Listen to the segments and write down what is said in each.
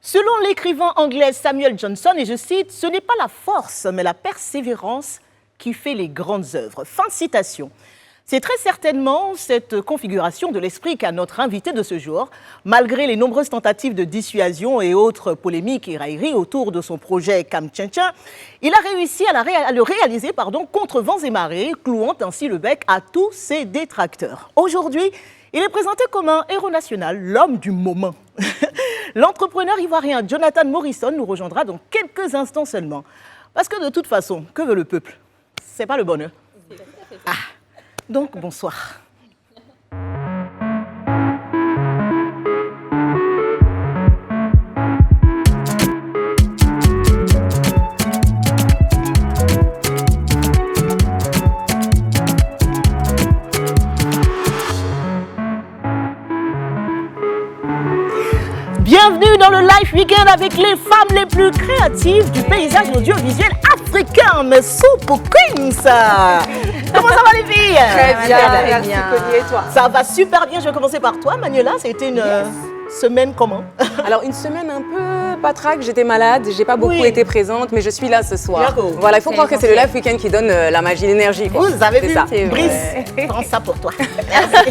Selon l'écrivain anglais Samuel Johnson, et je cite, « Ce n'est pas la force, mais la persévérance qui fait les grandes œuvres. » Fin de citation. C'est très certainement cette configuration de l'esprit qu'a notre invité de ce jour, malgré les nombreuses tentatives de dissuasion et autres polémiques et railleries autour de son projet Kamtchenchen. Il a réussi à le réaliser contre vents et marées, clouant ainsi le bec à tous ses détracteurs. Aujourd'hui, il est présenté comme un héros national, l'homme du moment. L'entrepreneur ivoirien Jonathan Morrison nous rejoindra dans quelques instants seulement. Parce que de toute façon, que veut le peuple? C'est pas le bonheur. Ah, donc bonsoir. Bienvenue dans le Life Weekend avec les femmes les plus créatives du paysage audiovisuel africain, mes Super Queens. Comment ça va les filles? Très bien, merci Connie, et toi? Ça va super bien, je vais commencer par toi Manuela, ça a été une semaine comment? Alors une semaine un peu patraque, j'étais malade, j'ai pas beaucoup été présente, mais je suis là ce soir. Voilà, il faut croire que c'est le Life Weekend qui donne la magie, l'énergie. Vous avez vu ça. Brice, prends ça pour toi. Merci.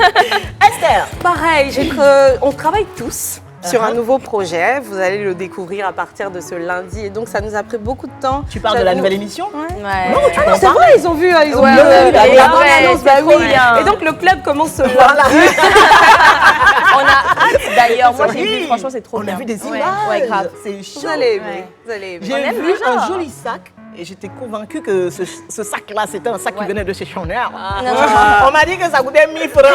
Esther. Pareil, on travaille tous sur un nouveau projet. Vous allez le découvrir à partir de ce lundi. Et donc, ça nous a pris beaucoup de temps. Tu parles de la nouvelle émission? Ouais. Non, tu c'est vrai, ils ont vu la bande-annonce. Et donc, le club commence ce voilà. On a hâte d'ailleurs. Moi, j'ai vu, franchement, c'est trop bien. On a vu des images. Ouais, grave. C'est chaud. Vous allez aimer. Vous allez aimer. J'ai vu un joli sac. Et j'étais convaincue que ce sac-là, c'était un sac qui venait de chez Chanel. On m'a dit que ça coûtait 1000 francs.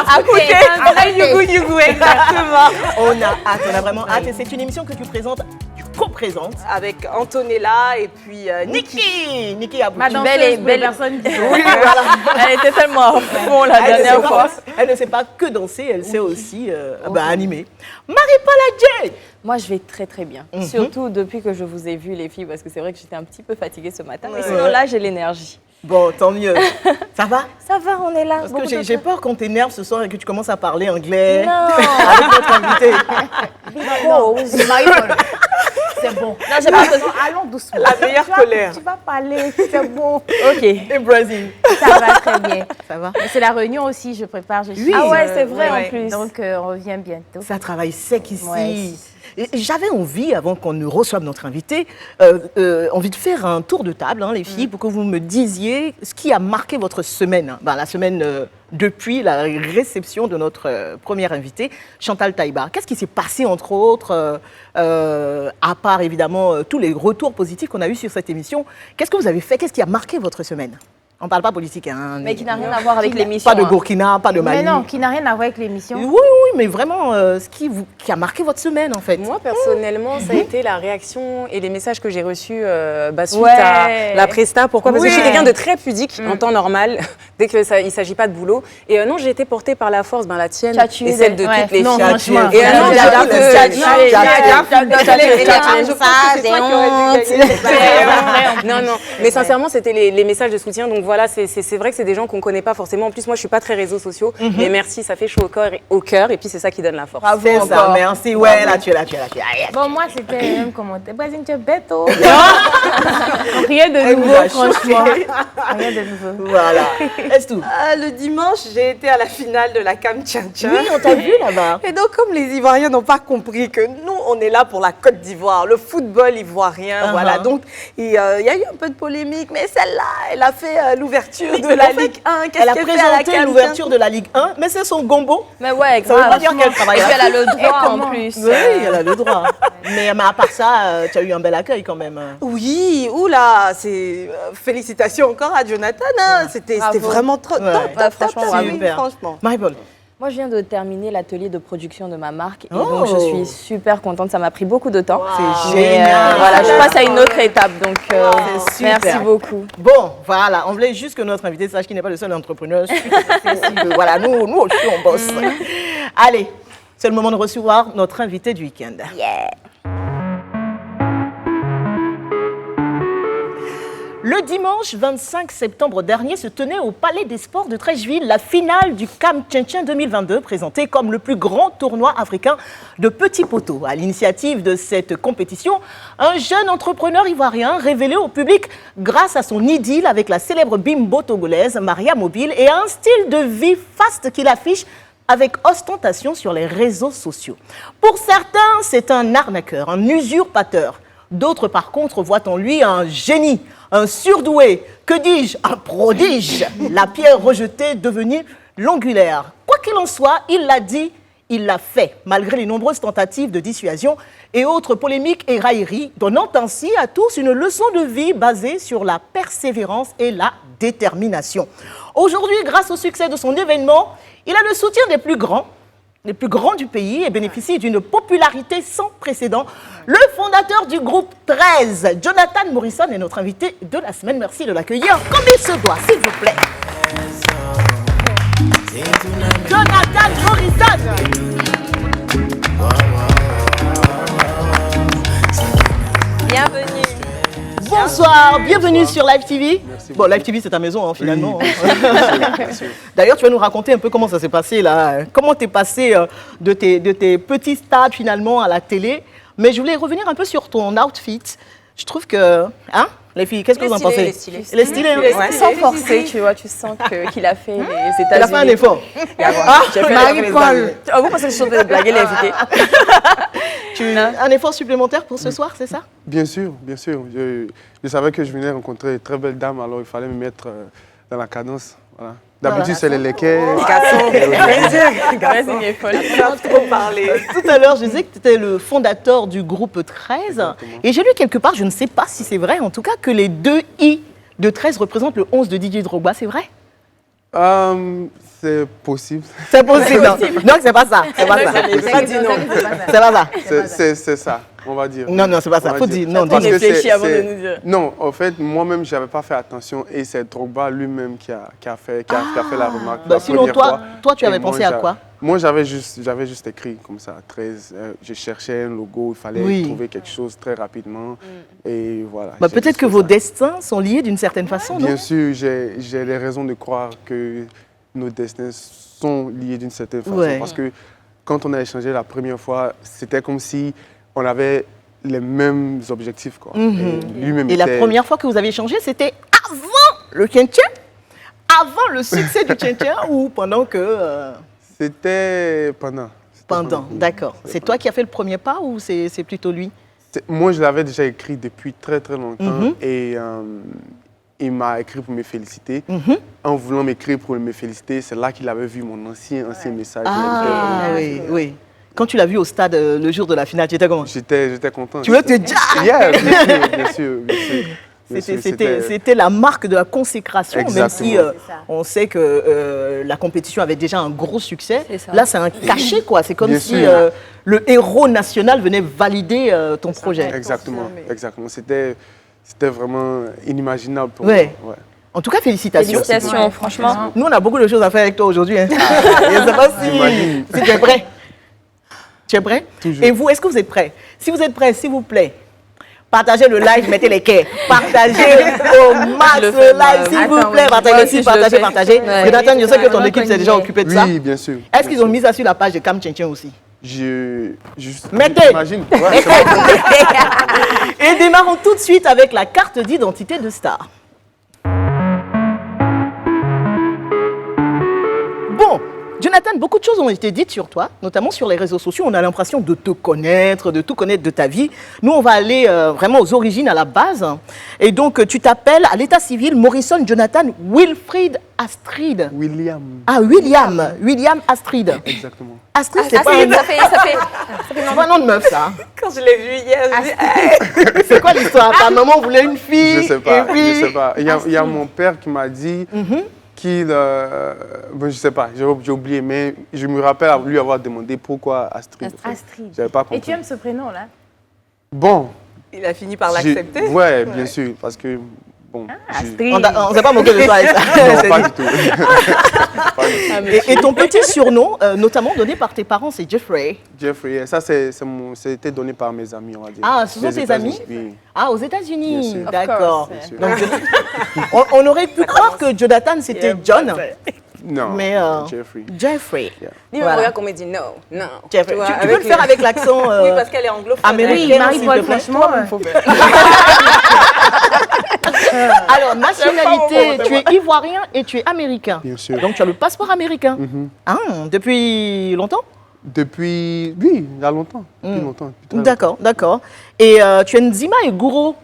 À côté, Yugu, exactement. On a hâte, on a vraiment hâte. Et c'est une émission que tu présentes, tu co-présentes. Avec Antonella et puis Niki. Niki Abouti. Ma danseuse, belle personne. Oui, voilà. Elle était tellement à fond la dernière fois. Elle ne sait pas que danser, elle sait aussi animer. Marie-Paul Adjé. Moi, je vais très très bien. Surtout depuis que je vous ai vu les filles, parce que c'est vrai que j'étais un petit peu fatiguée ce matin. Mais sinon là, j'ai l'énergie. Bon, tant mieux. Ça va? Ça va, on est là. Parce que j'ai peur qu'on t'énerve ce soir et que tu commences à parler anglais. Non. Avec notre invité. Non, Marie-Paul. C'est bon. Non, j'ai pas besoin. Allons doucement. La meilleure colère. Tu vas parler, c'est bon. Ok. Et Brésil. Ça va très bien. Ça va? C'est la réunion aussi, je prépare. Oui. Ah ouais, c'est vrai ouais. en plus. Donc, on revient bientôt. Ça travaille sec ici. Ouais. Et j'avais envie, avant qu'on ne reçoive notre invité, envie de faire un tour de table, les filles, pour que vous me disiez ce qui a marqué votre semaine. La semaine depuis la réception de notre première invitée, Chantal Taïba. Qu'est-ce qui s'est passé, entre autres, à part évidemment tous les retours positifs qu'on a eus sur cette émission? Qu'est-ce que vous avez fait? Qu'est-ce qui a marqué votre semaine? On ne parle pas politique, hein. Mais qui n'a rien à voir avec l'émission. Pas de Burkina, pas de Mali. Mais non, qui n'a rien à voir avec l'émission. Oui, mais vraiment, ce qui a marqué votre semaine, en fait. Moi, personnellement, ça a été la réaction et les messages que j'ai reçus suite à la Presta. Pourquoi? Parce que je suis quelqu'un de très pudique en temps normal, dès qu'il ne s'agit pas de boulot. Et non, j'ai été portée par la force, la tienne et celle de toutes les filles. Et non, mais sincèrement, c'était les messages de soutien. Donc voilà, c'est vrai que c'est des gens qu'on ne connaît pas forcément. En plus, moi, je ne suis pas très réseaux sociaux. Mais merci, ça fait chaud au cœur. Et puis, c'est ça qui donne la force. Bravo, c'est ça, merci. Ouais, là, tu es là. Bon, moi, c'était le même commentaire. Brésil, tu es bête, oh. Rien de nouveau, franchement. Rien de nouveau. Voilà. Est-ce tout? Le dimanche, j'ai été à la finale de la Kamtchenchen. Oui, on t'a vu là-bas. Et donc, comme les Ivoiriens n'ont pas compris que nous, on est là pour la Côte d'Ivoire, le football ivoirien, voilà. Donc, il y a eu un peu de polémique, mais celle-là, elle a fait l'ouverture de la Ligue 1. Elle a présenté l'ouverture de la Ligue 1, mais c'est son gombo. Mais ouais, ça veut pas dire qu'elle travaille. Et puis elle a le droit en plus. Oui, elle a le droit. Mais à part ça, tu as eu un bel accueil quand même. Oui, oula, félicitations encore à Jonathan. Hein. C'était vraiment trop top. Franchement, Marie-Paul. Moi, je viens de terminer l'atelier de production de ma marque. Et donc, je suis super contente. Ça m'a pris beaucoup de temps. C'est génial. Voilà, je passe à une autre étape. Donc, merci beaucoup. Bon, voilà. On voulait juste que notre invité sache qu'il n'est pas le seul entrepreneur. Voilà, nous aussi, on bosse. Allez, c'est le moment de recevoir notre invité du week-end. Yeah. Le Le dimanche 25 septembre dernier se tenait au Palais des Sports de Treichville la finale du CAM Tchétchène 2022, présentée comme le plus grand tournoi africain de petits poteaux. À l'initiative de cette compétition, un jeune entrepreneur ivoirien révélé au public grâce à son idylle avec la célèbre bimbo togolaise Maria Mobile et à un style de vie faste qu'il affiche avec ostentation sur les réseaux sociaux. Pour certains, c'est un arnaqueur, un usurpateur. D'autres, par contre, voient en lui un génie, un surdoué, que dis-je, un prodige, la pierre rejetée devenue l'angulaire. Quoi qu'il en soit, il l'a dit, il l'a fait, malgré les nombreuses tentatives de dissuasion et autres polémiques et railleries, donnant ainsi à tous une leçon de vie basée sur la persévérance et la détermination. Aujourd'hui, grâce au succès de son événement, il a le soutien des plus grands du pays et bénéficie d'une popularité sans précédent. Le fondateur du groupe 13, Jonathan Morrison, est notre invité de la semaine. Merci de l'accueillir comme il se doit, s'il vous plaît. Jonathan Morrison. Bienvenue. Bonsoir, bienvenue sur Live TV. Bon, Live TV, c'est ta maison, hein, finalement. Oui. D'ailleurs, tu vas nous raconter un peu comment ça s'est passé, là. Comment tu es passé de tes petits stades, finalement, à la télé. Mais je voulais revenir un peu sur ton outfit. Je trouve que... Hein, les filles, qu'est-ce que vous en pensez? Il est stylé. Ouais. Sans forcer, tu vois, tu sens qu'il a fait les États-Unis. Il a fait un effort. Marie-Paul. Vous pensez que je suis en train de blaguer les invités? Un effort supplémentaire pour ce soir, c'est ça? Bien sûr, bien sûr. Je savais que je venais rencontrer une très belle dame, alors il fallait me mettre dans la cadence. Voilà. D'habitude, c'est les lequets. Tout à l'heure, je disais que tu étais le fondateur du groupe 13. Exactement. Et j'ai lu quelque part, je ne sais pas si c'est vrai, en tout cas, que les 2 I de 13 représentent le 11 de Didier Drogba. C'est vrai? C'est possible. C'est possible. Non, c'est pas ça. C'est pas ça. C'est pas ça. C'est ça, on va dire. Non, c'est pas ça. Faut dire. Non, réfléchis avant de nous dire. Non, en fait, moi-même, je n'avais pas fait attention et c'est Drogba lui-même qui a fait la remarque. Bah, sinon, toi, tu avais pensé à quoi? Moi, j'avais juste écrit comme ça, 13. Je cherchais un logo, il fallait trouver quelque chose très rapidement. Et voilà. Bah, peut-être que vos destins sont liés d'une certaine façon, non? Bien sûr, j'ai les raisons de croire que nos destins sont liés d'une certaine façon. Ouais. Parce que quand on a échangé la première fois, c'était comme si on avait les mêmes objectifs. Quoi. Et la première fois que vous avez échangé, c'était avant le Tchétchène? Avant le succès du Tchétchène ou pendant que... C'était pendant. Pendant, d'accord. C'est toi qui as fait le premier pas ou c'est plutôt lui? Moi, je l'avais déjà écrit depuis très très longtemps et il m'a écrit pour me féliciter. En voulant m'écrire pour me féliciter, c'est là qu'il avait vu mon ancien message. Ah oui. Quand tu l'as vu au stade le jour de la finale, tu étais comment? J'étais content. Tu veux te dire? Bien sûr. C'était la marque de la consécration, exactement. Même si on sait que la compétition avait déjà un gros succès. Là, c'est un cachet, quoi. C'est comme si le héros national venait valider ton projet. Exactement. C'était vraiment inimaginable pour moi. Ouais. En tout cas, félicitations. Félicitations, franchement. Nous, on a beaucoup de choses à faire avec toi aujourd'hui. Hein. Je ne sais pas si tu es prêt. Tu es prêt? Toujours. Et vous, est-ce que vous êtes prêts? Si vous êtes prêts, s'il vous plaît, partagez le live, mettez les quais. Partagez au max le live, s'il vous plaît. Partagez. Jonathan, je sais que ton équipe s'est déjà occupée de ça. Oui, bien sûr. Est-ce qu'ils ont mis ça sur la page de CAM Tchétchène aussi? Mettez. J'imagine. Et démarrons tout de suite avec la carte d'identité de star. Bon, Jonathan, beaucoup de choses ont été dites sur toi, notamment sur les réseaux sociaux. On a l'impression de te connaître, de tout connaître de ta vie. Nous, on va aller vraiment aux origines, à la base. Et donc, tu t'appelles à l'état civil Morrison Jonathan Wilfrid Astrid. William. Ah, William Astrid. Exactement. Astrid, c'est pas un nom. Ça fait pas un nom de meuf, ça. Quand je l'ai vu hier, je me dis, c'est quoi l'histoire? Ta maman voulait une fille. Je sais pas. Il y a mon père qui m'a dit... je sais pas, j'ai oublié, mais je me rappelle lui avoir demandé pourquoi Astrid. J'avais pas compris. Et tu aimes ce prénom-là? Bon. Il a fini par l'accepter? Ouais, bien sûr, parce que bon, On ne s'est pas moqué de toi avec ça. non, pas du tout. Et ton petit surnom, notamment donné par tes parents, c'est Jeffrey. Jeffrey, ça, c'était donné par mes amis, on va dire. Ah, ce sont Les tes amis? États-Unis, oui. Ah, aux États-Unis. Bien sûr. D'accord. Bien sûr. Donc, on aurait pu croire que Jonathan, c'était John. Non, Mais Jeffrey. Jeffrey. Ni Voilà. me regarde qu'on me dit non. Jeffrey. vois, Tu peux avec le faire avec l'accent Oui, parce qu'elle est anglophone. américain, Oui, Marie-Paul, s'il te plaît. franchement. Alors, nationalité, tu es ivoirien et tu es américain. Bien sûr. Donc, tu as le passeport américain. Ah, depuis longtemps? Oui, il y a longtemps. Depuis longtemps. depuis très longtemps. D'accord, d'accord. Et tu as Nzima et Gouro.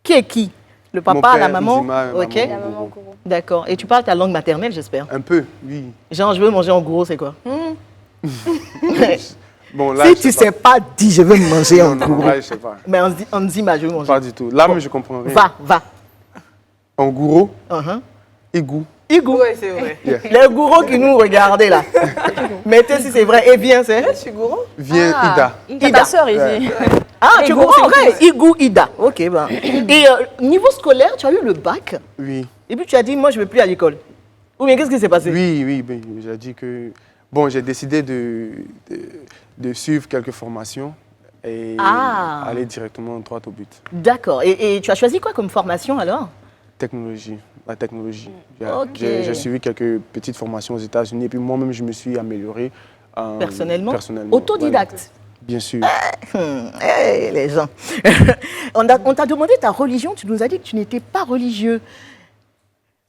Qui est qui? Le Mon papa, père, la maman? Nzima, Ok. maman, Gouro. D'accord. Et tu parles ta langue maternelle, j'espère? Un peu, oui. Genre, je veux manger en gros, c'est quoi? Bon, là, Si je tu sais sais pas, dis je veux manger en non, gros. là, je sais pas. Mais en Nzima, je veux manger. Pas du tout. Là, mais je comprends rien. Va. En gouro, Uh-huh. égout. Igou. Oui, c'est vrai. Yeah. Les gourous qui nous regardaient là. Mettez si c'est vrai. Et bien, c'est? Je suis gourou. Viens, Ida. T'as ta sœur ici. Ah, tu Igou, comprends? c'est Ok. Igou, Ida. Ok, ben. Et niveau scolaire, tu as eu le bac. Oui. Et puis tu as dit, moi, je ne vais plus à l'école. Ou bien, qu'est-ce qui s'est passé? Oui, ben, j'ai dit que... Bon, j'ai décidé de suivre quelques formations et aller directement droit au but. D'accord. Et tu as choisi quoi comme formation alors? Technologie, la technologie. Ok. J'ai suivi quelques petites formations aux États-Unis et puis moi-même, je me suis amélioré Personnellement? personnellement. Autodidacte? Voilà. Bien sûr. Hey, les gens. On t'a demandé ta religion, tu nous as dit que tu n'étais pas religieux.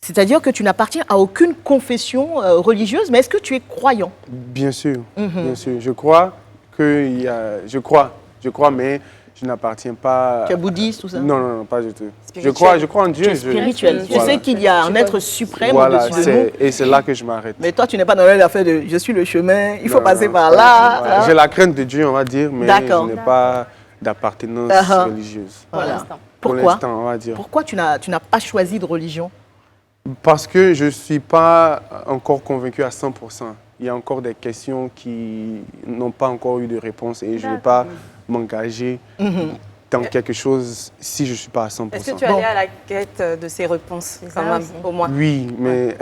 C'est-à-dire que tu n'appartiens à aucune confession religieuse, mais est-ce que tu es croyant? Bien sûr, bien sûr. Je crois qu'il y a... Je crois, mais je n'appartiens pas... Tu es bouddhiste, tout ça? Non, pas du tout. Je Spirituel. crois en Dieu. Tu es spirituel. Tu Voilà. sais qu'il y a un être suprême Voilà, au-dessus de nous. et c'est là que je m'arrête. Mais toi, tu n'es pas dans l'affaire de je suis le chemin, il faut Non, passer non, par pas là. du tout. Voilà. hein. J'ai la crainte de Dieu, on va dire, mais D'accord. je n'ai pas d'appartenance Uh-huh. religieuse. Voilà. Pour Pourquoi? l'instant, on va dire. Pourquoi tu n'as pas choisi de religion? Parce que je ne suis pas encore convaincu à 100%. Il y a encore des questions qui n'ont pas encore eu de réponse et je ne veux pas m'engager dans quelque chose si je ne suis pas à 100%. Est-ce que tu es allé à la quête de ces réponses, quand même, au moins? Oui, mais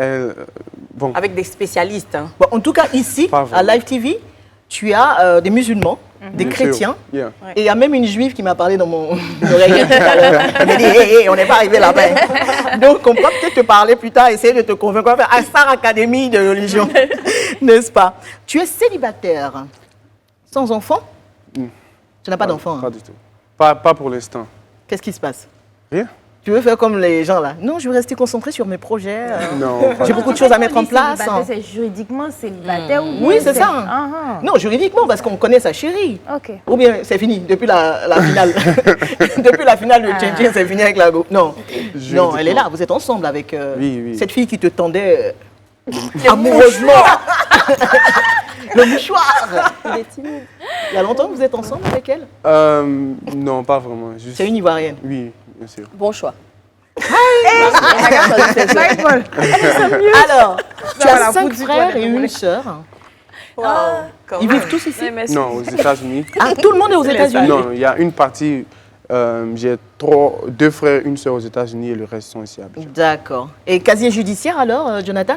bon, Avec des spécialistes. Hein. Bon, en tout cas, ici, Pas à vraiment. Live TV, tu as des musulmans, des bien sûr. chrétiens, Yeah. et il y a même une juive qui m'a parlé dans mon oreille tout à l'heure. Elle m'a dit, hé, on n'est pas arrivé là-bas. Donc, on peut peut-être te parler plus tard, essayer de te convaincre. On va faire à Star Academy de religion, n'est-ce pas? Tu es célibataire, sans enfant? Tu n'as pas d'enfant. Pas hein. du tout. Pas pour l'instant. Qu'est-ce qui se passe? Rien? Tu veux faire comme les gens là? Non, je veux rester concentré sur mes projets. Non. pas J'ai du beaucoup de choses à mettre en place. Célibataire, hein. c'est juridiquement célibataire ou bien Oui, c'est ça. Ah, Non, juridiquement, parce qu'on connaît sa chérie. ah. Ok. Ou bien c'est fini, depuis la finale. Depuis la finale de Tchétchène, c'est fini avec la go. Non, non, elle est là, vous êtes ensemble avec Oui. cette fille qui te tendait amoureusement le mouchoir. Il est timide. Il y a longtemps que vous êtes ensemble avec elle? Non, pas vraiment. Juste... C'est une Ivoirienne. Oui, bien sûr. Bon choix. Marie-Paul. Alors, tu as la 5 poudre du frères toilette, et vous une sœur. Quand Ils même. vivent tous ici? Non, aux États-Unis. Ah, tout le monde est aux États-Unis? Non, il y a une partie, j'ai 2 frères, une sœur aux États-Unis et le reste sont ici à Abidjan. D'accord. Et casier judiciaire alors, Jonathan?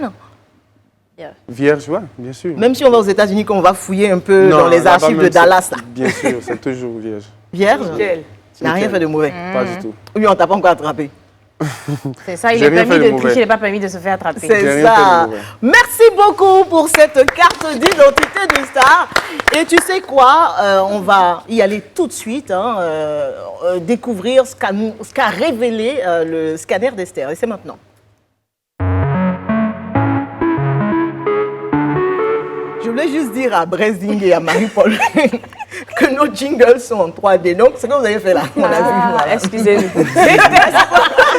Vierge, ouais, bien sûr. Même si on va aux États-Unis, qu'on va fouiller un peu Non, dans les là-bas archives de même, Dallas, là. Bien sûr, c'est toujours vierge. Vierge? Nickel. Il n'a rien fait de mauvais. Pas du tout. Oui, on t'a pas encore attrapé. C'est ça, il J'ai est rien permis fait de de mauvais. tricher, il n'est pas permis de se faire attraper. J'ai C'est rien fait ça. de mauvais. Merci beaucoup pour cette carte d'identité de star. Et tu sais quoi, on va y aller tout de suite, hein, découvrir ce qu'a révélé le scanner d'Esther. Et c'est maintenant. Je voulais juste dire à Brezing et à Marie-Paul que nos jingles sont en 3D. Donc, ce que vous avez fait là, on a vu. Voilà. Excusez-nous.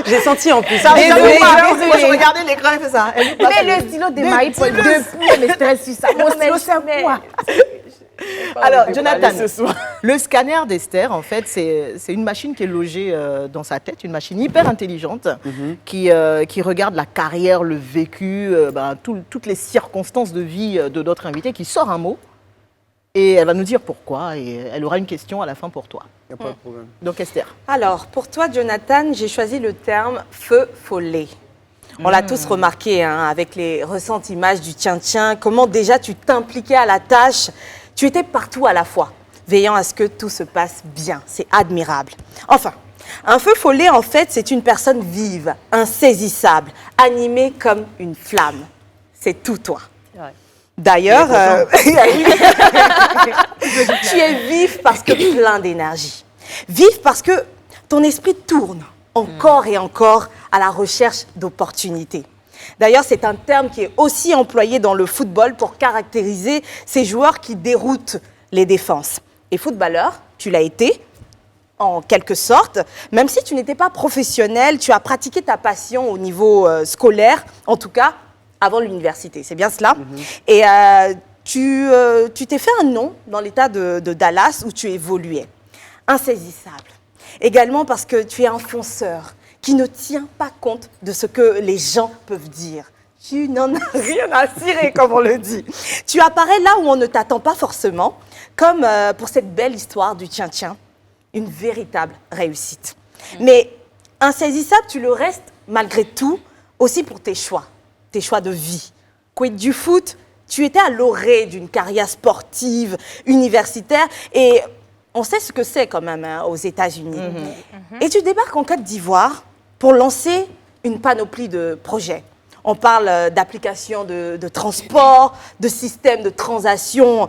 J'ai senti en plus. Ça, vous savez Désolée, pas, désolée. moi, je regardais l'écran et fait ça. Elle lui passe Mais le stylo de Des Marie-Paul, stylos. depuis, elle est stressée sur ça. Mon stylo, c'est quoi? Alors, Jonathan, le scanner d'Esther, en fait, c'est une machine qui est logée dans sa tête, une machine hyper intelligente qui regarde la carrière, le vécu, toutes les circonstances de vie de notre invité, qui sort un mot. Et elle va nous dire pourquoi et elle aura une question à la fin pour toi. Il n'y a pas de problème. Donc Esther. Alors, pour toi, Jonathan, j'ai choisi le terme feu follet. On l'a tous remarqué hein, avec les récentes images du tien-tien, comment déjà tu t'impliquais à la tâche. Tu étais partout à la fois, veillant à ce que tout se passe bien. C'est admirable. Enfin, un feu follet, en fait, c'est une personne vive, insaisissable, animée comme une flamme. C'est tout toi. D'ailleurs, tu es vif parce que plein d'énergie. Vif parce que ton esprit tourne encore et encore à la recherche d'opportunités. D'ailleurs, c'est un terme qui est aussi employé dans le football pour caractériser ces joueurs qui déroutent les défenses. Et footballeur, tu l'as été, en quelque sorte, même si tu n'étais pas professionnel, tu as pratiqué ta passion au niveau scolaire, en tout cas, avant l'université, c'est bien cela. Et tu t'es fait un nom dans l'état de Dallas où tu évoluais. Insaisissable. Également parce que tu es un fonceur qui ne tient pas compte de ce que les gens peuvent dire. Tu n'en as rien à cirer, comme on le dit. Tu apparais là où on ne t'attend pas forcément, comme pour cette belle histoire du tien-tien. Une véritable réussite. Mais insaisissable, tu le restes malgré tout, aussi pour tes choix de vie. Quid du foot, tu étais à l'orée d'une carrière sportive, universitaire, et on sait ce que c'est quand même hein, aux États-Unis. Et tu débarques en Côte d'Ivoire pour lancer une panoplie de projets. On parle d'applications de transport, de systèmes de transactions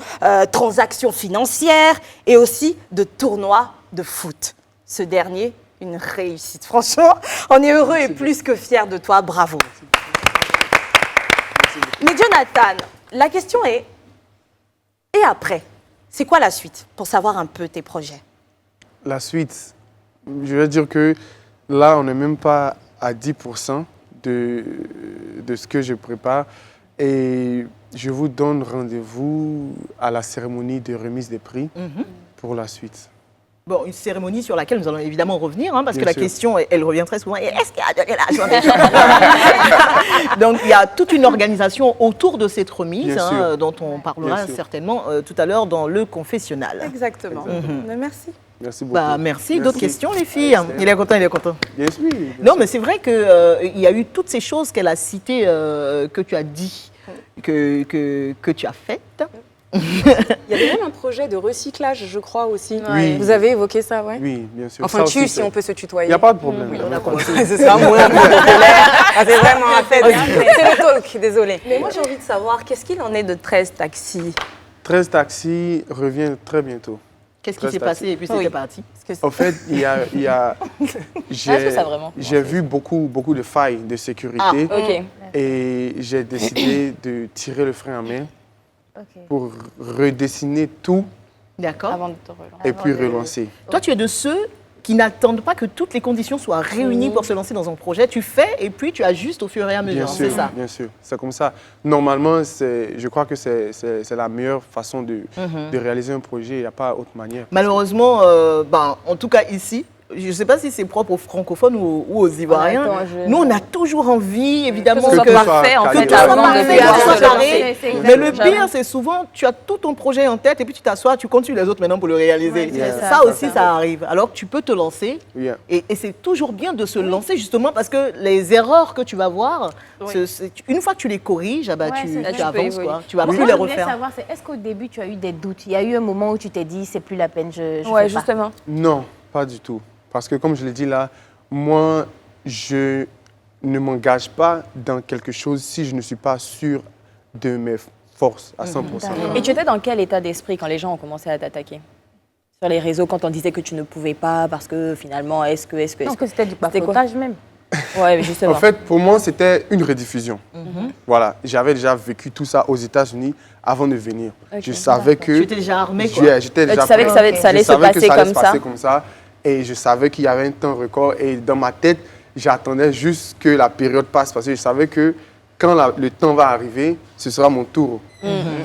financières et aussi de tournois de foot. Ce dernier, une réussite. Franchement, on est heureux et plus que fiers de toi. Bravo. Mais Jonathan, la question est, et après? C'est quoi la suite pour savoir un peu tes projets? La suite, je vais dire que là, on n'est même pas à 10% de ce que je prépare. Et je vous donne rendez-vous à la cérémonie de remise des prix pour la suite. Bon, une cérémonie sur laquelle nous allons évidemment revenir, hein, parce Bien que la sûr. question, elle revient très souvent. Et est-ce qu'il y a de l'argent déjà? Donc, il y a toute une organisation autour de cette remise, Bien hein, sûr. dont on parlera Bien sûr. certainement tout à l'heure dans le confessionnal. Exactement. Mais merci. Merci beaucoup. Bah, merci. D'autres questions, les filles? Esther. Il est content, il est content. Bien sûr. bien Non, sûr. mais c'est vrai qu'il y a eu toutes ces choses qu'elle a citées, que tu as dit, que tu as faites. Il y avait même un projet de recyclage, je crois aussi. Oui. Vous avez évoqué ça, ouais? Oui, bien sûr. Enfin, Ça aussi, si on peut se tutoyer. Il n'y a pas de problème. On a compris. Ce sera moins populaire. C'est vraiment un fait. C'est le talk, désolé. Mais moi, j'ai envie de savoir, qu'est-ce qu'il en est de 13 taxis? 13 taxis revient très bientôt. Qu'est-ce qui Très s'est passé et puis c'était Oui. parti? En fait, Est-ce que ça vraiment j'ai vu beaucoup de failles de sécurité Ok. et j'ai décidé de tirer le frein à main Ok. pour redessiner tout D'accord. Avant de te relancer. et puis relancer. Toi, tu es de ceux qui n'attendent pas que toutes les conditions soient réunies pour se lancer dans un projet. Tu fais et puis tu ajustes au fur et à mesure. Bien C'est sûr, ça. bien sûr. C'est comme ça. Normalement, je crois que c'est la meilleure façon de réaliser un projet. Il n'y a pas autre manière. Malheureusement, en tout cas ici, je ne sais pas si c'est propre aux francophones ou aux Ivoiriens. Nous, on a toujours envie, évidemment, Que ce soit Que parfait, en que fait, ce soit avant de parfait, pouvoir que ce soit se carré. lancer. C'est Mais le exactement. pire, c'est souvent, tu as tout ton projet en tête et puis tu t'assois, tu comptes sur les autres maintenant pour le réaliser. Ouais, c'est ça, ça. aussi, ça arrive. Alors que tu peux te lancer. Yeah. Et c'est toujours bien de se lancer justement parce que les erreurs que tu vas voir, une fois que tu les corriges, Ouais, tu c'est vrai. Tu peux avances. évoluer. Quoi. Tu vas Moi, plus les je voulais refaire. savoir, c'est est-ce qu'au début, tu as eu des doutes? Il y a eu un moment où tu t'es dit, c'est plus la peine, je Ouais, fais pas. justement. Non, pas du tout. Parce que comme je l'ai dit là, moi, je ne m'engage pas dans quelque chose si je ne suis pas sûr de mes forces à 100%. Et tu étais dans quel état d'esprit quand les gens ont commencé à t'attaquer? Sur les réseaux, quand on disait que tu ne pouvais pas parce que finalement, est-ce que... Non, que c'était du C'était quoi? papotage même. Ouais, mais justement. En fait, pour moi, c'était une rediffusion. Voilà, j'avais déjà vécu tout ça aux États-Unis avant de venir. Ok, Je savais que... Tu étais déjà armé, quoi. J'étais Tu déjà savais que prêt. ça allait Je se savais que passer ça allait comme se ça. passer comme ça. Et je savais qu'il y avait un temps record. Et dans ma tête, j'attendais juste que la période passe parce que je savais que quand le temps va arriver, ce sera mon tour.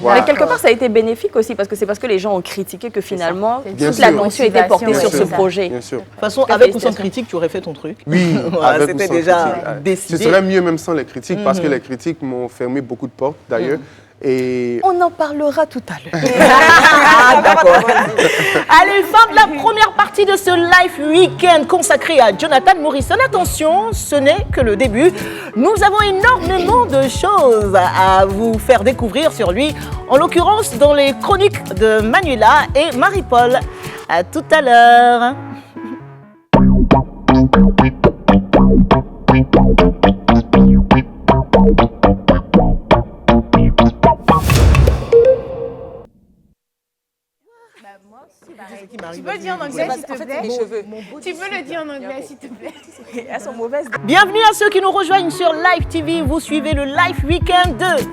Voilà. Mais quelque part, ça a été bénéfique aussi parce que c'est parce que les gens ont critiqué que finalement, Bien toute sûr. l'attention était portée Motivation, sur ouais, ce c'est ça. projet. Bien sûr. De toute façon, Tout à avec fait, ou sans félicitations. critique, tu aurais fait ton truc. Oui, Voilà, avec ou c'était sans déjà critique. décidé. Ce serait mieux même sans les critiques parce que les critiques m'ont fermé beaucoup de portes d'ailleurs. Et On en parlera tout à l'heure. D'accord. Allez, fin de la première partie de ce live week-end consacré à Jonathan Morrison. Attention, ce n'est que le début. Nous avons énormément de choses à vous faire découvrir sur lui, en l'occurrence dans les chroniques de Manuela et Marie-Paul. À tout à l'heure. Tu peux le dire en anglais, s'il te plaît? Les cheveux. Tu peux le dire en anglais, s'il te plaît? Elles sont mauvaises. Bienvenue à ceux qui nous rejoignent sur Live TV. Vous suivez le Live Weekend de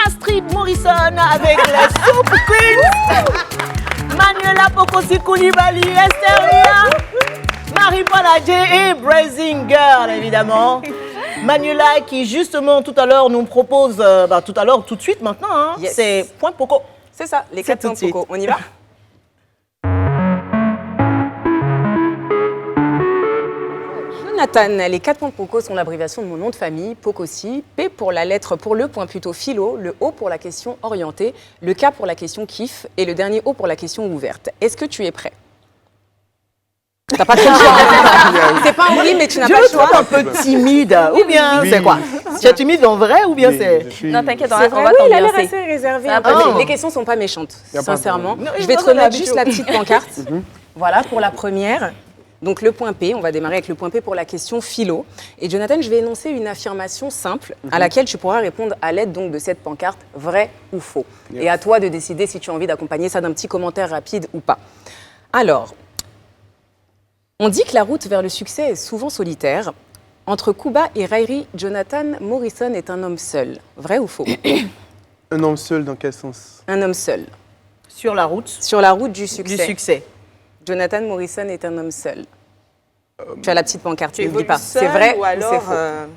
Astrid Morrison avec les Soup Queens, Manuela Pokosi Koulibaly, Esther Lia, Marie-Paul Adjé et Blazing Girl, évidemment. Manuela qui, justement, tout à l'heure, nous propose, tout de suite maintenant, hein, Yes. c'est Point Poco. C'est ça, les C'est 4 tout points de suite. Poco. On y va? Jonathan, les 4 points Poco sont l'abréviation de mon nom de famille, Pocosi. P pour la lettre pour le point plutôt philo, le O pour la question orientée, le K pour la question kiff et le dernier O pour la question ouverte. Est-ce que tu es prêt? T'as pas trop le choix. C'est pas un oui, mais tu n'as Je pas me le choix. trouve un peu timide. Ou bien, Oui. c'est quoi? Tu es timide en vrai ou bien oui, c'est... je suis- Non, t'inquiète, on C'est va vrai, oui, il a l'air t'ambiancer. assez réservé. Ça un peu. va pas. Les questions sont pas méchantes, Y a pas de sincèrement. problème. Je vais te Non, non, remettre non, juste la petite pancarte. Voilà, pour la première. Donc le point P, on va démarrer avec le point P pour la question philo. Et Jonathan, je vais énoncer une affirmation simple à laquelle tu pourras répondre à l'aide donc de cette pancarte, vrai ou faux. Et à toi de décider si tu as envie d'accompagner ça d'un petit commentaire rapide ou pas. Alors, on dit que la route vers le succès est souvent solitaire. Entre Kuba et Rairi, Jonathan Morrison est un homme seul. Vrai ou faux? Un homme seul, dans quel sens? Un homme seul. Sur la route Sur la route du du succès. succès. Jonathan Morrison est un homme seul. Tu as la petite pancarte, Tu ne dis évolues pas. seul C'est vrai ou ou alors c'est faux?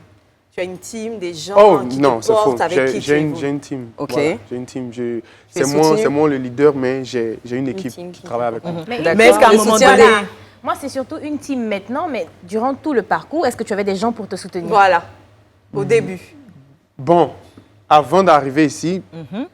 tu as une team, des gens Oh qui non, te c'est faux. portent, avec qui tu J'ai évolues. une team. Ok. Voilà, j'ai une team. Tu es C'est soutenu? moi le leader, mais j'ai une équipe team qui qui- travaille avec moi. Mais D'accord. Mais est-ce qu'à un Le moment soutien, donné... là. moi, c'est surtout une team maintenant, mais durant tout le parcours, est-ce que tu avais des gens pour te soutenir? Voilà, au début. Bon, avant d'arriver ici,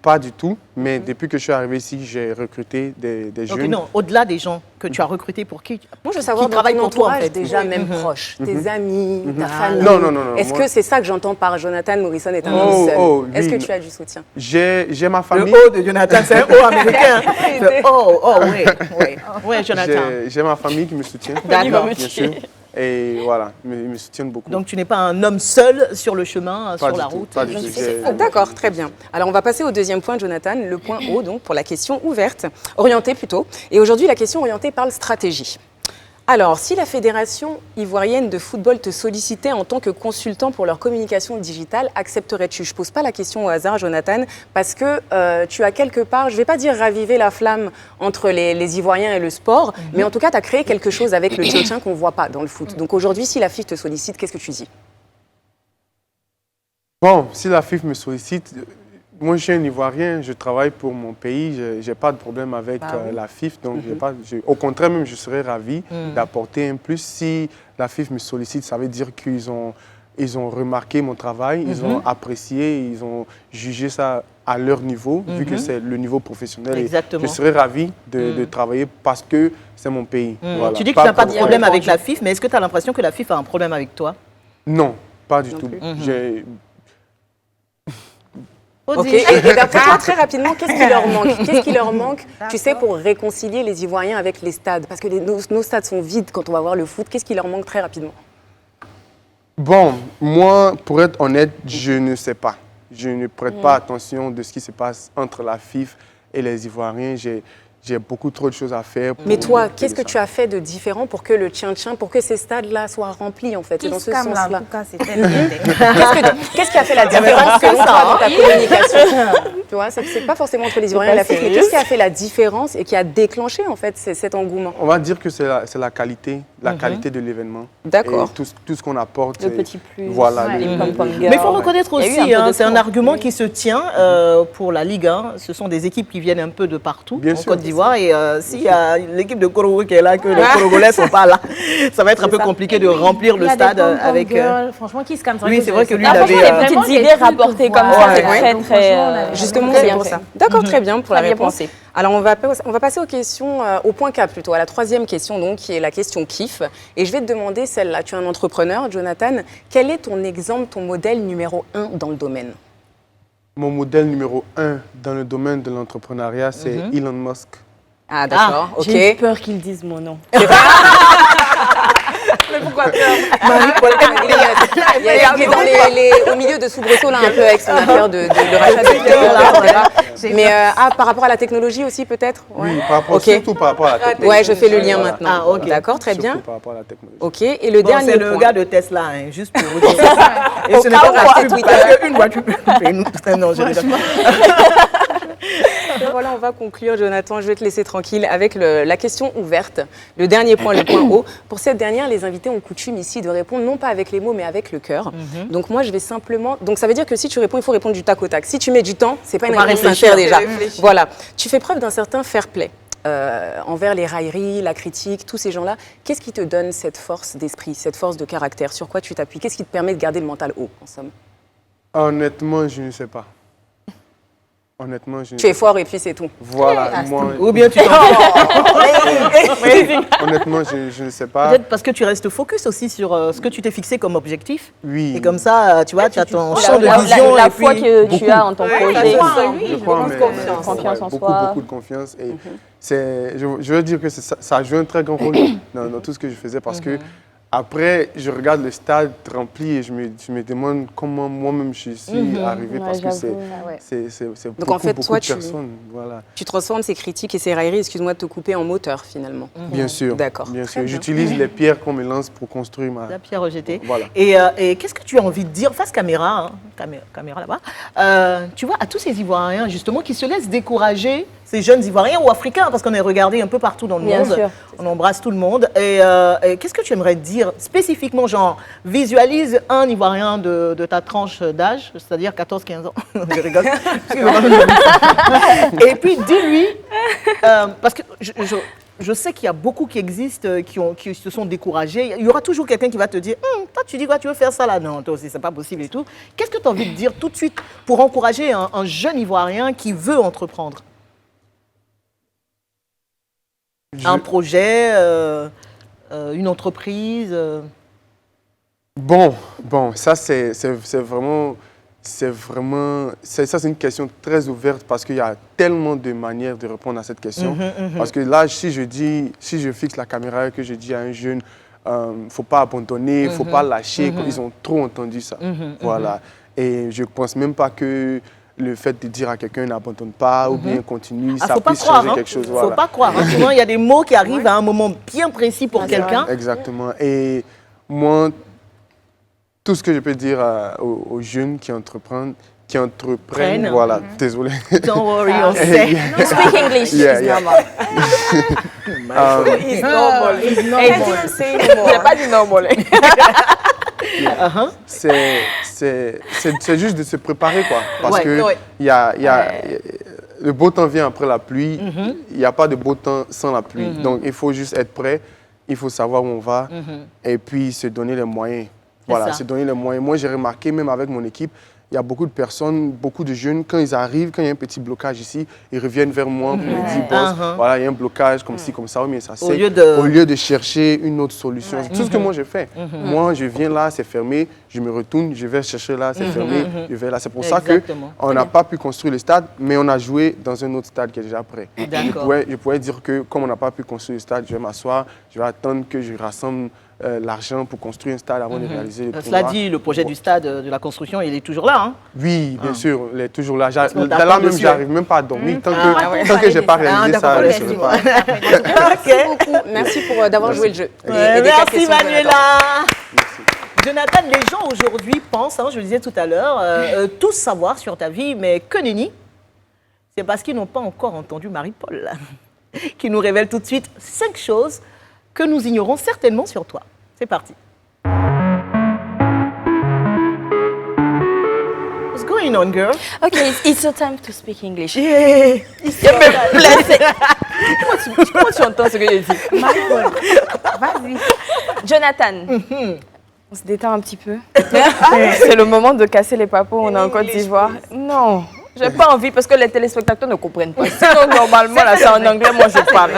pas du tout. Mais depuis que je suis arrivé ici, j'ai recruté des Donc, jeunes. non, au-delà des gens que tu as recrutés pour qui Moi, je veux savoir qui dans travaillent ton pour toi, en entourage fait. déjà, même proche, tes amis, ta famille. Non, non, non, non, Est-ce moi- que c'est ça que j'entends par Jonathan Morrison est un Oh, homme seul? oh, Est-ce que oui. tu as du soutien? J'ai ma famille. Le O de Jonathan, c'est un O américain. Oui, Jonathan. J'ai ma famille qui me soutient. D'accord. Bien sûr. Et voilà, ils me soutiennent beaucoup. Donc tu n'es pas un homme seul sur le chemin, Pas sur du la tout, route. pas du tout. D'accord, très bien. Alors on va passer au deuxième point, Jonathan, le point O, donc pour la question ouverte, orientée plutôt. Et aujourd'hui, la question orientée parle stratégie. Alors, si la Fédération ivoirienne de football te sollicitait en tant que consultant pour leur communication digitale, accepterais-tu? Je ne pose pas la question au hasard, Jonathan, parce que tu as quelque part, je ne vais pas dire raviver la flamme entre les Ivoiriens et le sport, mais en tout cas, tu as créé quelque chose avec le tien-tien qu'on ne voit pas dans le foot. Donc aujourd'hui, si la FIF te sollicite, qu'est-ce que tu dis? Bon, si la FIF me sollicite, moi je suis un Ivoirien, je travaille pour mon pays, je n'ai pas de problème avec la FIF. Donc au contraire, même je serais ravi d'apporter un plus. Si la FIF me sollicite, ça veut dire qu'ils ont remarqué mon travail, ils ont apprécié, ils ont jugé ça à leur niveau, vu que c'est le niveau professionnel. Exactement. Et je serais ravi de travailler parce que c'est mon pays. Voilà. Tu dis que tu n'as pas de pour- problème avec la FIF, mais est-ce que tu as l'impression que la FIF a un problème avec toi? Non, pas du tout. plus. J'ai- Ok, et d'après toi, très rapidement, qu'est-ce qui leur manque? Qu'est-ce qui leur manque, tu sais, pour réconcilier les Ivoiriens avec les stades? Parce que nos stades sont vides quand on va voir le foot. Qu'est-ce qui leur manque très rapidement? Bon, moi, pour être honnête, je ne sais pas. Je ne prête pas attention de ce qui se passe entre la FIF et les Ivoiriens. J'ai beaucoup trop de choses à faire. Mais toi, qu'est-ce que tu as fait de différent pour que le tien-tien, pour que ces stades-là soient remplis, en fait? C'est dans ce Kiss Cam, là, en sens-là. tout cas, c'était... Qu'est-ce qui a fait la différence selon toi dans ta communication? Tu vois, c'est pas forcément entre les Ivoiriens et la FIF, mais qu'est-ce qui a fait la différence et qui a déclenché, en fait, cet engouement? On va dire que c'est la qualité de l'événement. D'accord. Et tout ce qu'on apporte. Le et- petit plus. Voilà. les le- pom-pom girls. Mais il faut reconnaître Il y a eu aussi, un peu hein, de c'est un tout. argument qui se tient pour la Ligue 1. Ce sont des équipes qui viennent un peu de partout Bien en sûr. Côte d'Ivoire. Et s'il y a l'équipe de Korogo qui est là, que les Korogolais ne sont pas là, ça va être un peu compliqué de remplir le stade avec... Franchement, Kiss Cam, Oui, c'est vrai que lui, Ah, il franchement, avait... les petites idées rapportées comme ça, c'est très, très... Justement, Exactement, Très c'est bien pour fait. ça. D'accord, très bien pour la Très bien réponse. pensé. Alors, on va passer aux questions, au point 4 plutôt, à la troisième question, donc, qui est la question kiff. Et je vais te demander celle-là. Tu es un entrepreneur, Jonathan. Quel est ton exemple, ton modèle numéro 1 dans le domaine? Mon modèle numéro 1 dans le domaine de l'entrepreneuriat, c'est Elon Musk. Ah, d'accord, ok. J'ai eu peur qu'ils disent mon nom. Mais pourquoi peur? Il est dans au milieu de soubresauts là un peu avec son affaire de rachat de Twitter, etc. Mais par rapport à la technologie aussi peut-être? Oui, surtout par rapport à la technologie. Ouais, je fais le lien maintenant. Ah, ok. D'accord, très bien. Surtout par rapport à la technologie. Ok, et le Bon, dernier c'est le point. gars de Tesla, hein, juste pour vous dire. Et Au ce n'est cas pas où pour acheter Twitter. parce qu'une voiture peut couper une. Non, je rigole. Voilà, on va conclure, Jonathan. Je vais te laisser tranquille avec la question ouverte. Le dernier point, le point haut. Pour cette dernière, les invités ont coutume ici de répondre non pas avec les mots, mais avec le cœur. Donc moi, je vais simplement... Donc ça veut dire que si tu réponds, il faut répondre du tac au tac. Si tu mets du temps, c'est pas une réponse sincère déjà. Voilà. Tu fais preuve d'un certain fair play envers les railleries, la critique, tous ces gens-là. Qu'est-ce qui te donne cette force d'esprit, cette force de caractère? Sur quoi tu t'appuies? Qu'est-ce qui te permet de garder le mental haut, en somme? Honnêtement, je ne sais pas. Honnêtement, je ne Tu es fort et puis c'est tout. Voilà, moi... Ou bien tu t'en Honnêtement, je ne sais pas. Peut-être parce que tu restes focus aussi sur ce que tu t'es fixé comme objectif. Oui. Et comme ça, tu vois, tu as ton champ de vision. La et foi puis... que tu as en ton projet. Je crois, mais Confiance en beaucoup, soi. beaucoup de confiance. Et je veux dire que ça a joué un très grand rôle dans tout ce que je faisais parce que après, je regarde le stade rempli et je me demande comment moi-même je suis arrivé parce que c'est Donc beaucoup, en fait, beaucoup toi, de personnes. Voilà. Tu transformes ces critiques et ces railleries, excuse-moi de te couper, en moteur finalement. Bien sûr. D'accord. Bien Très sûr. bien. J'utilise les pierres qu'on me lance pour construire La pierre rejetée. Voilà. Et qu'est-ce que tu as envie de dire, face caméra, hein, caméra là-bas, tu vois, à tous ces Ivoiriens, justement, qui se laissent décourager, ces jeunes Ivoiriens ou Africains, parce qu'on est regardé un peu partout dans le Bien monde. sûr. On embrasse tout le monde. Et qu'est-ce que tu aimerais dire spécifiquement, genre, visualise un Ivoirien de ta tranche d'âge, c'est-à-dire 14-15 ans. Je rigole. Et puis, dis-lui, parce que je sais qu'il y a beaucoup qui existent, qui se sont découragés. Il y aura toujours quelqu'un qui va te dire, toi, tu dis quoi, tu veux faire ça là? Non, toi aussi, c'est pas possible et tout. Qu'est-ce que tu as envie de dire tout de suite pour encourager un jeune Ivoirien qui veut entreprendre? Un projet, une entreprise Bon, ça c'est une question très ouverte parce qu'il y a tellement de manières de répondre à cette question. Parce que là, si je fixe la caméra et que je dis à un jeune, faut pas abandonner, faut pas lâcher, ils ont trop entendu ça. Voilà. Et je pense même pas que le fait de dire à quelqu'un n'abandonne pas ou bien continue, ça puisse changer quelque chose. Faut pas croire. Souvent, il y a des mots qui arrivent à un moment bien précis pour quelqu'un. Exactement. Et moi, tout ce que je peux dire aux jeunes qui entreprennent, voilà, désolé. Don't worry, on sait. You speak English. Yeah, It's yeah. normal. It's normal. It's normal. Il n'a pas dit normal. C'est juste de se préparer, quoi. Parce Ouais, que ouais. le beau temps vient après la pluie. Il n'y a pas de beau temps sans la pluie. Donc, il faut juste être prêt. Il faut savoir où on va. Et puis, se donner les moyens. Voilà, ça. se donner les moyens. Moi, j'ai remarqué, même avec mon équipe, il y a beaucoup de personnes, beaucoup de jeunes, quand ils arrivent, quand il y a un petit blocage ici, ils reviennent vers moi pour me dire, boss, voilà, il y a un blocage comme ci, comme ça, oui, mais ça c'est au lieu de chercher une autre solution. C'est tout ce que moi j'ai fait. Moi, je viens là, c'est fermé, je me retourne, je vais chercher là, c'est fermé, je vais là. C'est pour ça qu'on n'a pas pu construire le stade, mais on a joué dans un autre stade qui est déjà prêt. Je pourrais dire que comme on n'a pas pu construire le stade, je vais m'asseoir, je vais attendre que je rassemble l'argent pour construire un stade avant de réaliser le tournoi. Cela dit, le projet du stade, de la construction, il est toujours là. Hein? Oui, bien sûr, il est toujours là. Là même, dessus, j'arrive même pas à dormir tant que je n'ai pas réalisé ça. Je ne serai pas. Merci beaucoup. Merci d'avoir joué le jeu. Merci Manuela. Jonathan, les gens aujourd'hui pensent, je le disais tout à l'heure, tous savoir sur ta vie, mais que nenni, c'est parce qu'ils n'ont pas encore entendu Marie-Paul, qui nous révèle tout de suite 5 choses que nous ignorons certainement sur toi. C'est parti. What's going on, girl? Okay, it's your time to speak English. Yeah. Comment tu entends ce que j'ai dit? Vas-y. Jonathan, on se détend un petit peu. C'est le moment de casser les papos, on est en Côte d'Ivoire. Non, J'ai pas envie parce que les téléspectateurs ne comprennent pas. Sinon, normalement, là, c'est en anglais, moi, je parle.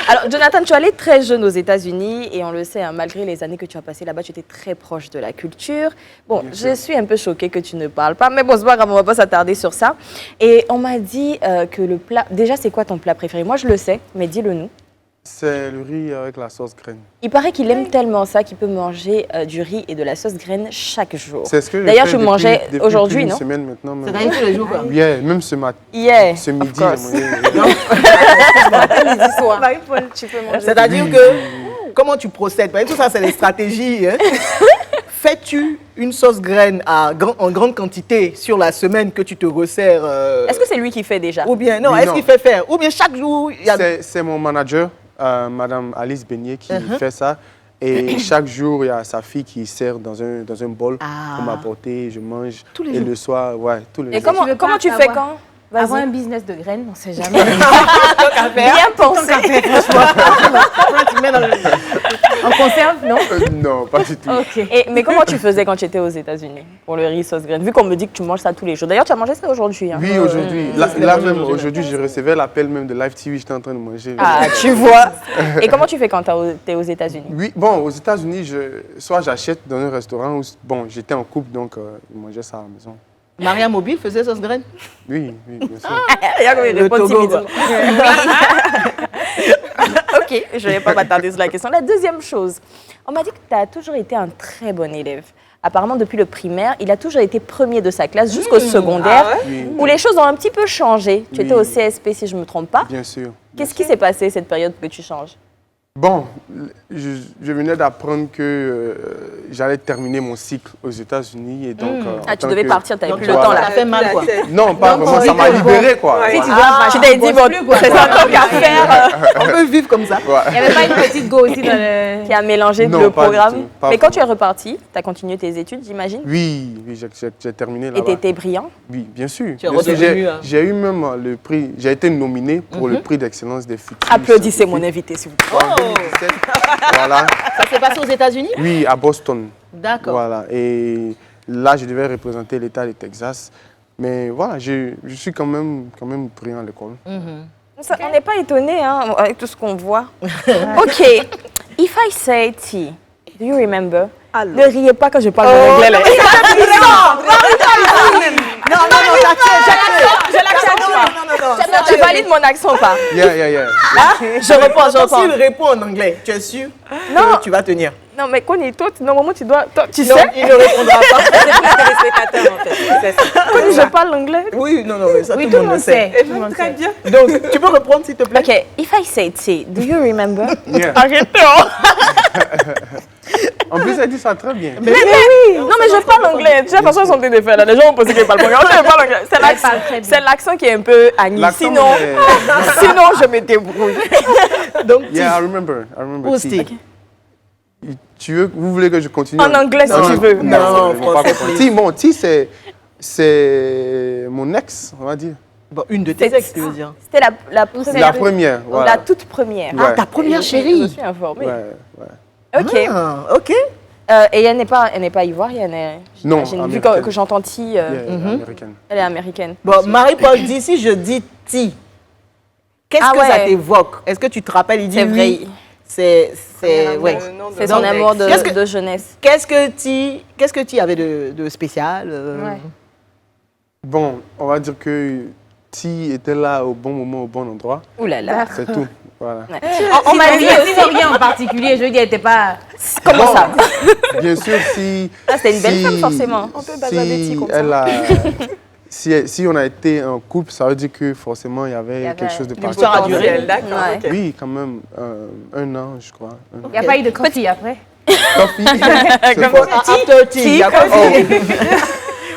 Alors, Jonathan, tu es allé très jeune aux États-Unis et on le sait, hein, malgré les années que tu as passées là-bas, tu étais très proche de la culture. Bon, je suis un peu choquée que tu ne parles pas, mais bon, c'est pas grave, on va pas s'attarder sur ça. Et on m'a dit que le plat... Déjà, c'est quoi ton plat préféré? Moi, je le sais, mais dis-le nous. C'est le riz avec la sauce graine. Il paraît qu'il aime tellement ça qu'il peut manger du riz et de la sauce graine chaque jour. C'est ce que D'ailleurs, je mangeais aujourd'hui, non? Une semaine maintenant. C'est-à-dire tous les jours, quoi. Yeah, même ce matin. Yeah, Ce midi. Midi soir. Marie-Paul, tu peux manger. C'est-à-dire que, comment tu procèdes? Parce que tout ça, c'est des stratégies. Hein. Fais-tu une sauce graine en grande quantité sur la semaine que tu te resserres Est-ce que c'est lui qui fait déjà? Ou bien, non, Oui, est-ce non. qu'il fait faire? Ou bien chaque jour, il y a... C'est mon manager, Madame Alice Beignet, qui fait ça. Et chaque jour, il y a sa fille qui sert dans un bol pour m'apporter. Je mange. Tous les et jours. le soir, ouais, tous les Et jours. comment tu fais quand? Avoir Vas-y. un business de graines, on ne sait jamais. Bien pensé. tu mets dans le... En conserve, non? Non, pas du tout. Ok. Mais comment tu faisais quand tu étais aux États-Unis pour le riz sauce graine? Vu qu'on me dit que tu manges ça tous les jours. D'ailleurs, tu as mangé ça aujourd'hui. Hein? Oui, aujourd'hui. Là même, aujourd'hui, je recevais l'appel même de Live TV, j'étais en train de manger. Ah, tu vois. Et comment tu fais quand tu es aux États-Unis? Oui, bon, aux États-Unis, soit j'achète dans un restaurant, ou bon, j'étais en couple, donc je mangeais ça à la maison. Maria Mobile faisait sauce graine? Oui, bien sûr. Il y a combien de Le réponses Togo, timides? Ok, je ne vais pas m'attarder sur la question. La deuxième chose, on m'a dit que tu as toujours été un très bon élève. Apparemment, depuis le primaire, il a toujours été premier de sa classe jusqu'au secondaire, où les choses ont un petit peu changé. Tu étais au CSP, si je ne me trompe pas. Bien sûr. Qu'est-ce qui s'est passé cette période que tu changes? Bon, je venais d'apprendre que j'allais terminer mon cycle aux États-Unis et donc. Tu devais partir, tu n'avais plus le Voilà. temps là. Ça fait mal, quoi. Non, pas vraiment, ça m'a libéré quoi. Si Ouais. tu dois Tu t'es dit, bon, c'est un truc à faire On peut vivre comme ça. Ouais. Il n'y avait pas une petite go aussi dans le... qui a mélangé Non, le pas du programme. tout, pas Mais quand tu es vraiment. reparti, tu as continué tes études, j'imagine? Oui, j'ai terminé Et là-bas. tu étais brillant? Oui, bien sûr. Tu es Bien sûr, redevenu, hein. j'ai eu même le prix, j'ai été nominé pour le prix d'excellence des futurs. Applaudissez mon invité, s'il vous plaît. En 2017. Voilà. Ça s'est passé aux États-Unis? Oui, à Boston. D'accord. Voilà. Et là, je devais représenter l'État du Texas. Mais voilà, je suis quand même brillant à l'école. On n'est pas étonné hein, avec tout ce qu'on voit. OK. If I say tea, do you remember? Ne riez pas quand je parle en anglais. Là. Tu valides mon accent ou pas? Yeah. Je reprends. S'il répond en anglais, tu es sûr Non. que tu vas tenir? Non, mais quand il est tout, normalement, tu dois... Tu Non, sais, il ne répondra pas. Téléspectateur, en fait. C'est ça. quand je parle anglais. Oui, non, mais ça, Oui, tout le monde le sait. Tout le monde sait. bien. Donc, tu peux reprendre, s'il te plaît? OK. If I say tea, do you remember? Yeah. Arrêtez. En plus, elle dit ça très bien. Mais oui. Non, mais je parle anglais. Tu sais, la façon dont ils fait là, les gens vont penser qu'ils parlent anglais. Je parle anglais. C'est l'accent qui est un peu agni. L'accent, Sinon, je me débrouille. Donc, Yeah, I remember. aussi. Vous voulez que je continue En anglais, si tu veux. Non, français, Ti, c'est mon ex, on va dire. Bon, une de tes ex, tu veux dire? C'était la première, voilà. La toute première. Ouais. Ta première Je chérie? suis informée. Ouais. OK. Ah, ok. Et elle n'est pas ivoirienne. Non, Vu américaine. que j'entends Ti, Yeah, américaine. elle est américaine. Bon, Marie-Paul dit, si je dis ti, qu'est-ce Ah que ouais. ça t'évoque? Est-ce que tu te rappelles? Il dit C'est vrai. oui. C'est ouais. C'est son Donc, amour qu'est-ce que- de jeunesse. Qu'est-ce que Ti avait de spécial? Ouais. Bon, on va dire que Ti était là au bon moment, au bon endroit. Ouh là là. C'est tout. Voilà. On m'a dit aussi. rien en particulier, je veux dire, elle n'était pas... Comment ça? Bien sûr, si. Ah, c'était une belle femme, forcément. On peut basader Ti comme ça. elle a, si on a été en couple, ça veut dire que forcément il y avait quelque chose de l'histoire a particulier. duré. D'accord. Ouais. ok. Oui, quand même, 1 an, je crois. Il n'y a pas eu de coffee après? Coffee. After tea, il y a quoi?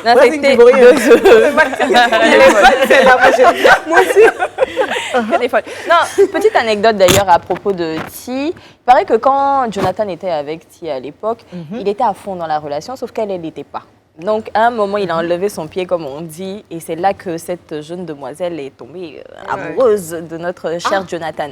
Non, Ouais, c'était c'est que tu des folles. Non, petite anecdote d'ailleurs à propos de Ti. Il paraît que quand Jonathan était avec Ti à l'époque, il était à fond dans la relation, sauf qu'elle, elle n'était pas. Donc, à un moment, il a enlevé son pied, comme on dit, et c'est là que cette jeune demoiselle est tombée amoureuse de notre cher Jonathan.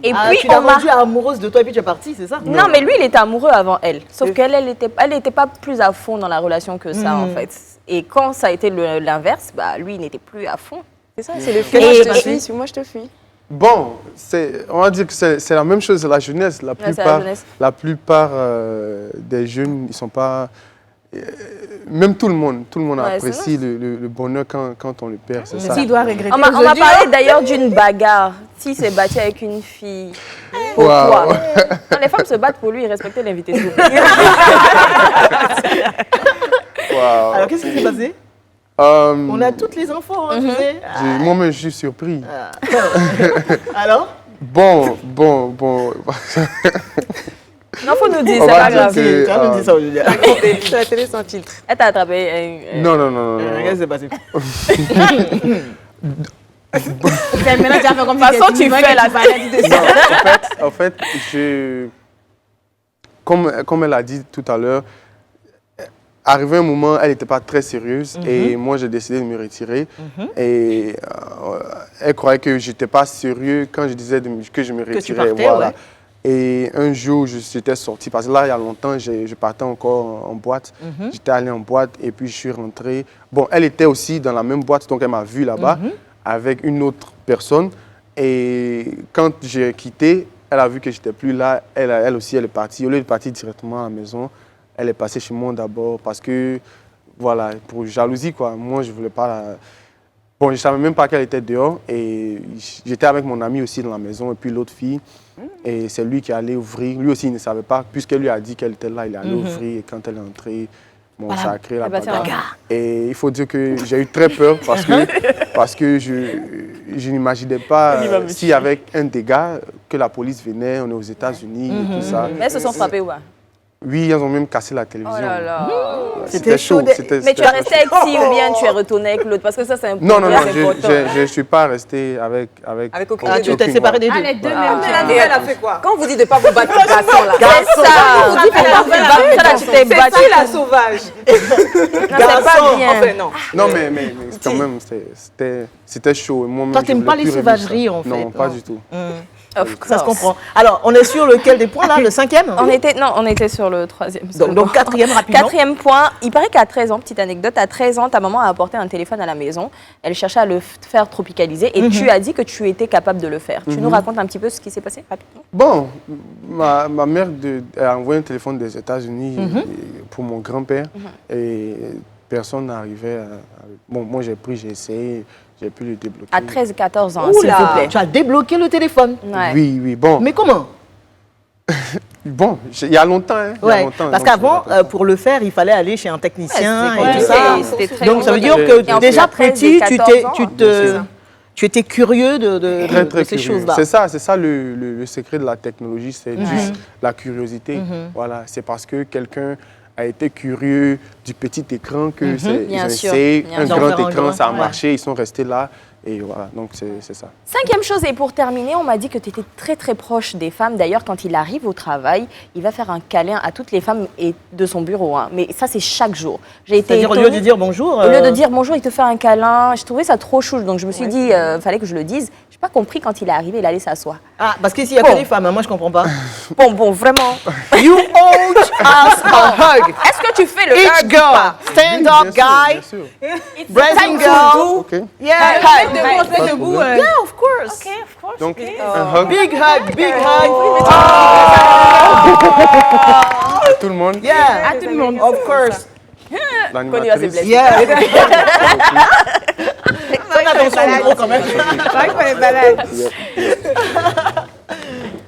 Et Ah, puis, tu l'as on m'a... rendue amoureuse de toi et puis tu es partie, c'est ça? Non, mais lui, il était amoureux avant elle. Sauf qu'elle, elle était pas plus à fond dans la relation que ça, en fait. Et quand ça a été l'inverse, bah, lui, il n'était plus à fond. C'est ça, c'est le fait. Moi, je te fuis, suis-moi, je te fuis. Bon, on va dire que c'est la même chose, c'est la jeunesse. La plupart des jeunes, ils sont pas... même tout le monde apprécie le bonheur quand on le perd, c'est ça. S'il doit regretter On m'a parlé d'ailleurs d'une bagarre. S'il s'est battu avec une fille, pourquoi? Quand les femmes se battent pour lui, respecter l'invité. Alors, qu'est-ce qui s'est passé? On a toutes les infos, hein, tu sais. Moi-même, je suis surpris. Alors? Bon. Non, faut nous dire, On c'est va pas dire grave. que, Tu vas nous dire ça, Julia. C'est la télé sans filtre. Elle t'a attrapé. Non. Qu'est-ce qui s'est passé? Maintenant, tu as fait comme De toute façon, tu fais la Non, en fait, comme elle a dit tout à l'heure, arrivé un moment, elle n'était pas très sérieuse et moi, j'ai décidé de me retirer. Et elle croyait que je n'étais pas sérieux quand je disais que je me retirais. Que tu partais, voilà. ouais. Et un jour, j'étais sorti, parce que là, il y a longtemps, je partais encore en boîte. J'étais allé en boîte et puis je suis rentré. Bon, elle était aussi dans la même boîte, donc elle m'a vu là-bas avec une autre personne. Et quand j'ai quitté, elle a vu que je n'étais plus là. Elle aussi, elle est partie. Au lieu de partir directement à la maison, elle est passée chez moi d'abord parce que, voilà, pour jalousie, quoi. Moi, je ne voulais pas... Bon, je ne savais même pas qu'elle était dehors. Et j'étais avec mon ami aussi dans la maison et puis l'autre fille. Et c'est lui qui allait ouvrir. Lui aussi, il ne savait pas. Puisqu'elle lui a dit qu'elle était là, il est allé ouvrir. Et quand elle est entrée, bon, ça a créé la bagarre. Et il faut dire que j'ai eu très peur parce que je n'imaginais pas s'il y avait un dégât, que la police venait, on est aux États-Unis et tout ça. Mais elles se sont frappées ou pas? Oui, ils ont même cassé la télévision. Oh là là. C'était chaud. Mais tu es resté avec qui ou bien tu es retourné avec l'autre? Parce que ça, c'est un Non, je ne suis pas resté avec aucun Ah, tu t'es séparé des deux. les deux Et elle a fait quoi? Quand vous dites de ne pas vous battre pour garçon, là. C'est ça. On dit faut pas vous battre. Ça, là, tu t'es battu. C'est ça la sauvage. Non, c'est pas bien. Enfin, non. Non, mais quand même, c'était chaud. Toi, tu n'aimes pas les sauvageries, en fait? Non, pas du tout. Ça se comprend. Alors, on est sur lequel des points, là? Le 5e? On était sur le 3e. Donc 4e, rapidement. 4e point, il paraît qu'à 13 ans, petite anecdote, à 13 ans, ta maman a apporté un téléphone à la maison. Elle cherchait à le faire tropicaliser et tu as dit que tu étais capable de le faire. Tu nous racontes un petit peu ce qui s'est passé rapidement? Bon, ma mère a envoyé un téléphone des États-Unis pour mon grand-père et personne n'arrivait à... Bon, moi j'ai essayé, j'ai pu le débloquer. À 13-14 ans, s'il vous plaît. Tu as débloqué le téléphone? Ouais. Oui, bon. Mais comment? Bon, il y a longtemps. Hein, Ouais, parce qu'avant, pour le faire, il fallait aller chez un technicien et tout ça. Donc ça veut dire que déjà petit, tu étais curieux de ces choses-là. C'est ça le secret de la technologie, c'est juste la curiosité. Voilà, c'est parce que quelqu'un a été curieux du petit écran que ils ont essayé un grand écran, ça a marché, ils sont restés là. Et voilà, donc c'est ça. 5e chose, et pour terminer, on m'a dit que tu étais très très proche des femmes. D'ailleurs, quand il arrive au travail, il va faire un câlin à toutes les femmes et de son bureau. Hein. Mais ça, c'est chaque jour. C'est-à-dire, au lieu de dire bonjour... Au lieu de dire bonjour, il te fait un câlin. Je trouvais ça trop chou. Donc je me suis dit, fallait que je le dise. Je n'ai pas compris quand il est arrivé, il allait s'asseoir. Ah, parce qu'ici, il n'y a que les femmes. Hein. Moi, je ne comprends pas. Bon, vraiment. You hold us a hug. Est-ce que tu fais le Each hug? girl, stand up, guy. Brazen girl. Okay. Yeah, hug. Yeah, of course. Okay, of course. Donc, un hug Big hug, big hug. à tout le monde. Yeah, à tout le monde. Of course. L'animatrice. Yeah. Fais attention au micro quand même.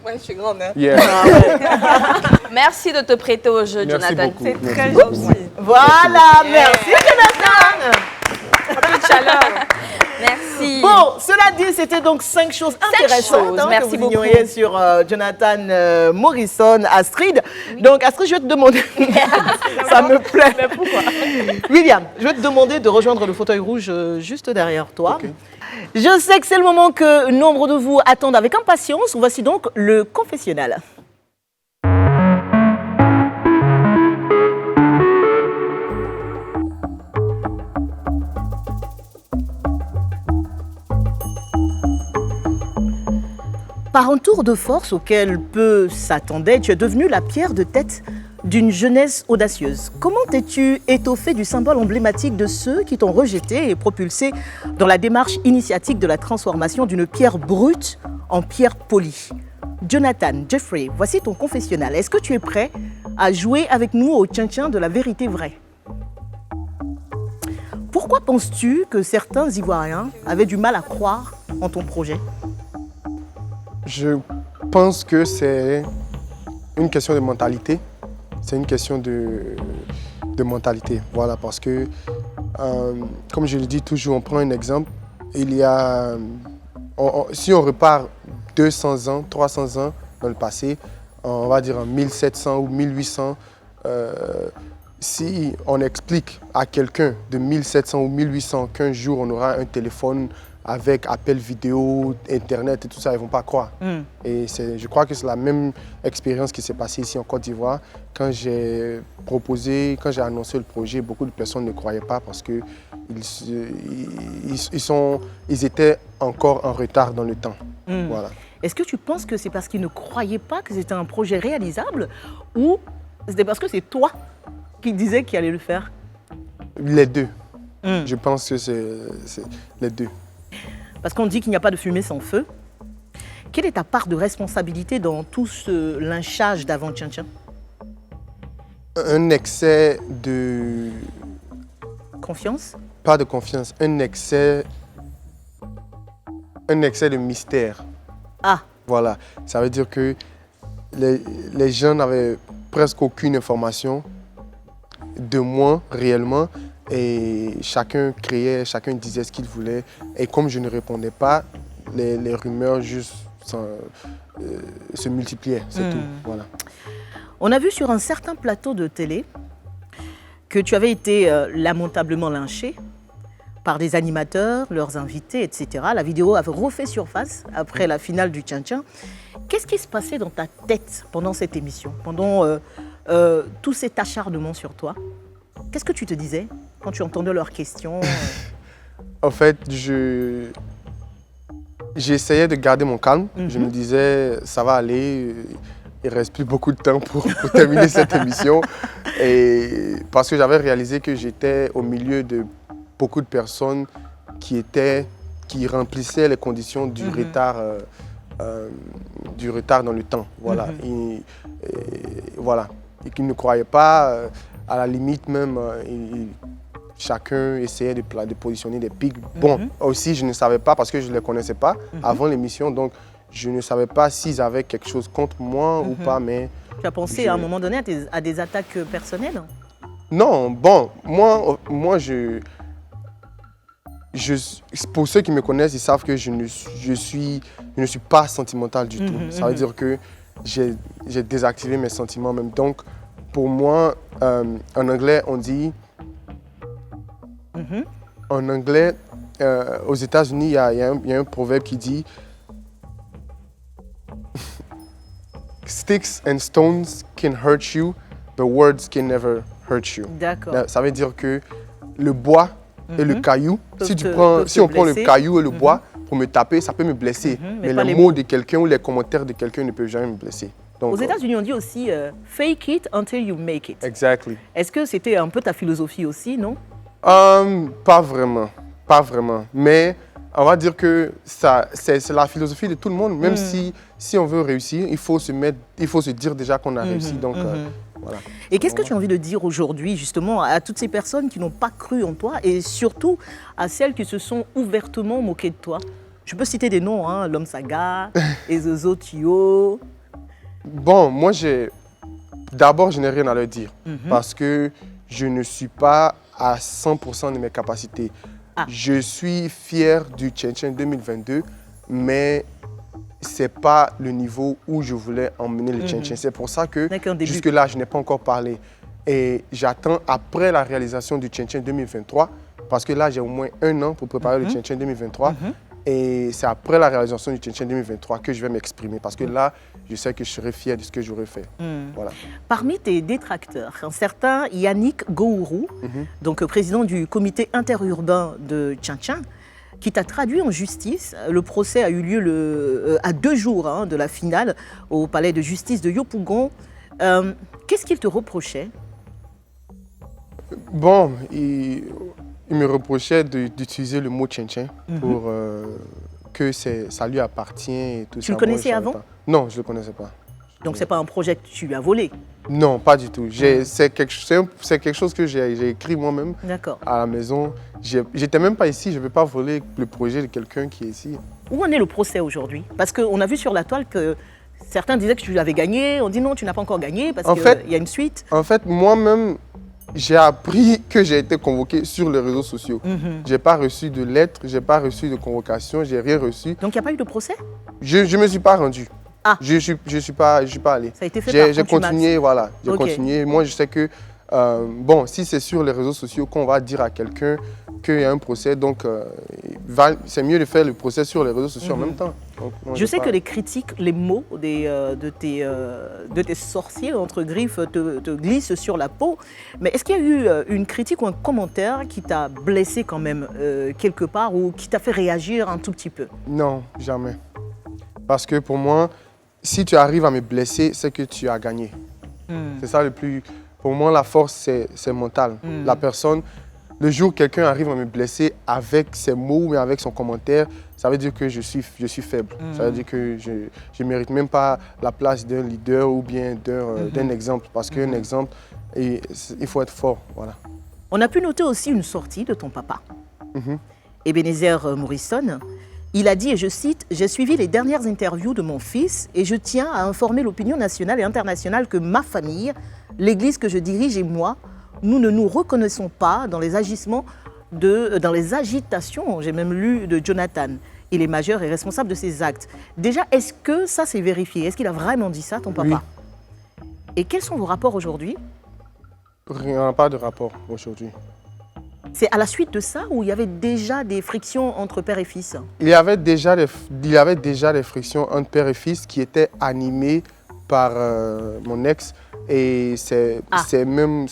Ouais, je suis grande, hein. Yeah. Merci de te prêter au jeu, Merci Jonathan. beaucoup. C'est Merci très beaucoup. gentil. Voilà, merci Jonathan. Merci. Bon, cela dit, c'était donc 5 choses intéressantes choses, hein, merci que vous beaucoup. ignoriez sur Jonathan Morrison, Astrid. Oui. Donc Astrid, je vais te demander, ça me plaît. Mais pourquoi? William, je vais te demander de rejoindre le fauteuil rouge juste derrière toi. Okay. Je sais que c'est le moment que nombre de vous attendent avec impatience. Voici donc le confessionnal. Par un tour de force auquel peu s'attendaient, tu es devenue la pierre de tête d'une jeunesse audacieuse. Comment t'es-tu étoffé du symbole emblématique de ceux qui t'ont rejeté et propulsé dans la démarche initiatique de la transformation d'une pierre brute en pierre polie? Jonathan, Jeffrey, voici ton confessionnal. Est-ce que tu es prêt à jouer avec nous au tchin-tchin de la vérité vraie? Pourquoi penses-tu que certains Ivoiriens avaient du mal à croire en ton projet? Je pense que c'est une question de mentalité. C'est une question de mentalité. Voilà, parce que, comme je le dis toujours, on prend un exemple. Il y a, si on repart 200 ans, 300 ans dans le passé, on va dire en 1700 ou 1800, si on explique à quelqu'un de 1700 ou 1800 qu'un jour on aura un téléphone avec appel vidéo, Internet et tout ça, ils ne vont pas croire. Et je crois que c'est la même expérience qui s'est passée ici en Côte d'Ivoire. Quand j'ai annoncé le projet, beaucoup de personnes ne croyaient pas parce qu'ils étaient encore en retard dans le temps. Voilà. Est-ce que tu penses que c'est parce qu'ils ne croyaient pas que c'était un projet réalisable ou c'était parce que c'est toi qui disais qu'il allait le faire? Les deux. Je pense que c'est les deux. Parce qu'on dit qu'il n'y a pas de fumée sans feu. Quelle est ta part de responsabilité dans tout ce lynchage d'avant tchin-tchin? Un excès de... Confiance? Pas de confiance, un excès de mystère. Ah. Voilà, ça veut dire que les gens n'avaient presque aucune information de moi réellement. Et chacun criait, chacun disait ce qu'il voulait. Et comme je ne répondais pas, les rumeurs juste se multipliaient, c'est tout. Voilà. On a vu sur un certain plateau de télé que tu avais été lamentablement lynché par des animateurs, leurs invités, etc. La vidéo avait refait surface après la finale du tchin-tchin. Qu'est-ce qui se passait dans ta tête pendant cette émission, pendant tout cet acharnement sur toi? Qu'est-ce que tu te disais quand tu entendais leurs questions? En fait, j'essayais de garder mon calme. Je me disais, ça va aller, il ne reste plus beaucoup de temps pour terminer cette émission. Et parce que j'avais réalisé que j'étais au milieu de beaucoup de personnes qui remplissaient les conditions du retard dans le temps. Voilà. Et voilà. Et qui ne croyaient pas, à la limite même, chacun essayait de positionner des pics. Bon, aussi, je ne savais pas parce que je ne les connaissais pas avant l'émission, donc je ne savais pas s'ils avaient quelque chose contre moi ou pas, mais... Tu as pensé à un moment donné à des attaques personnelles? Non, bon, moi pour ceux qui me connaissent, ils savent que je ne suis pas sentimental du tout. Ça veut dire que j'ai désactivé mes sentiments même. Donc, pour moi, en anglais, on dit... En anglais, aux États-Unis, il y a un proverbe qui dit Sticks and stones can hurt you, but words can never hurt you. D'accord. Ça veut dire que le bois et le caillou, si on prend le caillou et le bois pour me taper, ça peut me blesser. Mais les mots de quelqu'un ou les commentaires de quelqu'un ne peuvent jamais me blesser. Donc, aux États-Unis, on dit aussi fake it until you make it. Exactly. Est-ce que c'était un peu ta philosophie aussi, non? Pas vraiment. Mais on va dire que c'est la philosophie de tout le monde. Même si on veut réussir, il faut se dire déjà qu'on a réussi. Donc, voilà. Et qu'est-ce que tu as envie de dire aujourd'hui, justement, à toutes ces personnes qui n'ont pas cru en toi et surtout à celles qui se sont ouvertement moquées de toi? Je peux citer des noms, hein, L'Homme Saga, Ezozo Tio. Bon, moi, d'abord, je n'ai rien à leur dire parce que je ne suis pas à 100% de mes capacités. Je suis fier du tchin-tchin 2022, mais ce n'est pas le niveau où je voulais emmener le tchin-tchin. C'est pour ça que jusque-là, je n'ai pas encore parlé. Et j'attends après la réalisation du tchin-tchin 2023, parce que là, j'ai au moins 1 an pour préparer le tchin-tchin 2023. Et c'est après la réalisation du tchin-tchin 2023 que je vais m'exprimer, parce que là, je sais que je serai fier de ce que j'aurais fait. Voilà. Parmi tes détracteurs, un certain Yannick Gourou, donc président du comité interurbain de Tchin-Tchin, qui t'a traduit en justice. Le procès a eu lieu à 2 jours de la finale au palais de justice de Yopougon. Qu'est-ce qu'il te reprochait? Bon, il me reprochait d'utiliser le mot tchin-tchin pour que ça lui appartient et tout ça. Tu le connaissais avant? Non, je ne le connaissais pas. Donc, ce n'est pas un projet que tu lui as volé? Non, pas du tout. C'est quelque chose que j'ai écrit moi-même à la maison. J'étais même pas ici, je ne vais pas voler le projet de quelqu'un qui est ici. Où en est le procès aujourd'hui? Parce qu'on a vu sur la toile que certains disaient que tu avais gagné. On dit non, tu n'as pas encore gagné parce qu'il y a une suite. En fait, moi-même, j'ai appris que j'ai été convoqué sur les réseaux sociaux. Je n'ai pas reçu de lettre, je n'ai pas reçu de convocation, je n'ai rien reçu. Donc, il n'y a pas eu de procès? Je ne me suis pas rendu. Ah. Je suis pas allé. Ça a été fait par J'ai continué, voilà. J'ai Ok. continué. Moi, je sais que, bon, si c'est sur les réseaux sociaux qu'on va dire à quelqu'un qu'il y a un procès, donc c'est mieux de faire le procès sur les réseaux sociaux en même temps. Donc, moi, Je sais que les critiques, les mots de tes sorciers, entre griffes, te glissent sur la peau. Mais est-ce qu'il y a eu une critique ou un commentaire qui t'a blessé quand même quelque part ou qui t'a fait réagir un tout petit peu? Non, jamais. Parce que pour moi, si tu arrives à me blesser, c'est que tu as gagné. C'est ça le plus... Pour moi, la force, c'est mental. La personne, le jour où quelqu'un arrive à me blesser avec ses mots ou avec son commentaire, ça veut dire que je suis faible. Ça veut dire que je ne mérite même pas la place d'un leader ou bien d'un exemple. Parce qu'un exemple, il faut être fort. Voilà. On a pu noter aussi une sortie de ton papa, Ebenezer Morrison. Il a dit, et je cite, « J'ai suivi les dernières interviews de mon fils et je tiens à informer l'opinion nationale et internationale que ma famille, l'église que je dirige et moi, nous ne nous reconnaissons pas dans les agissements, dans les agitations, j'ai même lu, de Jonathan. Il est majeur et responsable de ses actes. » Déjà, est-ce que ça s'est vérifié? Est-ce qu'il a vraiment dit ça, ton papa? Oui. Et quels sont vos rapports aujourd'hui? Il n'y a pas de rapport aujourd'hui. C'est à la suite de ça où il y avait déjà des frictions entre père et fils? Il y avait déjà des frictions entre père et fils qui étaient animées par mon ex. Et c'est même...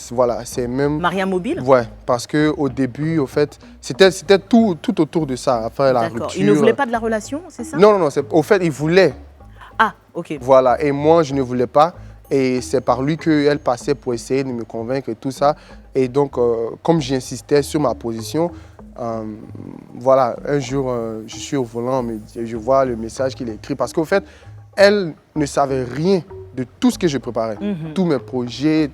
Maria Mobile? Ouais, parce qu'au début, au fait, c'était tout autour de ça, après la rupture. Il ne voulait pas de la relation, c'est ça? Non, au fait, il voulait. Ah, ok. Voilà, et moi, je ne voulais pas. Et c'est par lui qu'elle passait pour essayer de me convaincre et tout ça. Et donc, comme j'insistais sur ma position, voilà, un jour, je suis au volant, je vois le message qu'il a écrit. Parce qu'au fait, elle ne savait rien de tout ce que je préparais. Tous mes projets,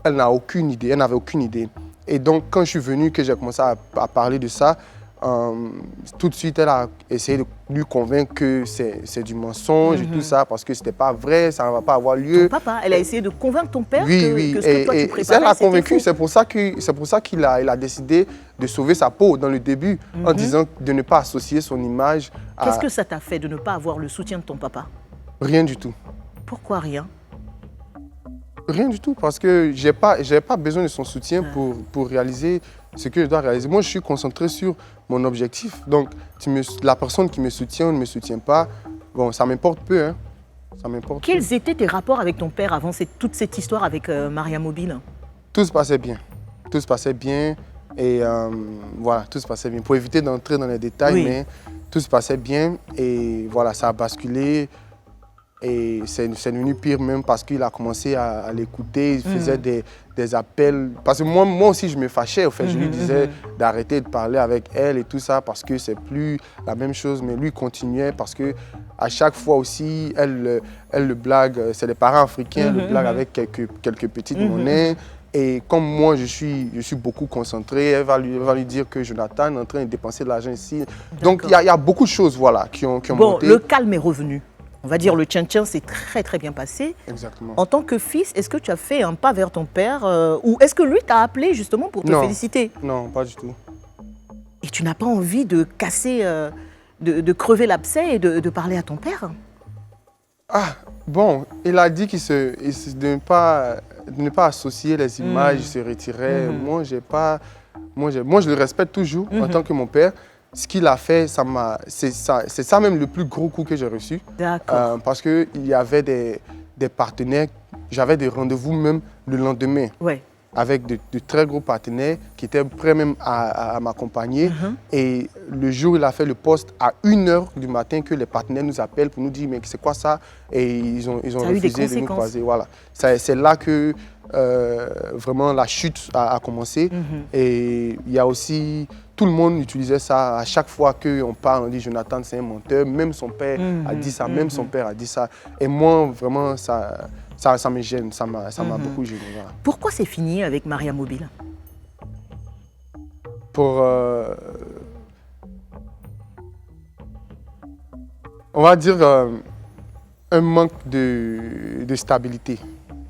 elle n'avait aucune idée. Et donc, quand je suis venu, que j'ai commencé à parler de ça, tout de suite, elle a essayé de lui convaincre que c'est du mensonge et tout ça, parce que ce n'était pas vrai, ça ne va pas avoir lieu. Ton papa, elle a essayé de convaincre ton père oui, que ce que toi tu préparais, elle l'a convaincu, c'était faux. c'est pour ça qu'il a décidé de sauver sa peau dans le début, en disant de ne pas associer son image à... Qu'est-ce que ça t'a fait de ne pas avoir le soutien de ton papa? Rien du tout. Pourquoi rien? Rien du tout, parce que je n'ai pas besoin de son soutien pour réaliser ce que je dois réaliser. Moi, je suis concentré sur mon objectif. Donc, la personne qui me soutient ou ne me soutient pas, bon, ça m'importe peu. Hein. Ça m'importe peu. Quels étaient tes rapports avec ton père avant toute cette histoire avec Maria Mobile? Tout se passait bien. Tout se passait bien. Et voilà, tout se passait bien. Pour éviter d'entrer dans les détails, mais tout se passait bien. Et voilà, ça a basculé. Et c'est devenu pire même parce qu'il a commencé à l'écouter, il faisait des appels. Parce que moi aussi, je me fâchais. En fait, je lui disais d'arrêter de parler avec elle et tout ça parce que c'est plus la même chose. Mais lui continuait parce que à chaque fois aussi, elle le blague. C'est des parents africains, elle le blague avec quelques petites monnaies. Et comme moi, je suis beaucoup concentré, elle va lui dire que Jonathan est en train de dépenser de l'argent ici. Donc, il y a beaucoup de choses voilà, qui ont monté. Le calme est revenu. On va dire le tchin-tchin s'est très très bien passé. Exactement. En tant que fils, est-ce que tu as fait un pas vers ton père ou est-ce que lui t'a appelé justement pour te féliciter? Non, pas du tout. Et tu n'as pas envie de casser, de crever l'abcès et de parler à ton père? Ah, bon, il a dit de ne pas associer les images, il se retirait. Moi, je le respecte toujours en tant que mon père. Ce qu'il a fait, c'est ça même le plus gros coup que j'ai reçu. D'accord. Parce qu'il y avait des partenaires, j'avais des rendez-vous même le lendemain. Ouais. avec de très gros partenaires qui étaient prêts même à m'accompagner. Et le jour où il a fait le poste, à 1h du matin, que les partenaires nous appellent pour nous dire mais c'est quoi ça? Et ils ont refusé de nous croiser. Voilà. C'est là que vraiment la chute a commencé. Et il y a aussi, tout le monde utilisait ça. À chaque fois qu'on parle, on dit Jonathan c'est un menteur. Même son père a dit ça, même son père a dit ça. Et moi, vraiment, ça me gêne, ça m'a beaucoup gêné. Voilà. Pourquoi c'est fini avec Maria Mobile? Pour, on va dire, un manque de stabilité.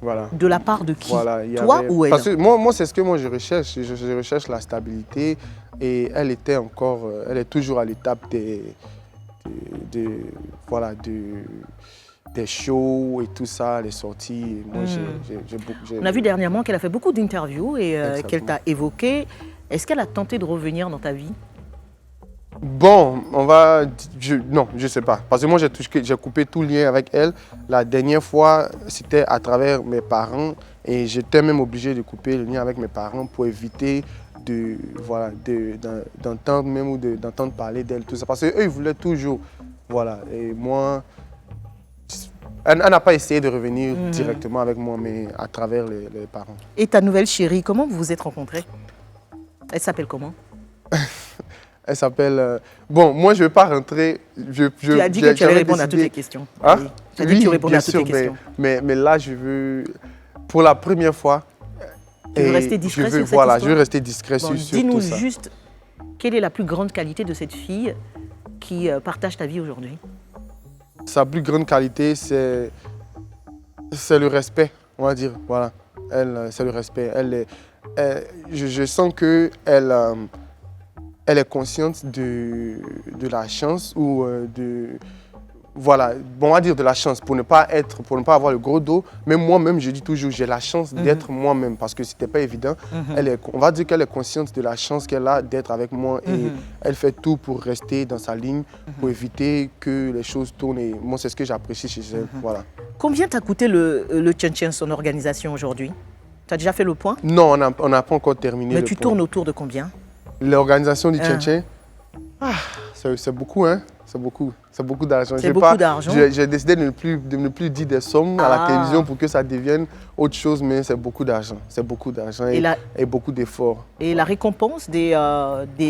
Voilà. De la part de qui? Voilà, toi ou elle? Parce que moi c'est ce que je recherche. Je recherche la stabilité et elle est toujours à l'étape des shows et tout ça, les sorties. Moi, On a vu dernièrement qu'elle a fait beaucoup d'interviews et qu'elle t'a évoqué. Est-ce qu'elle a tenté de revenir dans ta vie? Bon, non, je ne sais pas. Parce que moi, j'ai coupé tout lien avec elle. La dernière fois, c'était à travers mes parents et j'étais même obligé de couper le lien avec mes parents pour éviter d'entendre même ou d'entendre parler d'elle, tout ça. Parce qu'eux, ils voulaient toujours. Voilà. Et moi, elle n'a pas essayé de revenir directement avec moi, mais à travers les parents. Et ta nouvelle chérie, comment vous vous êtes rencontrés? Elle s'appelle comment? Elle s'appelle... Bon, moi, je ne vais pas rentrer... Tu as dit que tu allais répondre à toutes les questions. Hein? Oui. Tu as dit que tu répondais à toutes les questions. Mais là, je veux... Pour la première fois... Tu veux rester discret sur cette histoire? Je veux rester discret sur tout ça. Dis-nous juste, quelle est la plus grande qualité de cette fille qui partage ta vie aujourd'hui? Sa plus grande qualité, c'est le respect, on va dire. Voilà. C'est le respect. Je sens qu'elle elle est consciente de la chance ou voilà, bon, on va dire de la chance pour ne pas avoir le gros dos. Mais moi-même, je dis toujours, j'ai la chance d'être moi-même parce que c'était pas évident. On va dire qu'elle est consciente de la chance qu'elle a d'être avec moi et elle fait tout pour rester dans sa ligne, pour éviter que les choses tournent. Et moi, c'est ce que j'apprécie chez elle. Voilà. Combien t'a coûté le Tchin-Tchin, son organisation aujourd'hui? Tu as déjà fait le point? Non, on n'a pas encore terminé. Mais tu tournes autour de combien? L'organisation du Tchin-Tchin, c'est beaucoup, hein? C'est beaucoup d'argent. C'est beaucoup d'argent. J'ai décidé de ne plus dire des sommes à la télévision pour que ça devienne autre chose, mais c'est beaucoup d'argent. C'est beaucoup d'argent et beaucoup d'efforts. Et la récompense des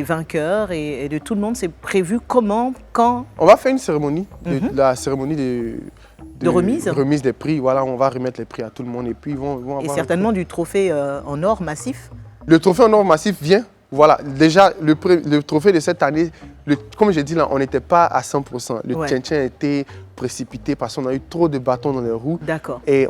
vainqueurs et de tout le monde, c'est prévu comment, quand? On va faire une cérémonie, la cérémonie de remise? Remise des prix. Voilà, on va remettre les prix à tout le monde et puis ils vont avoir... Et certainement du trophée en or massif? Le trophée en or massif vient. Voilà, déjà, le trophée de cette année, comme j'ai dit là, on n'était pas à 100%. Le Tchin-Tchin a été précipité parce qu'on a eu trop de bâtons dans les roues. D'accord. Et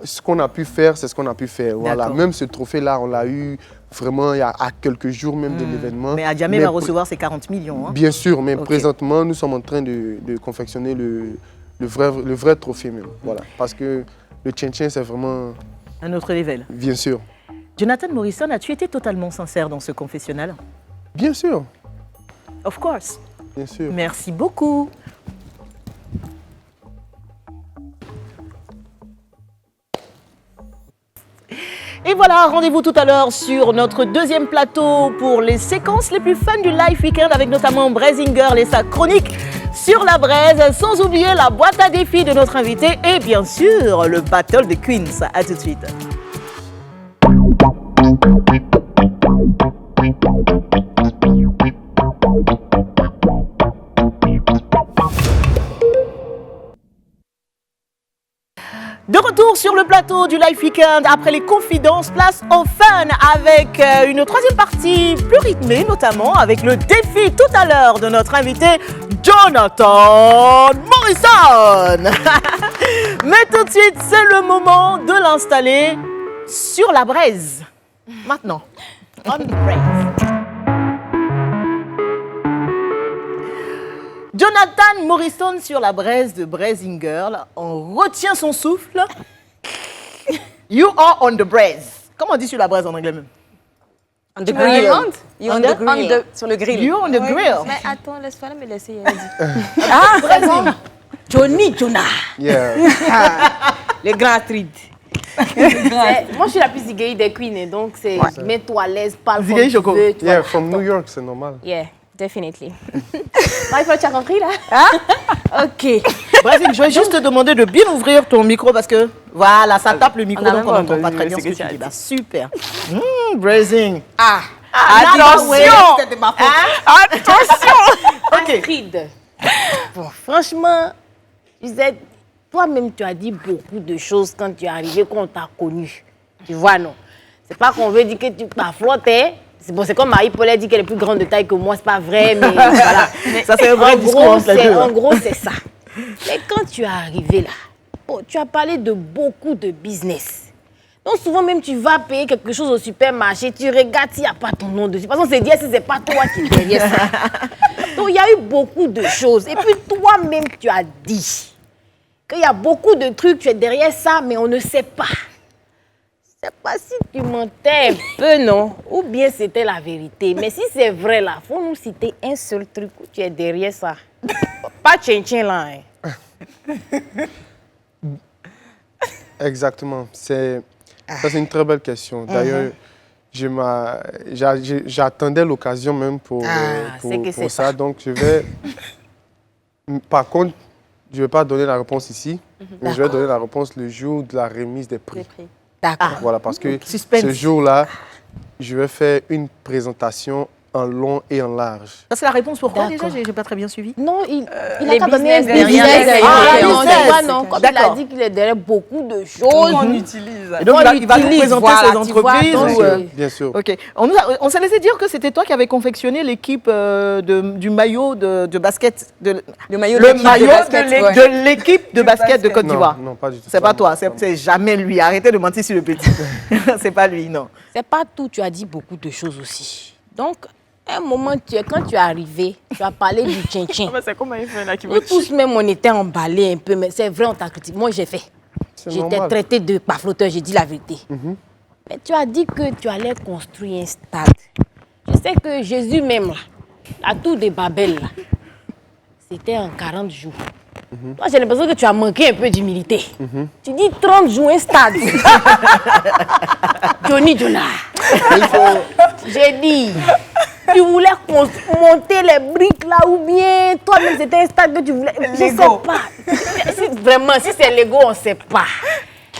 ce qu'on a pu faire, c'est ce qu'on a pu faire. Voilà. Même ce trophée-là, on l'a eu vraiment il y a quelques jours même de l'événement. Mais Adjamé va recevoir ses 40 millions. Hein? Bien sûr, mais présentement, nous sommes en train de confectionner le vrai trophée même. Voilà. Parce que le Tchin-Tchin, c'est vraiment... Un autre level. Bien sûr. Jonathan Morrison, as-tu été totalement sincère dans ce confessionnal? Bien sûr. Of course. Bien sûr. Merci beaucoup. Et voilà, rendez-vous tout à l'heure sur notre deuxième plateau pour les séquences les plus fun du Live Weekend avec notamment Braising Girl et sa chronique sur la braise, sans oublier la boîte à défis de notre invité et bien sûr le Battle des Queens. À tout de suite. De retour sur le plateau du Live Weekend, après les confidences, place au fun avec une troisième partie plus rythmée, notamment avec le défi tout à l'heure de notre invité Jonathan Morrison. Mais tout de suite, c'est le moment de l'installer sur la braise. Maintenant, on the braise. Jonathan Morrison sur la braise de Braising Girl. On retient son souffle. You are on the braise. Comment on dit sur la braise en anglais même? On the grill. You on the grill. Sur le grill. You on the grill. Mais attends, laisse-moi me laisser. Elle dit. Braising. Johnny, Jonah. Yeah. Les grands trides. Moi, je suis la plus zigueille des queens, et donc c'est mets-toi à l'aise, parle comme Zigueille tu Choco. veux. tu Yeah, vois. from New York, c'est normal. Yeah, definitely. Michael, tu as compris, là? Ok. Brésil, je vais juste te demander de bien ouvrir ton micro parce que, voilà, ça tape le micro, donc on n'entend pas très bien ce que tu dis là. Super. Brésil. Attention! Ok. Astrid. Bon, franchement, toi-même, tu as dit beaucoup de choses quand tu es arrivé, quand on t'a connu. Tu vois, non? C'est pas qu'on veut dire que tu t'as flotté. C'est comme Marie-Paul a dit qu'elle est plus grande de taille que moi, c'est pas vrai, mais voilà. Ça, c'est un vrai discours entre les deux. En gros, c'est ça. Mais quand tu es arrivé là, bon, tu as parlé de beaucoup de business. Donc souvent même tu vas payer quelque chose au supermarché, tu regardes s'il n'y a pas ton nom dessus. Parce qu'on s'est dit, si ce n'est pas toi qui es derrière ça. Donc il y a eu beaucoup de choses. Et puis toi-même, tu as dit qu'il y a beaucoup de trucs, tu es derrière ça, mais on ne sait pas. Je ne sais pas si tu mentais un peu, non? Ou bien c'était la vérité. Mais si c'est vrai là, il faut nous citer un seul truc où tu es derrière ça. Pas tchin-tchin là. Hein. Exactement. Ça, c'est une très belle question. D'ailleurs, j'attendais l'occasion même pour ça. Donc, je vais... Par contre, je ne vais pas donner la réponse ici, mais je vais donner la réponse le jour de la remise des prix. D'accord. Voilà, parce que Suspense. ce jour-là, je vais faire une présentation en long et en large. Ça, c'est la réponse pourquoi déjà? D'accord. J'ai pas très bien suivi. Non, il Les a pas donné un business business. derrière. Non, business. tu vois, non. Comme il a D'accord. dit qu'il est derrière beaucoup de choses. On utilise. Et donc, On il va nous utilise, présenter voilà, ses tu vois, entreprises. donc, ou, Bien sûr. Ok. On s'est laissé dire que c'était toi qui avais confectionné l'équipe du maillot de basket. Le maillot Le de maillot basket, ouais. de l'équipe de basket de Côte Non, d'Ivoire. non, pas du tout. C'est pas toi, c'est jamais lui. Arrêtez de mentir sur le petit. C'est pas lui, non. C'est pas tout, tu as dit beaucoup de choses aussi. Donc, à un moment, quand tu es arrivé, tu as parlé du tchin-tchin. C'est comme un fait là qui Nous tous même, on était emballés un peu, mais c'est vrai, on t'a critiqué. Moi, j'ai fait. J'étais normal. traité de pafloteur, j'ai dit la vérité. Mais tu as dit que tu allais construire un stade. Je sais que Jésus même, là, la tour de Babel, là, c'était en 40 jours. Toi, j'ai l'impression que tu as manqué un peu d'humilité. Tu dis 30 jours, un stade. Johnny Jonah. J'ai dit, tu voulais monter les briques là ou bien toi-même c'était un stade que tu voulais. Je sais pas. Vraiment, si c'est Lego, on ne sait pas.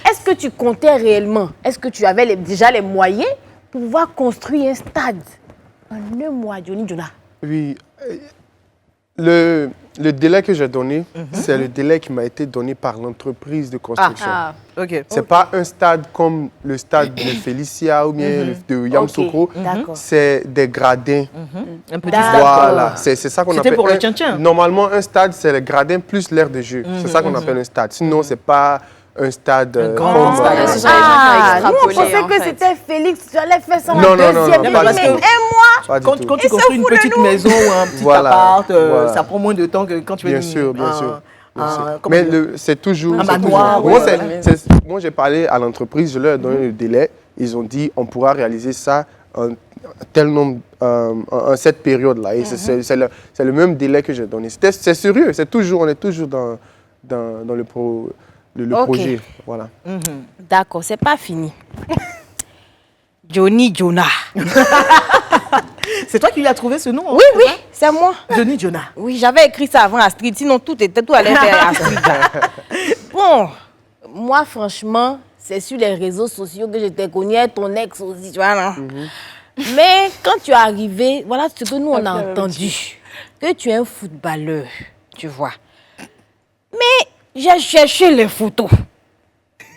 Est-ce que tu comptais réellement? Est-ce que tu avais déjà les moyens pour pouvoir construire un stade en un mois, Johnny Jonah? Oui. Le délai que j'ai donné, c'est le délai qui m'a été donné par l'entreprise de construction. Ok. C'est pas un stade comme le stade de Félicia ou bien de Yamoussoukro. D'accord. C'est des gradins. Un petit Voilà, c'est ça qu'on C'était appelle. pour le tchin-tchin. Normalement, un stade, c'est le gradin plus l'aire de jeu. C'est ça qu'on appelle un stade. Sinon, c'est pas un stade. grand stade. Ce sont les gens qui ont Nous on extrapolé, pensait en que fait. c'était Félix, tu allais faire ça en Non, non, non, deuxième. non, Mais pas du un tout. mois. Pas du Quand tout. tu construis une petite maison ou un petit Voilà, appart, voilà. ça prend moins de temps que quand tu Bien veux sûr, bien sûr. Bien sûr. comment Mais dire, c'est toujours. Un c'est manoir, toujours- Moi, ouais. moi, j'ai parlé à l'entreprise, je leur ai donné le délai. Ils ont dit on pourra réaliser ça en tel nombre, en cette période-là. Et c'est le même délai que j'ai donné. C'est sérieux, on est toujours dans le Ok. projet. Voilà. D'accord, c'est pas fini. Johnny Jonah. C'est toi qui lui as trouvé ce nom? Oui, oui, c'est moi. Johnny Jonah. Oui, j'avais écrit ça avant Astrid, sinon tout allait faire Astrid. Bon, moi franchement, c'est sur les réseaux sociaux que je t'ai connu, ton ex aussi, tu vois, là. Mais quand tu es arrivé, voilà ce que nous on a entendu, que tu es un footballeur, tu vois. Mais j'ai cherché les photos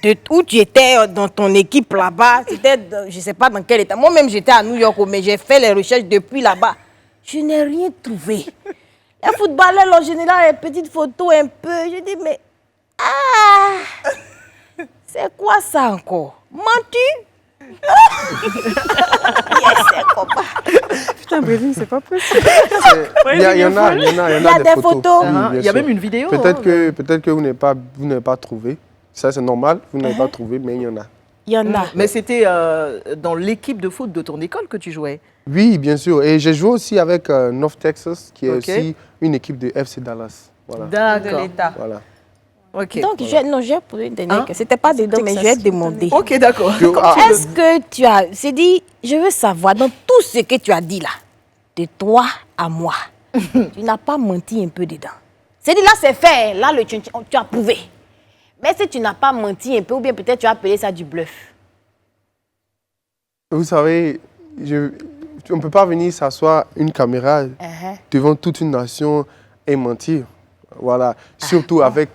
de où tu étais dans ton équipe là-bas. C'était, je ne sais pas dans quel état. Moi-même, j'étais à New York, mais j'ai fait les recherches depuis là-bas. Je n'ai rien trouvé. Les footballeurs, en général, les petites photos un peu. Je dis, mais... c'est quoi ça encore? Mens-tu? Putain, Brésil, c'est pas possible. Il y en a des photos. Oui, bien Il y a sûr. même une vidéo. Peut-être que vous n'avez pas trouvé. Ça, c'est normal, vous n'avez pas trouvé, mais il y en a. Il y en a. Mais c'était dans l'équipe de foot de ton école que tu jouais. Oui, bien sûr. Et j'ai joué aussi avec North Texas, qui est Ok. aussi une équipe de FC Dallas. Voilà. De D'accord. l'État. Voilà. Ok. Donc, je vais poser une dernière question. C'était pas dedans, mais je vais te demander. Ok, d'accord. Est-ce que tu as... C'est dit, je veux savoir, dans tout ce que tu as dit là, de toi à moi, tu n'as pas menti un peu dedans. C'est dit, là, c'est fait. Là, tu as prouvé. Mais si tu n'as pas menti un peu, ou bien peut-être tu as appelé ça du bluff. Vous savez, on ne peut pas venir s'asseoir une caméra devant toute une nation et mentir. Voilà. Surtout avec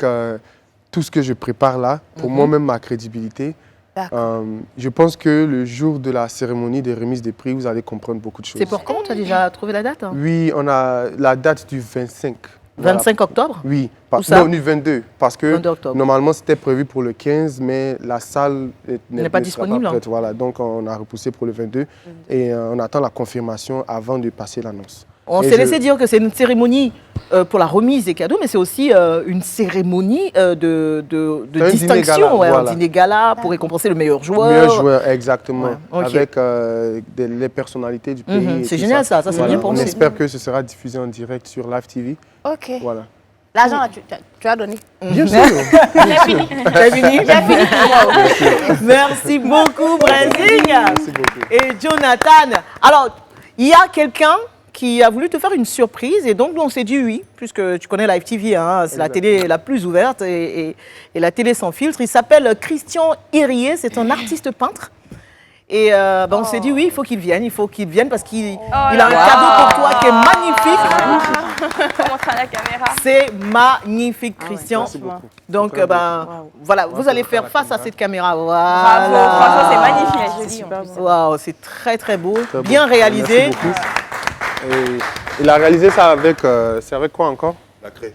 tout ce que je prépare là, pour moi-même, ma crédibilité. Je pense que le jour de la cérémonie de remise des prix, vous allez comprendre beaucoup de choses. C'est pour quand? Tu as déjà trouvé la date? Oui, on a la date du 25. 25 octobre? Oui. Où ça? Non, du 22. Parce que 22 octobre. normalement, c'était prévu pour le 15, mais la salle n'est pas disponible. Pas prête, voilà. Donc, on a repoussé pour le 22 et on attend la confirmation avant de passer l'annonce. On s'est laissé dire que c'est une cérémonie pour la remise des cadeaux, mais c'est aussi une cérémonie de distinction, un dîner gala pour récompenser le meilleur joueur. Le meilleur joueur, exactement. Ouais, okay. Avec les personnalités du pays. C'est génial ça c'est bien pensé. On espère que ce sera diffusé en direct sur Live TV. Ok. Voilà. L'argent, tu as donné? Bien sûr. J'ai fini. J'ai fini. Merci beaucoup, Brésil. Merci beaucoup. Et Jonathan. Alors, il y a quelqu'un qui a voulu te faire une surprise et donc nous on s'est dit oui, puisque tu connais Live TV, hein, c'est la télé la plus ouverte et la télé sans filtre. Il s'appelle Christian Hérier, c'est un artiste peintre. Et on s'est dit oui, il faut qu'il vienne parce qu'il a un cadeau pour toi qui est magnifique. Montre à la caméra. C'est magnifique, Christian. Merci beaucoup. Donc voilà, vous allez faire face à cette caméra. Bravo, franchement c'est magnifique. Waouh, c'est très très beau, bien réalisé. Merci beaucoup. Et il a réalisé ça avec, c'est avec quoi encore? La craie.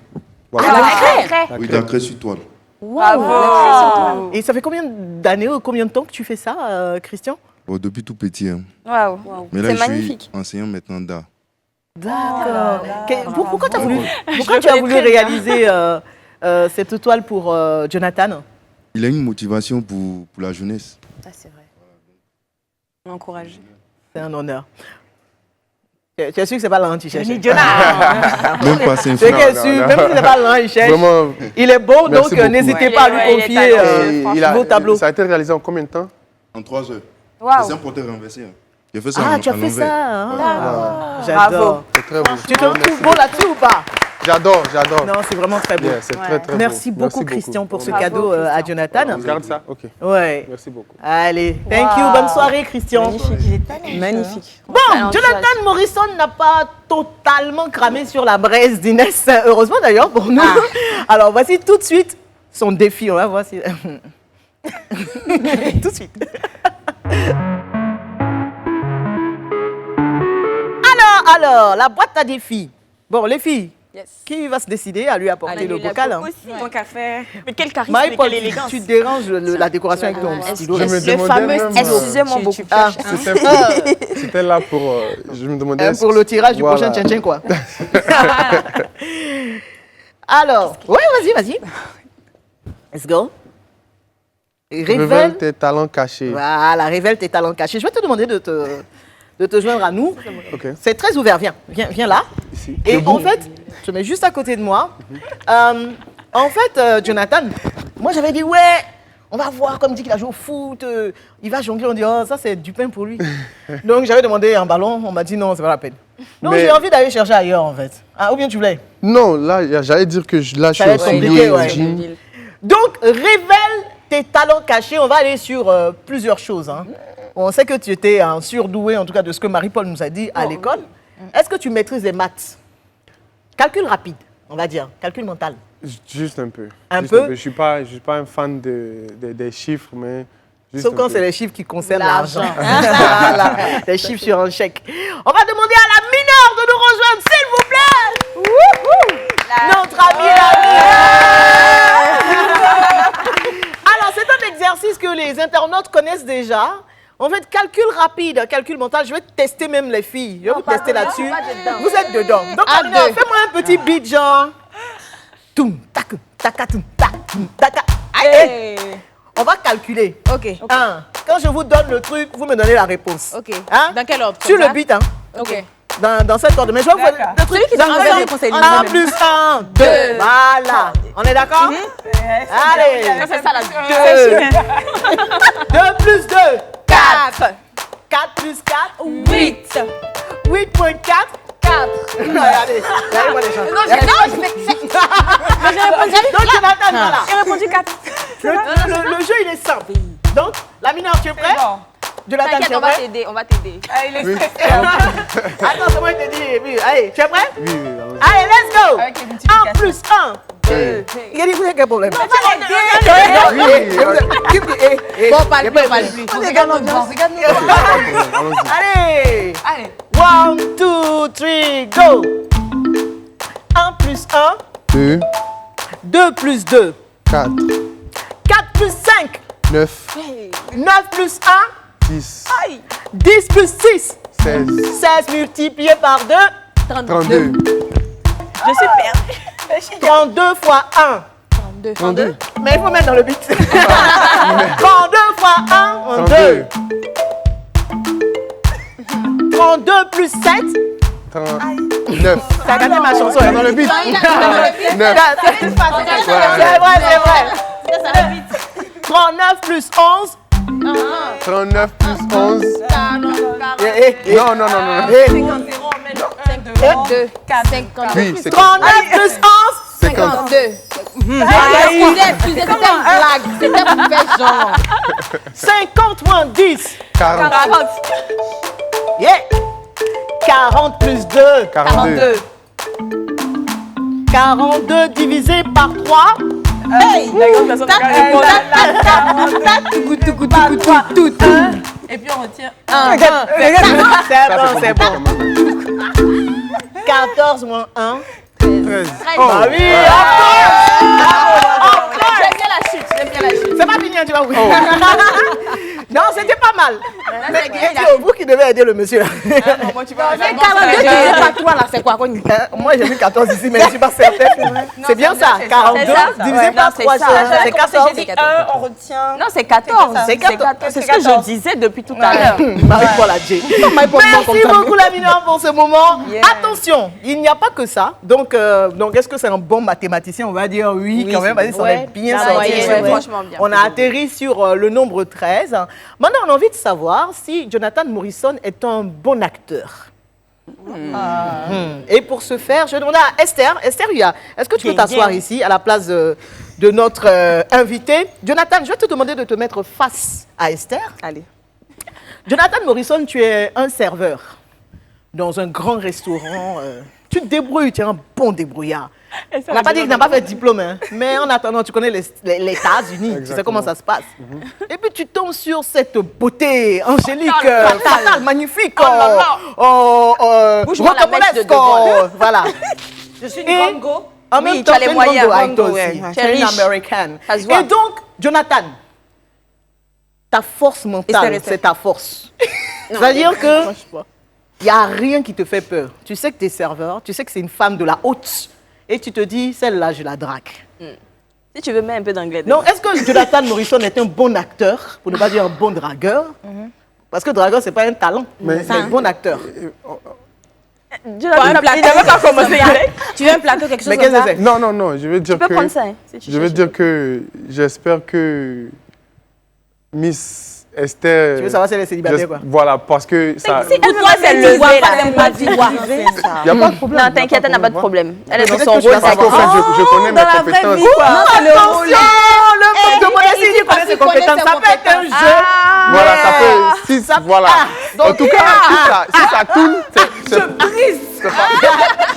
Voilà. La craie. Oui, la craie sur toile. Bravo. Et ça fait combien d'années ou combien de temps que tu fais ça, Christian? Bon, depuis tout petit. Hein. Waouh. Mais là, C'est je suis magnifique. enseignant maintenant d'art. D'accord. Pourquoi tu as voulu réaliser cette toile pour Jonathan? Il a une motivation pour la jeunesse. Ça, c'est vrai. On encourage. C'est un honneur. Tu es sûr que ce n'est pas l'an qu'il cherche? Même pas 5 C'est francs. que sûr, même si ce n'est pas l'an qu'il cherche. Vraiment, Il est beau, donc Merci beaucoup. n'hésitez pas à lui Ouais, il est confier vos tableaux. Ça a été réalisé en combien de temps? En 3 heures. Waouh. C'est un portrait renversé. Hein. J'ai fait ça Ah, à tu as fait l'envers. ça hein? Bravo. J'adore. C'est très beau. Tu te trouves beau là-dessus ou pas? J'adore. Non, c'est vraiment très beau. Yeah, c'est très très Merci beau. beaucoup, Christian, pour ce Bravo, cadeau à Jonathan. On garde ça? Ok. Ouais. Merci beaucoup. Allez, thank you. Bonne soirée, Christian. Magnifique. Bon, Jonathan Morrison n'a pas totalement cramé sur la braise d'Inès. Heureusement d'ailleurs pour nous. Alors, voici tout de suite son défi. On va voir si... tout de suite. Alors, la boîte à défis. Bon, les filles, qui va se décider à lui apporter le bocal? Aussi, ton café. Mais quel charisme, Marie-Paul, quelle élégance. tu déranges la décoration avec ton stylo. Je me Le demandais fameux même, excusez-moi beaucoup. C'était là pour... je me demandais... Pour le tirage du prochain tchin-tchin, quoi. Alors, ouais, vas-y. Let's go. Révèle tes talents cachés. Voilà, révèle tes talents cachés. Je vais te demander de te joindre à nous. Ok. C'est très ouvert. Viens là. Ici. Et Debout. en fait, je mets juste à côté de moi. En fait, Jonathan, moi j'avais dit, ouais, on va voir, comme il dit qu'il a joué au foot, il va jongler, on dit, oh, ça c'est du pain pour lui. Donc j'avais demandé un ballon, on m'a dit, non, c'est pas la peine. Donc Mais- j'ai envie d'aller chercher ailleurs, en fait. Ah, ou bien tu voulais? Non, là, j'allais dire que là, je Ça suis va au être soulier, compliqué, au ouais. jean. Donc, révèle tes talents cachés. On va aller sur plusieurs choses. Hein. On sait que tu étais un surdoué, en tout cas de ce que Marie-Paul nous a dit à l'école. Est-ce que tu maîtrises les maths? Calcul rapide, on va dire. Calcul mental. Juste un peu. Un Juste peu? Je suis pas un fan des chiffres, mais juste Sauf un quand peu. c'est les chiffres qui concernent l'argent. Voilà, les chiffres sur un chèque. On va demander à la mineure de nous rejoindre, s'il vous plaît. Wouhou! Notre amie la mineure. Alors, c'est un exercice que les internautes connaissent déjà. En fait, calcul rapide, calcul mental, je vais tester même les filles. Je vais vous tester là-dessus. Vous êtes dedans. Donc, la mineure, fais-moi un petit beat genre... Toum, tac, taka, toum, tac, toum, taka. Allez. On va calculer. Ok. Quand je vous donne le truc, vous me donnez la réponse. Ok. Hein? Dans quel ordre? Sur comme le ça? beat, hein? Ok. dans cette ordre. Mais je vais vous faire des trucs. Celui qui donne le conseil. 1 plus 1, 2. Voilà. On est d'accord? Allez. C'est ça la 2 plus 2. 4. 4 plus 4. 8. 8.4. 4. Regardez. Regardez-moi les gens. Non, j'ai répondu. Donc, Jonathan, voilà. J'ai répondu 4. Le jeu, il est simple. Donc, la mineure, tu es prêt? Jonathan, tu T'inquiète, es on va prêt? t'aider, on va t'aider. Attends, c'est moi qui te dis. Oui, allez, tu es prêt? Oui, allons-y. Allez, let's go. Avec une 1 plus 1. Il y a des vous avez quel problème? Bon, pas le plus, pas le plus. Allons-y. Allez. Allez. 1, 2, 3, go. 1 plus 1. 2, 2 plus 2. 4, 4 plus 5. 9, 9 plus 1. 10, 10 plus 6. 16, 16 multiplié par 2. 32, Je suis perdue. 32 fois 1. 32, Mais il faut mettre dans le but. 32 fois 1. 32, 32 plus 7. 39. T'as gagné ma chanson. C'est dans le but. 9. C'est vrai, c'est vrai. 39 plus 11. 39 plus 11. Non, non, non, non. 2, 4, 50. Oui, c'est 39 plus 11. 52. Excusez, c'était une blague. C'était pour faire genre. 50 moins 10. 40. Yeah. 40 plus 2. 42. 42 divisé par 3. Et puis on retient. C'est bon. 14 moins 1. 13. Ah oui, J'aime bien la chute, j'aime bien la chute. c'est pas fini, hein, tu vas voir. Non, c'était pas mal. Mais c'est vous qui devez aider le monsieur. Là. Moi, tu vas Mais 42 divisé par 3, là, c'est quoi? Moi, j'ai mis 14 ici, mais je suis pas certaine. C'est bien ça, 42 divisé par 3, c'est 14. J'ai dit 1, on retient. Non, c'est 14. C'est 14. C'est ce que je disais depuis tout à l'heure. Marie-Paul Adjé. Merci beaucoup, la mineure, pour ce moment. Attention, il n'y a pas que ça. Donc est-ce que c'est un bon mathématicien? On va dire oui, quand même. Vas-y, ça va être bien sorti. Franchement bien. On a atterri sur le nombre 13. Maintenant, on a envie de savoir si Jonathan Morrison est un bon acteur. Et pour ce faire, je demande à Esther. Esther, est-ce que tu peux t'asseoir ici à la place de notre invité? Jonathan, je vais te demander de te mettre face à Esther. Allez. Jonathan Morrison, tu es un serveur dans un grand restaurant. Tu te débrouilles, tu es un bon débrouillard. On n'a pas dit que tu n'as pas fait de diplôme, hein. Mais en attendant, tu connais les États-Unis, tu sais comment ça se passe. Et puis tu tombes sur cette beauté angélique, fatale, magnifique, Bouge-moi la mèche de devant. voilà. Je suis une grande go. En même Oui, temps, tu as les tu es une moyens, grande go, grande go, toi ouais. aussi. Tu Tu es es une riche. américaine. Ça se voit. Et donc, Jonathan, ta force mentale, Esther. c'est ta force. C'est-à-dire que il n'y a rien qui te fait peur. Tu sais que tu es serveur, tu sais que c'est une femme de la haute. Et tu te dis, celle-là, je la drague. Si tu veux, mets un peu d'anglais. Non, est-ce que Jonathan Morrison est un bon acteur, pour ne pas dire un bon dragueur? Parce que dragueur, ce n'est pas un talent, c'est un bon acteur. Jonathan, il n'avait pas commencé. Tu veux un plateau, quelque chose Mais comme qu'est-ce que ça? c'est? Non, non, non, je veux dire Tu peux que... prendre ça, hein, si tu Je veux cherches. dire que j'espère que Miss Esther... Tu veux savoir si elle est célibataire, quoi? Voilà, parce que ça... Si elle doit se lever, là. Il n'y a pas de problème. Non, t'inquiète, elle n'a pas de problème. Elle est dans Peut-être son que je rôle, parce ça qu'en va. fait, je connais mes compétences. Attention, le de modestie, il connaît ses compétences. Ça peut être un jeu. Voilà, ça peut... Si, voilà. En tout cas, si ça tourne, c'est...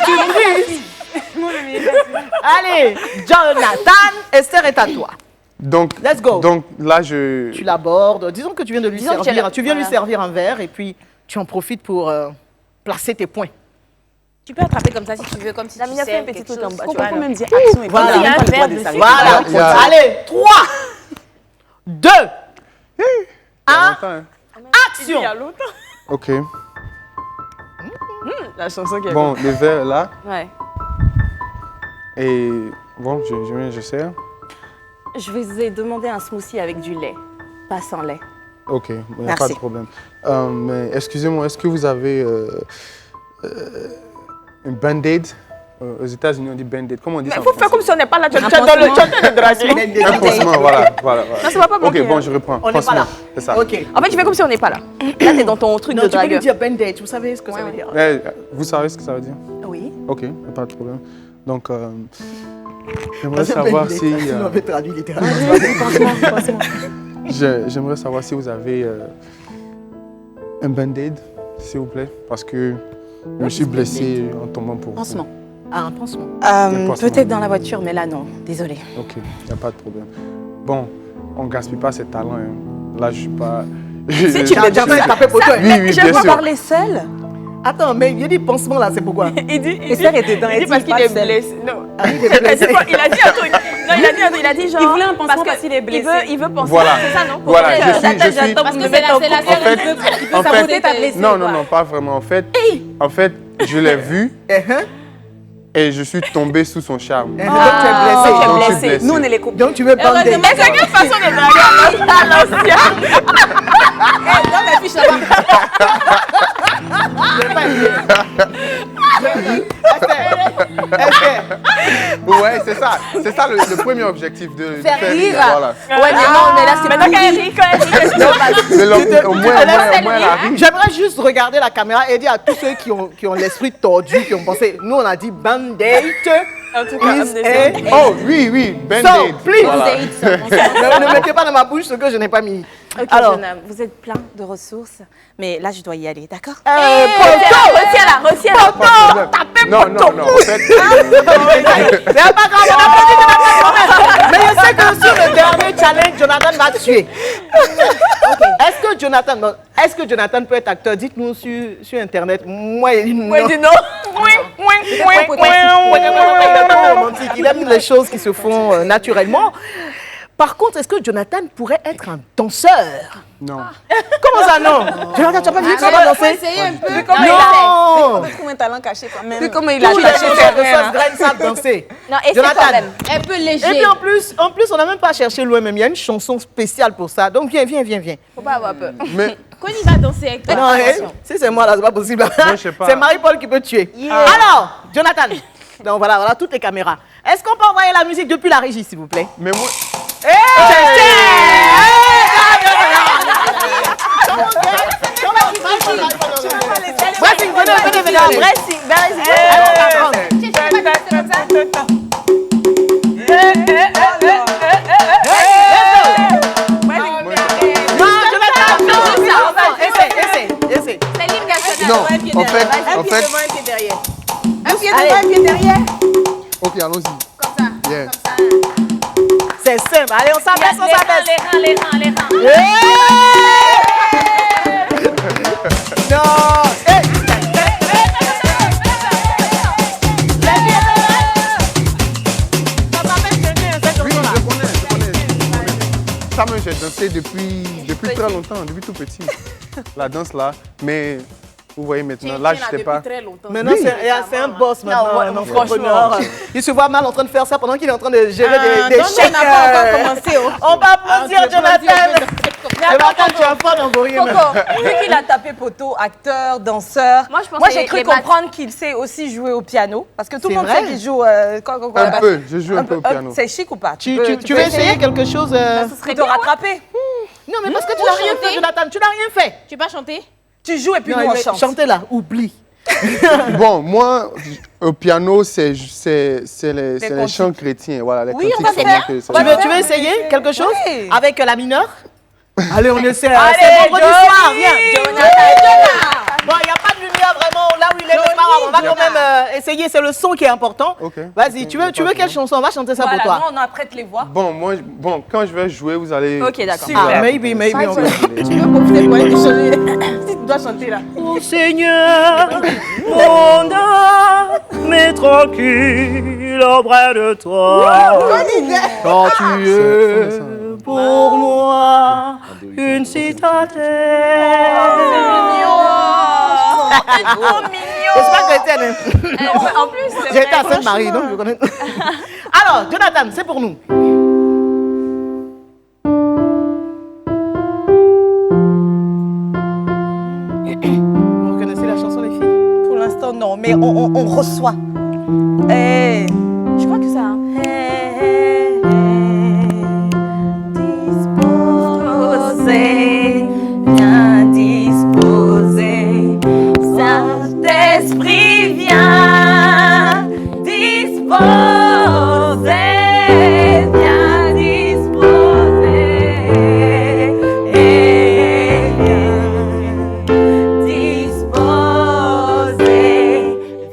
Tu brises. Allez, Jonathan, Esther est à toi. Donc, Let's go. Donc là, je... Tu l'abordes. Disons que tu viens de lui Disons que servir. tu as- Tu viens lui voilà. servir un verre et puis tu en profites pour placer tes points. Tu peux attraper comme ça si tu veux, comme si La tu mienne a fait sais un petit quelque truc chose. en bas. On peut même dire action et Voilà. pas Il y a le un droit verre de dessus. saluer. Voilà. Il y a- Allez, 3, 2, 1, Attends, action. Ok. La chanson qui est Bon, le verre est là. Ouais. Et bon, je sers. Je vous ai demandé un smoothie avec du lait, pas sans lait. Ok, il n'y a pas de problème. Mais excusez-moi, est-ce que vous avez un band-aid. Aux États-Unis, on dit band-aid. Comment on dit ça? Il faut faire comme si on n'est pas là. Tu Un pansement. Un pansement, voilà. Non, ça va pas manquer. Ok, bon, je reprends. On n'est pas là. C'est ça. Ok. En fait, tu fais comme si on n'est pas là. Là, t'es dans ton truc Non, de tu peux lui dragueur. dire band-aid, vous savez ce que ça veut dire. Vous savez ce que ça veut dire? Oui. Ok, pas de problème. Donc, j'aimerais savoir si... On avait traduit littéralement. J'aimerais savoir si vous avez un band-aid, s'il vous plaît, parce que je me suis blessé en tombant pour vous. Pansement. Ah, un pansement. Peut-être dans la voiture, mais là, non. Désolée. Ok, il n'y a pas de problème. Bon, on ne gaspille pas ses talents. Hein. Là, je ne suis pas... Si tu l'as déjà tapé pour toi. Oui, oui, Je bien peux sûr. parler seul. Attends, mais il dit pansement là, c'est pourquoi? Il dit Esther est dedans. il dit parce qu'il est blessé. Non. Il est blessé. Il a dit un truc. Non, il a dit genre. Il voulait un pansement parce qu'il est blessé. Il veut penser. Voilà. C'est ça, non? Voilà, je suis... Parce que c'est la En fait, non, pas vraiment. En fait, je l'ai vu et je suis tombé sous son charme. Donc tu es blessé. Donc, je suis blessé. Nous, on est les couples. Donc tu veux bander. Mais c'est quelle façon de draguer à l'ancien? Ouais, c'est ça. C'est ça le premier objectif de faire rire. Voilà. Ouais, mais non, mais là, c'est maintenant qu'elle rit, qu'est-ce qui se passe? Mais au moins, elle arrive. J'aimerais juste regarder la caméra et dire à tous ceux qui ont l'esprit tordu, qui ont pensé, nous on a dit band-aid. En tout cas, Oh, oui, So, band-aid. please. Voilà. Mais ne mettez pas dans ma bouche ce que je n'ai pas mis. Ok, Alors, jeune homme, vous êtes plein de ressources, mais là, je dois y aller, d'accord? Retiens-la. Non, en fait... c'est pas grave, on applaudit Jonathan quand même. Mais je sais que sur le dernier challenge, Jonathan va tuer. Est-ce que Jonathan peut être acteur? Dites-nous sur Internet. Moi, il dit non. Ouais, dis non. Il aime les choses qui se font naturellement. Par contre, est-ce que Jonathan pourrait être un danseur? Non. Comment ça, non? Jonathan, tu n'as pas dit que tu vas pas danser? Essayez un peu. Non! On trouve un talent caché quand même. Vu comment il a Tous les cherché danseurs de sauce graine savent danser. Non, et c'est Jonathan. quand même. Un peu léger. Et puis en plus, on n'a même pas cherché loin même. Il y a une chanson spéciale pour ça. Donc viens. Faut pas avoir peur. Mais Qu'on y va danser avec toi. Non, si c'est moi là, c'est pas possible. je sais pas. C'est Marie-Paul qui peut tuer. Alors, Jonathan. Donc voilà toutes les caméras. Est-ce qu'on peut envoyer la musique depuis la régie, s'il vous plaît? moi... Bressing, venez. Essaye. Non, en fait... Un pied devant, un pied derrière. Ok, allons-y. Comme ça. Yeah. C'est simple. Allez, on s'abaisse. Les reins. Non. Oui, je connais. Ça, moi, j'ai dansé depuis très longtemps, depuis tout petit. La danse là, mais vous voyez maintenant, là, je sais pas. Maintenant, c'est un boss maintenant, un entrepreneur. Il se voit mal en train de faire ça pendant qu'il est en train de gérer des chèques. On n'a pas encore commencé. On va applaudir Jonathan. Jonathan, tu as pas d'envoyer. Vu qu'il a tapé poteau, acteur, danseur, Moi, je pense moi que j'ai cru les maths- comprendre qu'il sait aussi jouer au piano. Parce que tout le C'est monde vrai? sait qu'il joue. Un peu, je joue un peu au piano. C'est chic ou pas? Tu veux essayer quelque chose? Pour te rattraper. Non, mais parce que tu n'as rien fait, Jonathan. Tu n'as rien fait. Tu peux chanter? Tu joues et puis Non, nous on mais chante. chantez là, oublie. Bon, moi, au piano, c'est les chants chrétiens. Voilà, les Oui, on cantiques, va faire. c'est On va ça. Tu veux essayer quelque chose Oui. avec la mineure? Allez, on essaie. Allez, C'est vendredi Johnny. soir, viens. Bon, il n'y a pas de lumière vraiment là où il est. C'est pas grave, on va quand même essayer. C'est le son qui est important. Ok. Vas-y, tu veux quelle chanson? On va chanter ça pour Voilà, toi. nous on apprête les voix. Bon, quand je vais jouer, vous allez... Ok, d'accord. vous allez Ah, apprendre. maybe. on va- Tu veux profiter pour aller te changer. Si tu dois chanter là. Oh Seigneur, mon âme est tranquille auprès de toi. Quand tu es pour moi une citadelle. Trop mignon. Je suis pas chrétienne. En plus, c'est J'ai été à vrai. Sainte-Marie, donc je connais. Alors, Jonathan, c'est pour nous. Vous reconnaissez la chanson, les filles? Pour l'instant, non, mais on reçoit. Je crois que ça. Hein. Disposé, bien disposé, Saint-Esprit vient disposer, bien disposer,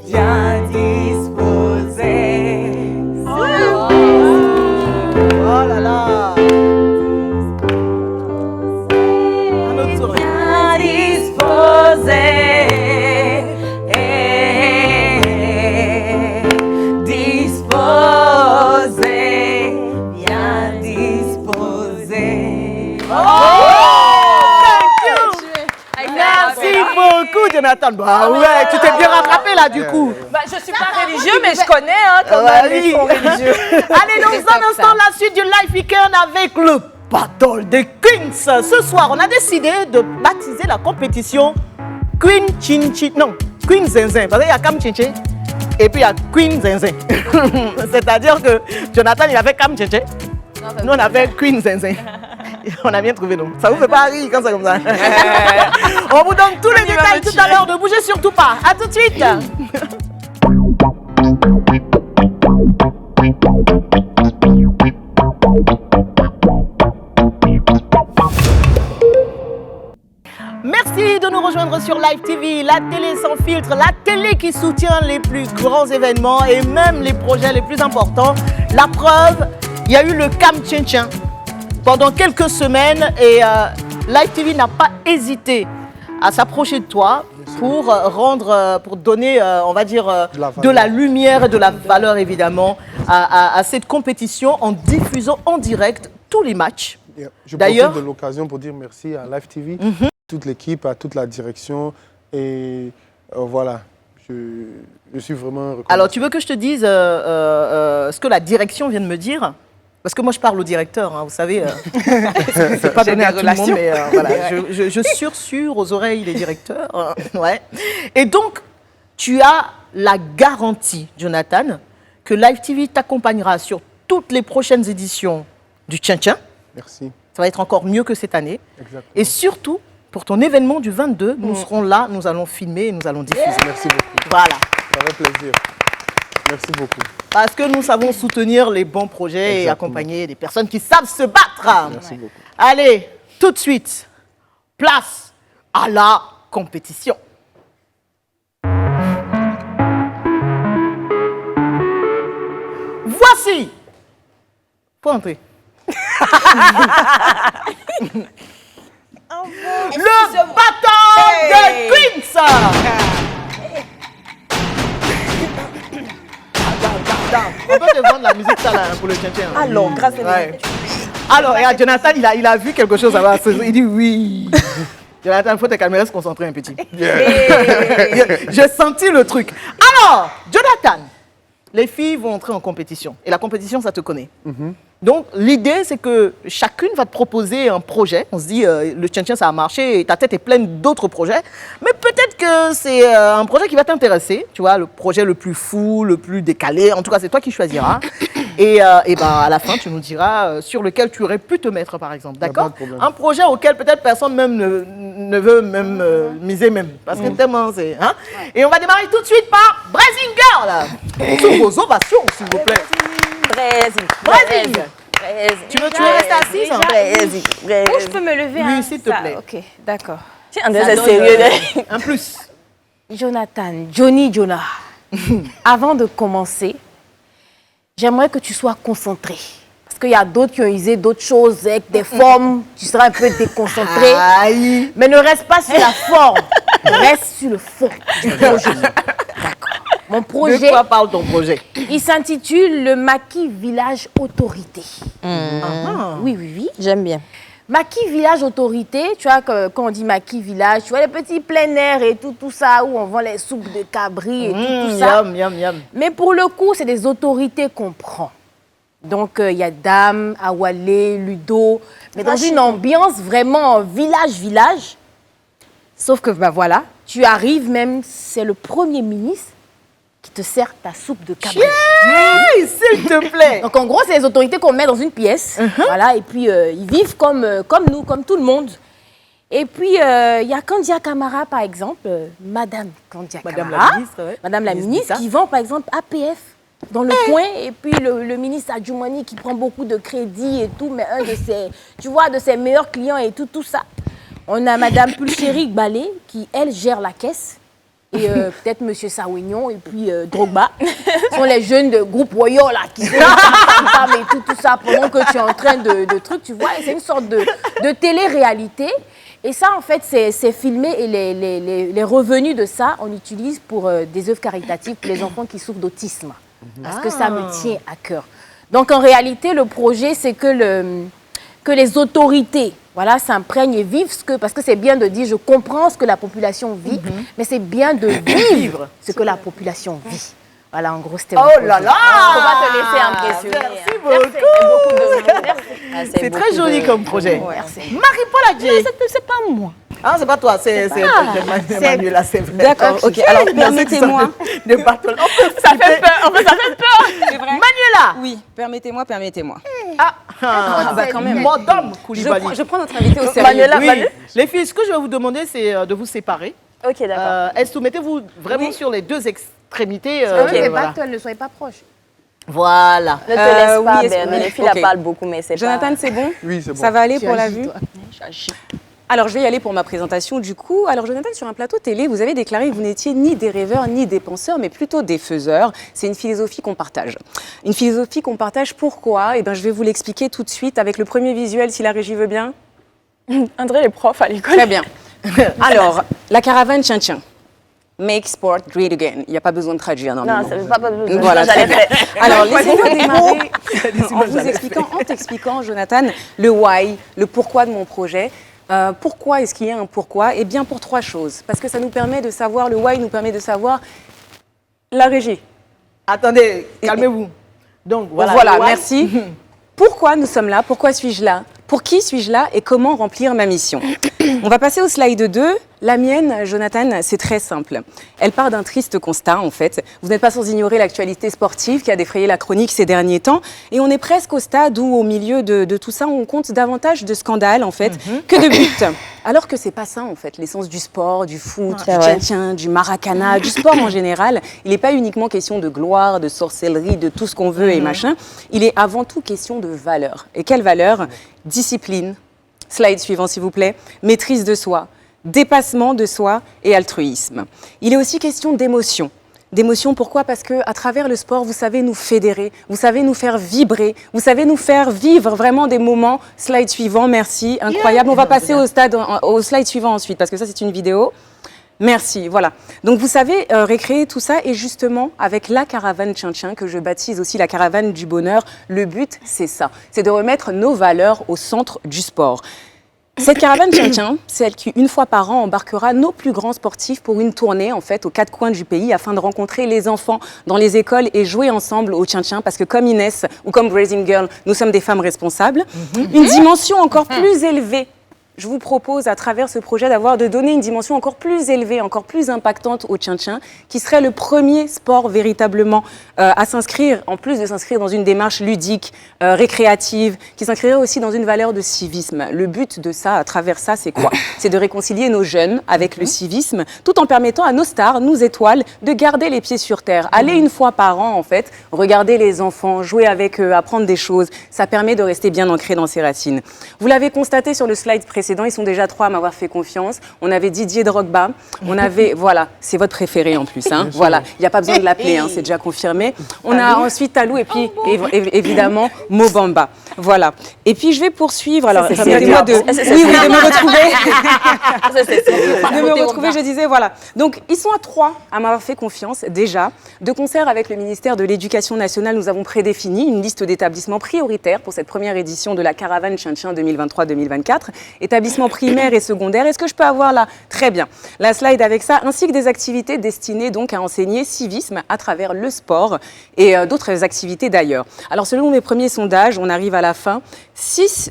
bien disposer. Oh là là. Un autre tour. Bien disposé, disposé, bien disposé. Merci beaucoup, Jonathan. Bah ouais, tu t'es bien rattrapé là du coup. Bah, je suis pas religieux, mais je connais quand Ouais, même les oui. sons religieux. Allez, dans un instant, la suite du Live Weekend avec le Battle des Queens. Ce soir, on a décidé de baptiser la compétition Queen Chin Chin. Non, Queen Zinzin. Parce qu'il y a Cam Chin Chin et puis il y a Queen Zinzin. C'est-à-dire que Jonathan, il avait Cam Chin Chin. Nous, on avait Queen Zinzin. On a bien trouvé, non? Ça vous fait pas rire quand c'est comme ça? On vous donne tous les détails tout à l'heure. Ne bougez surtout pas. À tout de suite. Merci de nous rejoindre sur Live TV, la télé sans filtre, la télé qui soutient les plus grands événements et même les projets les plus importants. La preuve, il y a eu le Cam Tchin Tchin pendant quelques semaines et Live TV n'a pas hésité à s'approcher de toi pour pour donner, on va dire, de la lumière et de la valeur évidemment à cette compétition en diffusant en direct tous les matchs. Je D'ailleurs- profite de l'occasion pour dire merci à Live TV, toute l'équipe, à toute la direction. Et voilà, je suis vraiment reconnaissant. Alors, tu veux que je te dise ce que la direction vient de me dire? Parce que moi, je parle au directeur, hein, vous savez. C'est pas donné à tout le monde, mais voilà, je sursure aux oreilles des directeurs. Ouais. Et donc, tu as la garantie, Jonathan, que Live TV t'accompagnera sur toutes les prochaines éditions du Tchin Tchin. Merci. Ça va être encore mieux que cette année. Exactement. Et surtout, pour ton événement du 22, nous serons là, nous allons filmer et nous allons diffuser. Merci beaucoup. Voilà. Ça fait plaisir. Merci beaucoup. Parce que nous savons soutenir les bons projets et Exactement. accompagner des personnes qui savent se battre. Merci beaucoup. Allez, tout de suite, place à la compétition. Voici. Faut entrer. Le bâton de Queens. On peut te vendre la musique ça là, pour le tien-tien. Alors, grâce à Ouais. Alors, regarde, Jonathan, il a vu quelque chose là-bas. Il dit oui. Jonathan, il faut te calmer, reste concentré un petit. J'ai senti le truc. Alors, Jonathan, les filles vont entrer en compétition. Et la compétition, ça te connaît. Donc, l'idée, c'est que chacune va te proposer un projet. On se dit, le tien-tien, ça a marché et ta tête est pleine d'autres projets. Mais peut-être que c'est un projet qui va t'intéresser. Tu vois, le projet le plus fou, le plus décalé. En tout cas, c'est toi qui choisiras. Et ben, à la fin, tu nous diras sur lequel tu aurais pu te mettre, par exemple. Y a D'accord? pas de problème. Un projet auquel peut-être personne même ne veut même miser même. Parce que tellement c'est... Hein? Et on va démarrer tout de suite par Brazing Girl. Sous vos ovations, s'il vous plaît. Brazing. Tu veux rester assise? Hein? Ou je peux me lever? Oui, hein, s'il te ça, plaît. Ok, d'accord. Tiens, André, Ça c'est donne, sérieux. Un plus. Jonathan, Jonah, avant de commencer, j'aimerais que tu sois concentré. Parce qu'il y a d'autres qui ont usé d'autres choses avec des formes, tu seras un peu déconcentré. Aïe. Mais ne reste pas sur la forme, reste sur le fond du projet. D'accord. Mon De projet, quoi parle ton projet? il s'intitule le Maquis Village Autorité. Ah. Oui, oui, oui. J'aime bien. Maquis Village Autorité, tu vois, quand on dit Maquis Village, tu vois les petits plein air et tout ça, où on vend les soupes de cabri et tout ça. Yum, yum, yum. Mais pour le coup, c'est des autorités qu'on prend. Donc, il y a Dame, Awalé, Ludo, mais dans une ambiance vraiment village. Sauf que, ben voilà, tu arrives même, c'est le Premier ministre qui te sert ta soupe de cabri. Hey, s'il te plaît. Donc en gros, c'est les autorités qu'on met dans une pièce. Voilà, et puis ils vivent comme nous, comme tout le monde. Et puis il y a Kandia Camara, par exemple, Madame Kandia Madame Camara, la ministre, ouais. Madame la ministre, qui vend par exemple APF dans le coin. Et puis le ministre Adjoumani qui prend beaucoup de crédit et tout, mais un de ses, tu vois, de ses meilleurs clients et tout ça. On a Madame Pulchéri Balé qui, elle, gère la caisse. Et peut-être Monsieur Sawignon et puis Drogba. Ce sont les jeunes de groupe Woyo là qui sont et tout ça pendant que tu es en train de trucs, tu vois. Et c'est une sorte de télé-réalité. Et ça, en fait, c'est filmé et les revenus de ça, on utilise pour des œuvres caritatives pour les enfants qui souffrent d'autisme. Parce que ça me tient à cœur. Donc, en réalité, le projet, c'est que les autorités, voilà, s'imprègnent et vivent parce que c'est bien de dire, je comprends ce que la population vit, mais c'est bien de vivre ce que la population vit. Voilà, en gros, c'était Oh là là. On va te laisser impressionner. Merci beaucoup. C'est très joli comme projet. Merci. Marie-Paul Adjé. C'est pas moi. Ah, c'est pas toi, c'est Manuela, c'est vrai. D'accord, ok. Alors, permettez-moi. Ça fait peur. Manuela. Oui, permettez-moi. Bah quand même. Madame Koulibaly. Je prends notre invité au sérieux. Manuela, oui. Les filles, ce que je vais vous demander, c'est de vous séparer. Ok, d'accord. Est-ce que mettez-vous vraiment sur les deux extrémités Mais voilà. pas ne soyez pas proches. Voilà. Ne te laisse pas, oui, Ben. Les filles, ok. elles parlent beaucoup, mais c'est Jonathan, c'est bon? Oui, c'est bon. Ça va aller pour la vue? pas... Alors, je vais y aller pour ma présentation du coup. Alors, Jonathan, sur un plateau télé, vous avez déclaré que vous n'étiez ni des rêveurs ni des penseurs, mais plutôt des faiseurs. C'est une philosophie qu'on partage. Une philosophie qu'on partage, pourquoi? Eh bien, je vais vous l'expliquer tout de suite avec le premier visuel, si la régie veut bien. André, les profs à l'école. Très bien. Alors, la caravane tien. Make sport great again. Il n'y a pas besoin de traduire normalement. Non, ça veut pas besoin. Voilà, très bien. Alors, laissez-moi démarrer en images vous expliquant, en t'expliquant, Jonathan, le why, le pourquoi de mon projet. Pourquoi est-ce qu'il y a un pourquoi? Eh bien, pour trois choses. Parce que ça nous permet de savoir, le why nous permet de savoir la régie. Attendez, calmez-vous. Donc, voilà. Voilà, merci. Pourquoi nous sommes là? Pourquoi suis-je là? Pour qui suis-je là? Et comment remplir ma mission? On va passer au slide 2. La mienne, Jonathan, c'est très simple. Elle part d'un triste constat, en fait. Vous n'êtes pas sans ignorer l'actualité sportive qui a défrayé la chronique ces derniers temps. Et on est presque au stade où, au milieu de tout ça, on compte davantage de scandales, en fait, que de buts. Alors que c'est pas ça, en fait, l'essence du sport, du foot, du tien-tien, du maracana, du sport en général. Il n'est pas uniquement question de gloire, de sorcellerie, de tout ce qu'on veut et machin. Il est avant tout question de valeur. Et quelle valeur? Discipline. Slide suivant, s'il vous plaît. Maîtrise de soi. Dépassement de soi et altruisme. Il est aussi question d'émotion. D'émotion, pourquoi? Parce qu'à travers le sport, vous savez nous fédérer, vous savez nous faire vibrer, vous savez nous faire vivre vraiment des moments. Slide suivant, merci, incroyable. On va passer au slide suivant ensuite, parce que ça, c'est une vidéo. Merci, voilà. Donc vous savez récréer tout ça, et justement, avec la caravane tien-tien, que je baptise aussi la caravane du bonheur, le but, c'est ça. C'est de remettre nos valeurs au centre du sport. Cette caravane tien-tien, c'est elle qui, une fois par an, embarquera nos plus grands sportifs pour une tournée, en fait, aux quatre coins du pays, afin de rencontrer les enfants dans les écoles et jouer ensemble au tien-tien, parce que comme Inès ou comme Raising Girl, nous sommes des femmes responsables. Une dimension encore plus élevée. Je vous propose, à travers ce projet, de donner une dimension encore plus élevée, encore plus impactante au tien-tien, qui serait le premier sport véritablement à s'inscrire, en plus de s'inscrire dans une démarche ludique, récréative, qui s'inscrirait aussi dans une valeur de civisme. Le but de ça, à travers ça, c'est quoi? C'est de réconcilier nos jeunes avec le civisme, tout en permettant à nos stars, nos étoiles, de garder les pieds sur terre. Aller une fois par an, en fait, regarder les enfants, jouer avec eux, apprendre des choses, ça permet de rester bien ancré dans ses racines. Vous l'avez constaté sur le slide précédent, ils sont déjà trois à m'avoir fait confiance. On avait Didier Drogba, on avait, voilà, c'est votre préféré en plus, hein, voilà, il n'y a pas besoin de l'appeler, hein, c'est déjà confirmé. On a ensuite Talou et puis évidemment Mobamba, voilà. Et puis je vais poursuivre, alors permettez-moi de me retrouver, je disais, voilà. Donc ils sont à trois à m'avoir fait confiance déjà. De concert avec le ministère de l'Éducation nationale, nous avons prédéfini une liste d'établissements prioritaires pour cette première édition de la caravane tien-tien 2023-2024. Et établissements primaires et secondaires. Est-ce que je peux avoir là? Très bien. La slide avec ça, ainsi que des activités destinées donc à enseigner civisme à travers le sport et d'autres activités d'ailleurs. Alors selon mes premiers sondages, on arrive à la fin. 6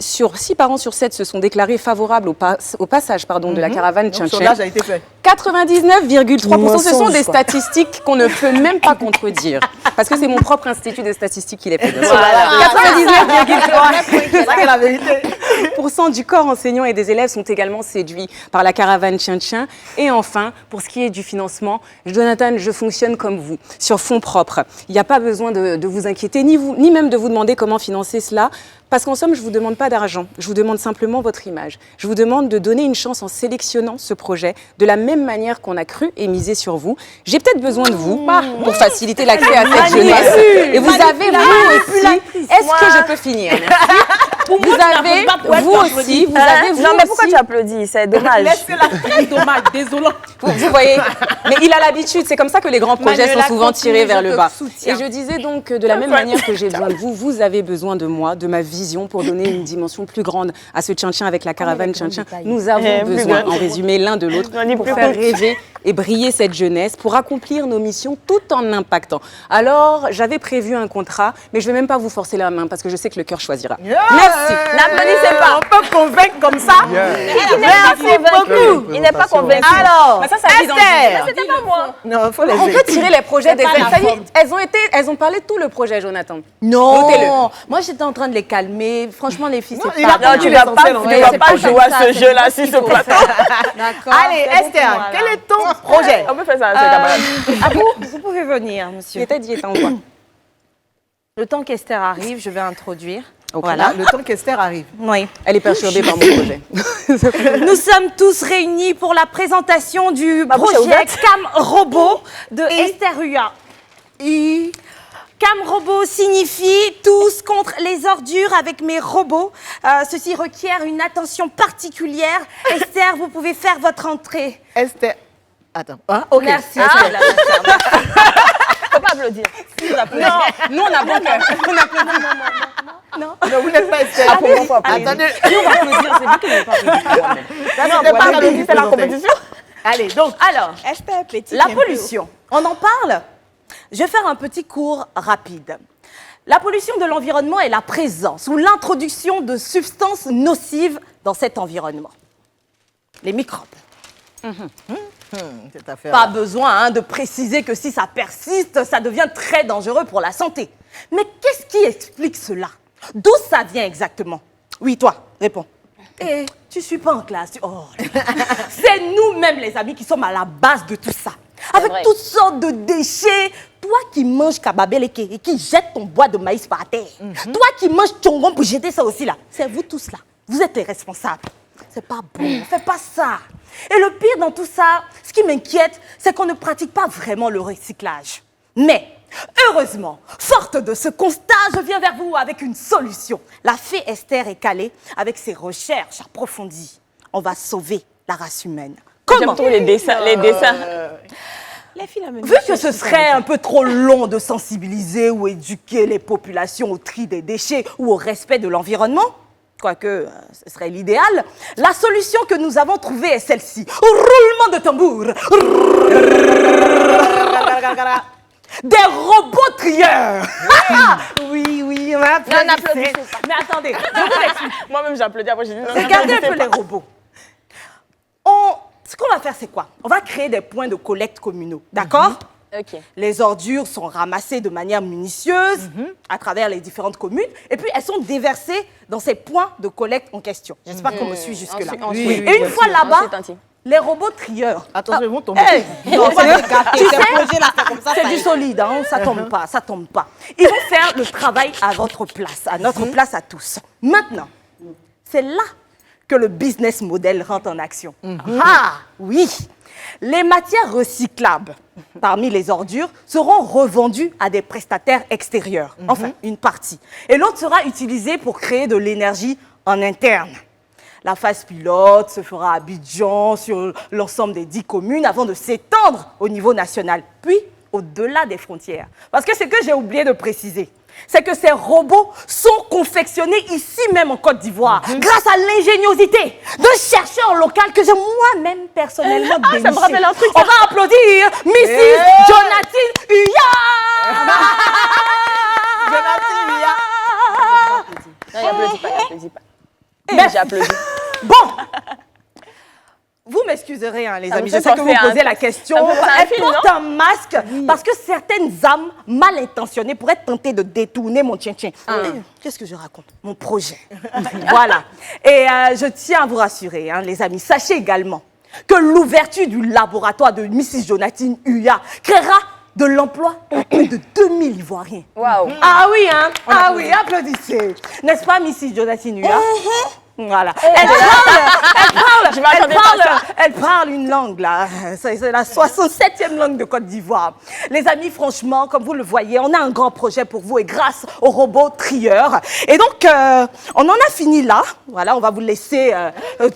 parents sur 7 se sont déclarés favorables au passage de la caravane Tchin Tchin. Le sondage a été fait. 99,3%, ce sont des statistiques qu'on ne peut même pas contredire. Parce que c'est mon propre institut de statistiques qui les fait. 99,3% du corps enseignant et des élèves sont également séduits par la caravane Tchin Tchin. Et enfin, pour ce qui est du financement, Jonathan, je fonctionne comme vous, sur fonds propres. Il n'y a pas besoin de vous inquiéter, ni même de vous demander comment financer cela. Parce qu'en somme, je ne vous demande pas d'argent, je vous demande simplement votre image. Je vous demande de donner une chance en sélectionnant ce projet de la même manière qu'on a cru et misé sur vous. J'ai peut-être besoin de vous pour faciliter l'accès à cette jeunesse. Et vous avez vous aussi. Est-ce que je peux finir? Vous avez vous aussi. Non, mais pourquoi tu applaudis? C'est dommage. Laissez-la, très dommage, désolant. Vous voyez, mais il a l'habitude, c'est comme ça que les grands projets sont souvent tirés vers le bas. Et je disais donc que de la même manière que j'ai besoin de vous, vous avez besoin de moi, de ma vision pour donner une dimension plus grande à ce Tchin Tchin avec la caravane Tchin Tchin. Nous avons besoin, en résumé, l'un de l'autre pour faire rêver et briller cette jeunesse, pour accomplir nos missions tout en impactant. Alors, j'avais prévu un contrat, mais je ne vais même pas vous forcer la main parce que je sais que le cœur choisira. Merci. N'applaudissez pas. On peut convaincre comme ça. Merci beaucoup. Il n'est pas convaincu. Alors, ça arrive dans le Esther. C'était pas moi. Non, il faut les On peut tirer les projets des élèves. Ça y est, elles ont parlé de tout le projet, Jonathan. Non, moi j'étais en train de les calmer. Franchement, les filles, c'est pas... Non, tu ne vas pas jouer à ce jeu-là sur ce plateau. D'accord. Allez, Esther, quel est ton projet? On peut faire ça à ses camarades. Vous pouvez venir, Il monsieur. était dit, en voix. Le temps qu'Esther arrive, je vais introduire. Voilà, le temps qu'Esther arrive. Oui. Elle est perturbée par mon projet. Nous sommes tous réunis pour la présentation du bouche est projet ouverte. Cam Robot de Esther Hua. Cam Robot signifie tous contre les ordures avec mes robots. Ceci requiert une attention particulière. Esther, vous pouvez faire votre entrée. Esther. Attends. Ah, ok. Merci. Faut pas applaudir. Nous, on a bon cœur. Non, vous n'êtes pas Esther. Ah, pour moi, faut applaudir. Attendez. Nous, on va applaudir, c'est vous qui n'avez pas applaudi. Ça, c'était pas Applaudir, c'est la compétition. Allez, donc, Alors, la pollution, on en parle? Je vais faire un petit cours rapide. La pollution de l'environnement est la présence ou l'introduction de substances nocives dans cet environnement. Les microbes. cette affaire. Pas besoin de préciser que si ça persiste, ça devient très dangereux pour la santé. Mais qu'est-ce qui explique cela? D'où ça vient exactement? Oui, toi, réponds. Eh, tu suis pas en classe. Oh. C'est nous-mêmes, les amis, qui sommes à la base de tout ça. Avec vrai. toutes sortes de déchets. Toi qui manges kababeleke et qui jette ton bois de maïs par terre. Toi qui manges tchongon pour jeter ça aussi là. C'est vous tous là. Vous êtes les responsables. C'est pas bon, fais pas ça. Et le pire dans tout ça, ce qui m'inquiète, c'est qu'on ne pratique pas vraiment le recyclage. Mais, heureusement, forte de ce constat, je viens vers vous avec une solution. La fée Esther est calée avec ses recherches approfondies. On va sauver la race humaine. Comment? J'aime trop les dessins. Vu que ce serait un peu trop long de sensibiliser ou éduquer les populations au tri des déchets ou au respect de l'environnement, quoique ce serait l'idéal, la solution que nous avons trouvée est celle-ci. Roulement de tambour. Des robots trieurs. Oui, on va applaudir. Mais attendez, je vous explique. Moi-même, j'ai applaudi. Après, j'ai dit non. Regardez un peu les robots. Ce qu'on va faire, c'est quoi? On va créer des points de collecte communaux, d'accord? Ok. Les ordures sont ramassées de manière minutieuse à travers les différentes communes et puis elles sont déversées dans ces points de collecte en question. J'espère qu'on me suit jusque-là. Ensuite, Et une fois là-bas, ensuite, Tanti. les robots trieurs. Attention, ils vont tomber. Non, tu sais, c'est du solide, hein, ça tombe pas, ça tombe pas. Ils vont faire le travail à votre place, à notre place à tous. Maintenant, c'est là que le business model rentre en action. Ah, oui. Les matières recyclables parmi les ordures seront revendues à des prestataires extérieurs, enfin une partie. Et l'autre sera utilisée pour créer de l'énergie en interne. La phase pilote se fera à Abidjan sur l'ensemble des 10 communes avant de s'étendre au niveau national. Puis, au-delà des frontières. Parce que ce que j'ai oublié de préciser, c'est que ces robots sont confectionnés ici même en Côte d'Ivoire, grâce à l'ingéniosité d'un chercheur local que j'ai moi-même personnellement déniché. Ça me rappelle un truc. On va applaudir Mrs. Jonathan Huya. Non, il applaudit pas. Merci. J'ai applaudi. Bon, vous m'excuserez, hein, les Ça me amis. fait Je sais que vous penser à posez un- la question. ça me fait penser à un Elle film, porte un masque parce que certaines âmes mal intentionnées pourraient tenter de détourner mon tien-tien. Qu'est-ce que je raconte? Mon projet. Voilà. Et je tiens à vous rassurer, hein, les amis. Sachez également que l'ouverture du laboratoire de Mrs. Jonathan Huya créera de l'emploi à plus de 2000 Ivoiriens. Waouh. Ah oui, hein? Ah oui, applaudissez. N'est-ce pas, Mrs. Jonathan Huya? Voilà. Elle parle une langue, là. C'est la 67e langue de Côte d'Ivoire. Les amis, franchement, comme vous le voyez, on a un grand projet pour vous et grâce au robot trieur. Et donc, on en a fini là. Voilà, on va vous laisser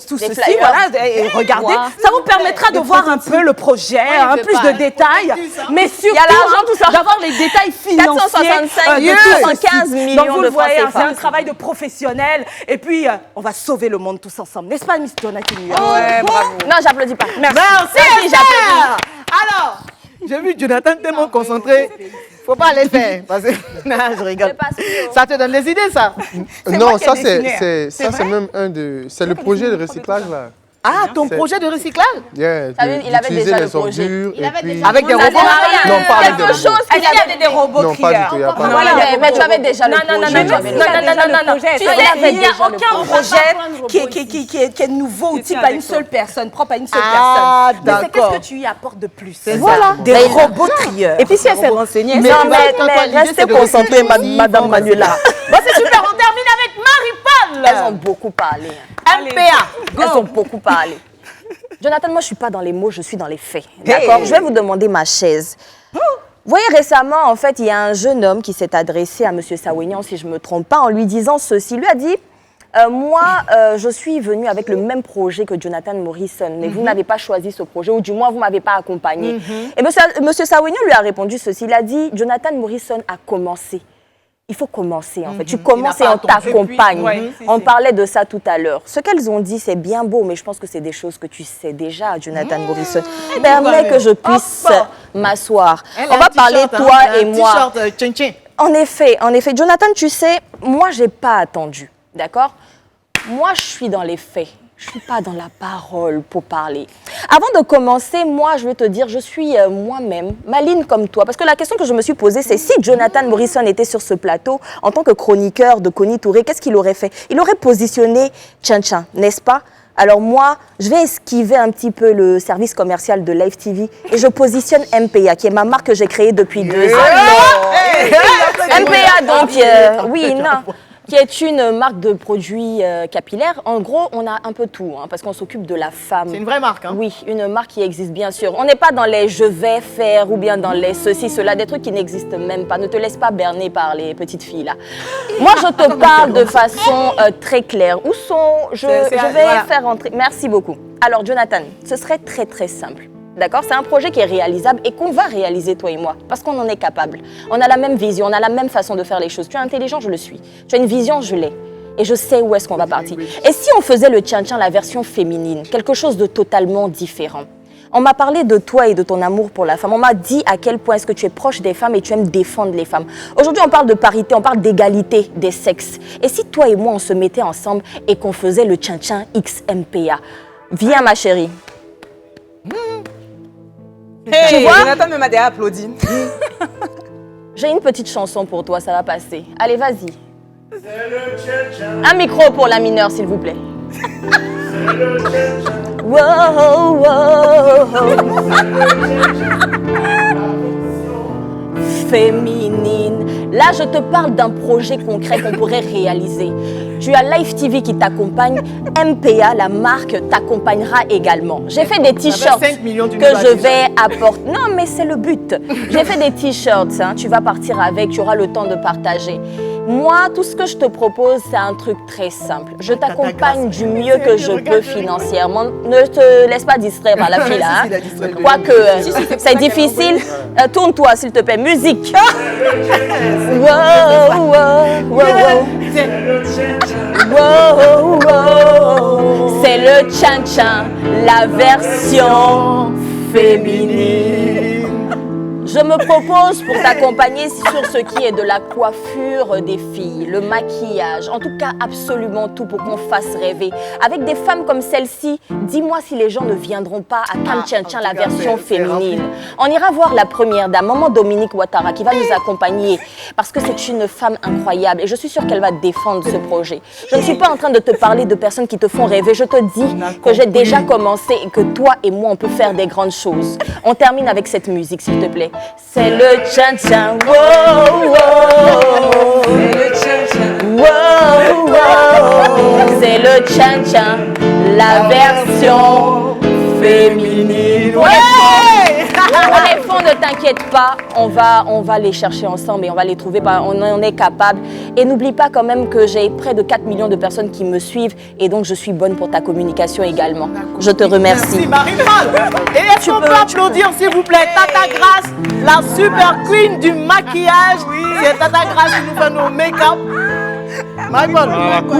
tout ceci. flyers. Voilà, et regardez. Ça vous permettra de voir un peu le projet, un plus de détails. Mais surtout, l'argent, tout ça. d'avoir les détails financiers. 465 de tout ceci. 215 millions Donc, vous de le voyez, francs hein, c'est CFA. un travail de professionnel. Et puis, on va sauver le monde tous ensemble. N'est-ce pas, Miss Jonathan Huya? Ouais, bravo. Non, j'applaudis pas. Merci. Merci, Esther. Alors, j'ai vu Jonathan tellement concentré. Faut pas les faire. Parce que... Non, je rigole. Ça te donne des idées, ça? Non, moi qui ai ça dessiné. c'est même c'est le projet de recyclage là. Ah, ton projet de recyclage? Yeah, Ça veut dire, il avait d'utiliser déjà les le projet. ordures et puis... Avec des Ça robots? démarre rien. Non, pas avec des Quelque robots. chose Est-ce qu'il y avait des robots Non, pas du trieurs? tout, il n'y a pas. Voilà, mais tu avais déjà le projet. Non, non. Tu sais, il n'y a aucun projet qui est nouveau ou type à une seule personne, propre à une seule Ah, personne. Mais c'est d'accord. qu'est-ce que tu y apportes de plus? Voilà. Des robots trieurs. Et puis si elle s'est renseignée, Mais Non, tu vois, quand toi, l'idée, restez c'est de concentrés, recycler, Madame Manuela. Bon, c'est super, on termine avec Marie-Paul. Elles ont beaucoup parlé. MPA. Elles ont beaucoup parlé. Jonathan, moi, je ne suis pas dans les mots, je suis dans les faits. D'accord? Je vais vous demander ma chaise. Vous voyez, récemment, en fait, il y a un jeune homme qui s'est adressé à M. Sawignan, si je ne me trompe pas, en lui disant ceci. Il lui a dit, moi, je suis venu avec le même projet que Jonathan Morrison, mais vous n'avez pas choisi ce projet, ou du moins, vous ne m'avez pas accompagné. Et M. Sawignan lui a répondu ceci. Il a dit, Jonathan Morrison a commencé. Il faut commencer, en fait. Tu commences et on t'accompagne. On parlait de ça tout à l'heure. Ce qu'elles ont dit, c'est bien beau, mais je pense que c'est des choses que tu sais déjà, Jonathan Morrison. Permets que je puisse m'asseoir. On va parler, toi et moi. En effet, Jonathan, tu sais, moi, je n'ai pas attendu, d'accord? Moi, je suis dans les faits. Je ne suis pas dans la parole pour parler. Avant de commencer, moi, je vais te dire, je suis moi-même, maline comme toi. Parce que la question que je me suis posée, c'est si Jonathan Morrison était sur ce plateau, en tant que chroniqueur de Connie Touré, qu'est-ce qu'il aurait fait? Il aurait positionné Tchan Tchan, n'est-ce pas? Alors moi, je vais esquiver un petit peu le service commercial de Live TV et je positionne MPA, qui est ma marque que j'ai créée depuis 2 ans. MPA, donc, oui, non. Qui est une marque de produits capillaires. En gros, on a un peu tout, hein, parce qu'on s'occupe de la femme. C'est une vraie marque, hein? Oui, une marque qui existe, bien sûr. On n'est pas dans les « je vais faire » ou bien dans les « ceci, cela », des trucs qui n'existent même pas. Ne te laisse pas berner par les petites filles, là. Moi, je te parle de façon très claire. Où sont... Je vais faire entrer... Merci beaucoup. Alors, Jonathan, ce serait très, très simple. D'accord? C'est un projet qui est réalisable et qu'on va réaliser, toi et moi, parce qu'on en est capable. On a la même vision, on a la même façon de faire les choses. Tu es intelligent, je le suis. Tu as une vision, je l'ai. Et je sais où est-ce qu'on va partir. Et si on faisait le tchan-tchan, la version féminine, quelque chose de totalement différent? On m'a parlé de toi et de ton amour pour la femme. On m'a dit à quel point est-ce que tu es proche des femmes et tu aimes défendre les femmes. Aujourd'hui, on parle de parité, on parle d'égalité des sexes. Et si toi et moi, on se mettait ensemble et qu'on faisait le tchan-tchan XMPA? Viens, ma chérie. Tu vois? Jonathan me m'a déjà applaudi. J'ai une petite chanson pour toi, ça va passer. Allez, vas-y. Un micro pour la mineure, s'il vous plaît. Wow, féminine. Là, je te parle d'un projet concret qu'on pourrait réaliser. Tu as Live TV qui t'accompagne. MPA, la marque, t'accompagnera également. J'ai fait des t-shirts 5 millions que je vais apporter. Non, mais c'est le but. J'ai fait des t-shirts. Hein. Tu vas partir avec, tu auras le temps de partager. Moi, tout ce que je te propose, c'est un truc très simple. Je t'accompagne du mieux que je peux financièrement. Ne te laisse pas distraire par la fille là. Hein. Quoique, c'est difficile. Tourne-toi, s'il te plaît. Musique. Wow, wow, wow, wow. Wow, wow. C'est le tchan-tchan, la version féminine. Je me propose pour t'accompagner sur ce qui est de la coiffure des filles, le maquillage, en tout cas absolument tout pour qu'on fasse rêver. Avec des femmes comme celle-ci, dis-moi si les gens ne viendront pas à Kam-Tchan-Tchan, la version féminine. On ira voir la première dame, maman Dominique Ouattara, qui va nous accompagner parce que c'est une femme incroyable et je suis sûre qu'elle va défendre ce projet. Je ne suis pas en train de te parler de personnes qui te font rêver, je te dis que j'ai déjà commencé et que toi et moi on peut faire des grandes choses. On termine avec cette musique s'il te plaît. C'est le tchan-tchan, wow, wow. C'est le tchan-tchan, wow, wow. C'est le tchan-tchan, la version féminine. Pour les fonds, ne t'inquiète pas, on va les chercher ensemble et on va les trouver, on est capable. Et n'oublie pas quand même que j'ai près de 4 millions de personnes qui me suivent et donc je suis bonne pour ta communication également. Je te remercie. Merci Marie-Paul. Et est-ce qu'on peut applaudir s'il vous plaît Tata Grace, la super queen du maquillage. C'est Tata Grace qui nous fait nos make-up. Marie-Paul,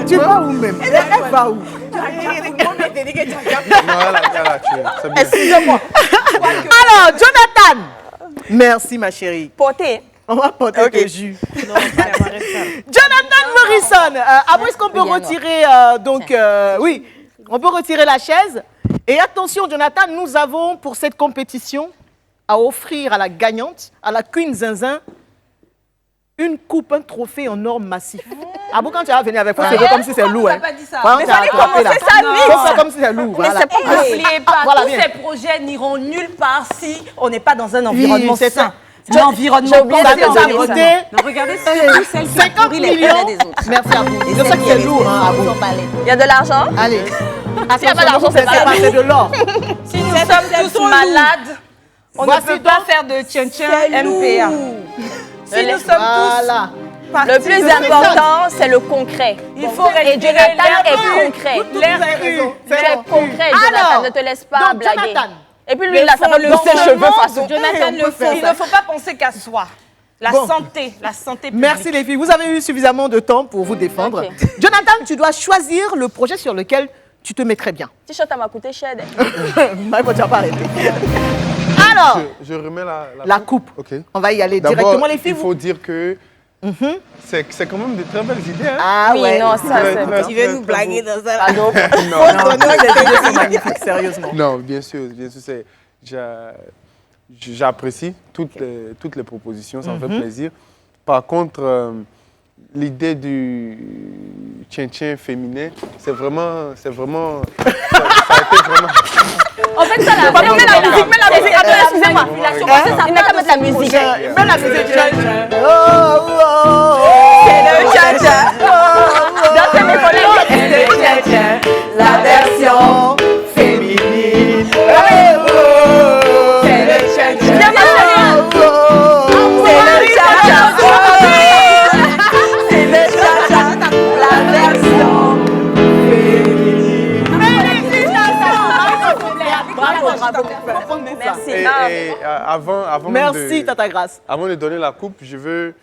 tu vas où même? Elle va où? Excusez-moi. Alors, Jonathan. Merci, ma chérie. Portez. On va porter tes jus. Jonathan Morrison. Après, est-ce qu'on peut retirer, oui, on peut retirer la chaise. Et attention, Jonathan, nous avons pour cette compétition à offrir à la gagnante, à la Queen Zinzin, une coupe, un trophée en or massif. Ah bon, quand tu vas venir avec moi, c'est comme si c'est lourd. Hein. Pas dit ça. Mais il fallait commencer ça vite. C'est comme si c'est lourd. Mais voilà. n'oubliez pas, voilà, tous viens. ces projets n'iront nulle part si on n'est pas dans un environnement c'est sain. ça. L'environnement J'ai oublié de beauté. Regardez surtout celles qui 50 pourrit les millions. projets des autres. Merci à vous. C'est ça qui est lourd. Hein, à vous. Il y a de l'argent? Allez. S'il n'y a pas d'argent, c'est pas c'est de l'or. Si nous sommes tous malades, on ne peut pas faire de tchan-tchan MPA. Si nous sommes Voilà. Le plus important, c'est le concret. Il faut Et respirer Jonathan est concret. l'air cru. Tu es concret, Jonathan. Alors, Ne te laisse pas donc, blaguer. Jonathan, Et puis lui, là, ça va Le pousser ses cheveux fondement, façon. Jonathan, il ne faut pas penser qu'à soi. La Bon. santé publique. Merci les filles. Vous avez eu suffisamment de temps pour vous défendre. Ok. Jonathan, tu dois choisir le projet sur lequel tu te mettrais bien. T-shirt, ça m'a coûté cher. Maïko, tu vas pas arrêter. Alors, Je remets la coupe. Ok. On va y aller D'abord, directement les filles. il faut dire que c'est quand même de très belles idées. Hein? Ah Oui, ouais. non, ça, c'est... Tu veux nous blaguer dans ça? Pardon. Non, les idées sont magnifiques, sérieusement. Non, bien sûr, j'apprécie toutes les propositions, ça me fait plaisir. Par contre, l'idée du tchan-tchan féminin, ça a été vraiment... En fait, ça, la musique, mets la musique. Attends, excusez-moi. Il n'a qu'à mettre la musique. Mets la musique. C'est le tchan-tchan. Dansez mes collègues. C'est le tchan-tchan, la version féminine. C'est le tchan-tchan. Viens, ma chérie. C'est le tchan-tchan. C'est le tchan-tchan, la version féminine. Bravo. Merci. Et avant Merci, de, Tata Grace. avant de donner la coupe, je vais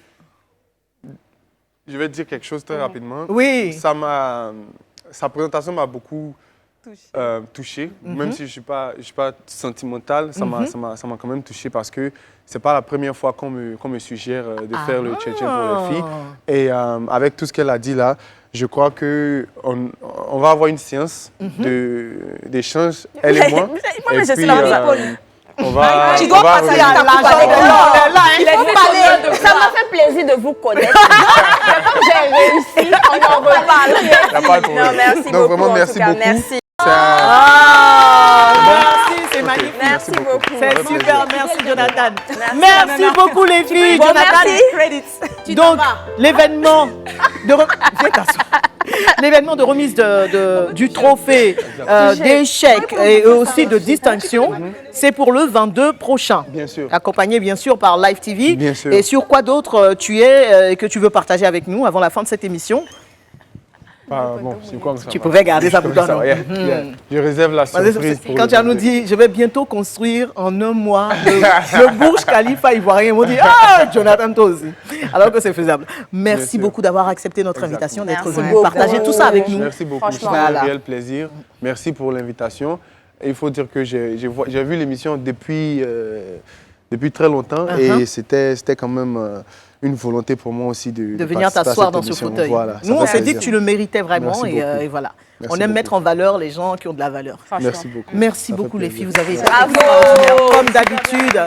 dire quelque chose très rapidement. Oui. Sa présentation m'a beaucoup touché. Même si je suis pas sentimental, ça m'a quand même touché parce que c'est pas la première fois qu'on me suggère de faire le tchan-tchan pour les filles. Et avec tout ce qu'elle a dit là, je crois qu'on va avoir une séance d'échange, elle et moi. mais je suis puis, là, on va... Tu dois on va passer revenir. à l'argent avec l'or. Il faut parler. Ça m'a fait plaisir de vous connaître. Comme j'ai réussi, on en reparle. Y a pas de problème. Non, merci Donc, beaucoup. vraiment, en merci tout cas. beaucoup. Merci. Merci, c'est magnifique. Merci beaucoup. C'est super, merci Jonathan. Merci beaucoup les filles, Bon, Jonathan. merci. Donc, l'événement de... Viens t'asseoir. l'événement de remise du trophée d'échecs et aussi de distinction, c'est pour le 22 prochain. Bien sûr. Accompagné bien sûr par Live TV. Bien sûr. Et sur quoi d'autre tu es et que tu veux partager avec nous avant la fin de cette émission? Bon, c'est comme ça. Tu pouvais garder ça pour toi, non? Je réserve la surprise. Quand tu nous dit, je vais bientôt construire en un mois le Burj Khalifa ivoirien, ils m'ont dit, ah, Jonathan, toi aussi. Alors que c'est faisable. Merci beaucoup d'avoir accepté notre invitation, d'être venu partager tout ça avec nous. Merci beaucoup. C'est un réel plaisir. Merci pour l'invitation. Il faut dire que j'ai vu l'émission depuis très longtemps et c'était quand même une volonté pour moi aussi de venir t'asseoir dans ce fauteuil. Voilà, nous, on s'est dit que tu le méritais vraiment et voilà. Merci on aime mettre en valeur les gens qui ont de la valeur. Merci beaucoup. Merci beaucoup les filles, vous avez été extraordinaires comme d'habitude.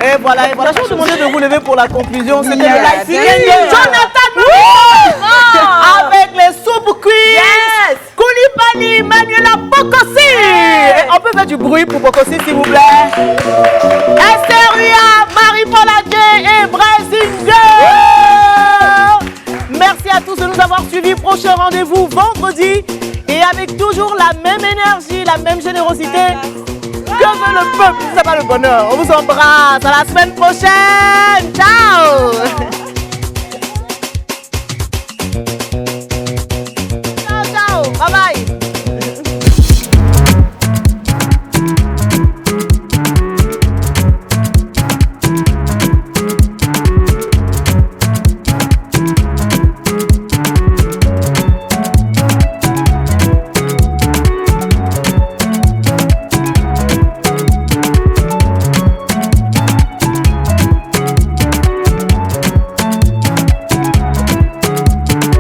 Et voilà, je vais vous demander de vous lever pour la conclusion. C'était le live de Jonathan avec les soupes queens. Koulibaly, Manuela Bokossi. Et on peut faire du bruit pour Bokossi, s'il vous plaît. Esteria, Marie-Paul Adjé et Brésil. Merci à tous de nous avoir suivis. Prochain rendez-vous vendredi. Et avec toujours la même énergie, la même générosité. Que veut le peuple? C'est pas le bonheur. On vous embrasse. À la semaine prochaine. Ciao.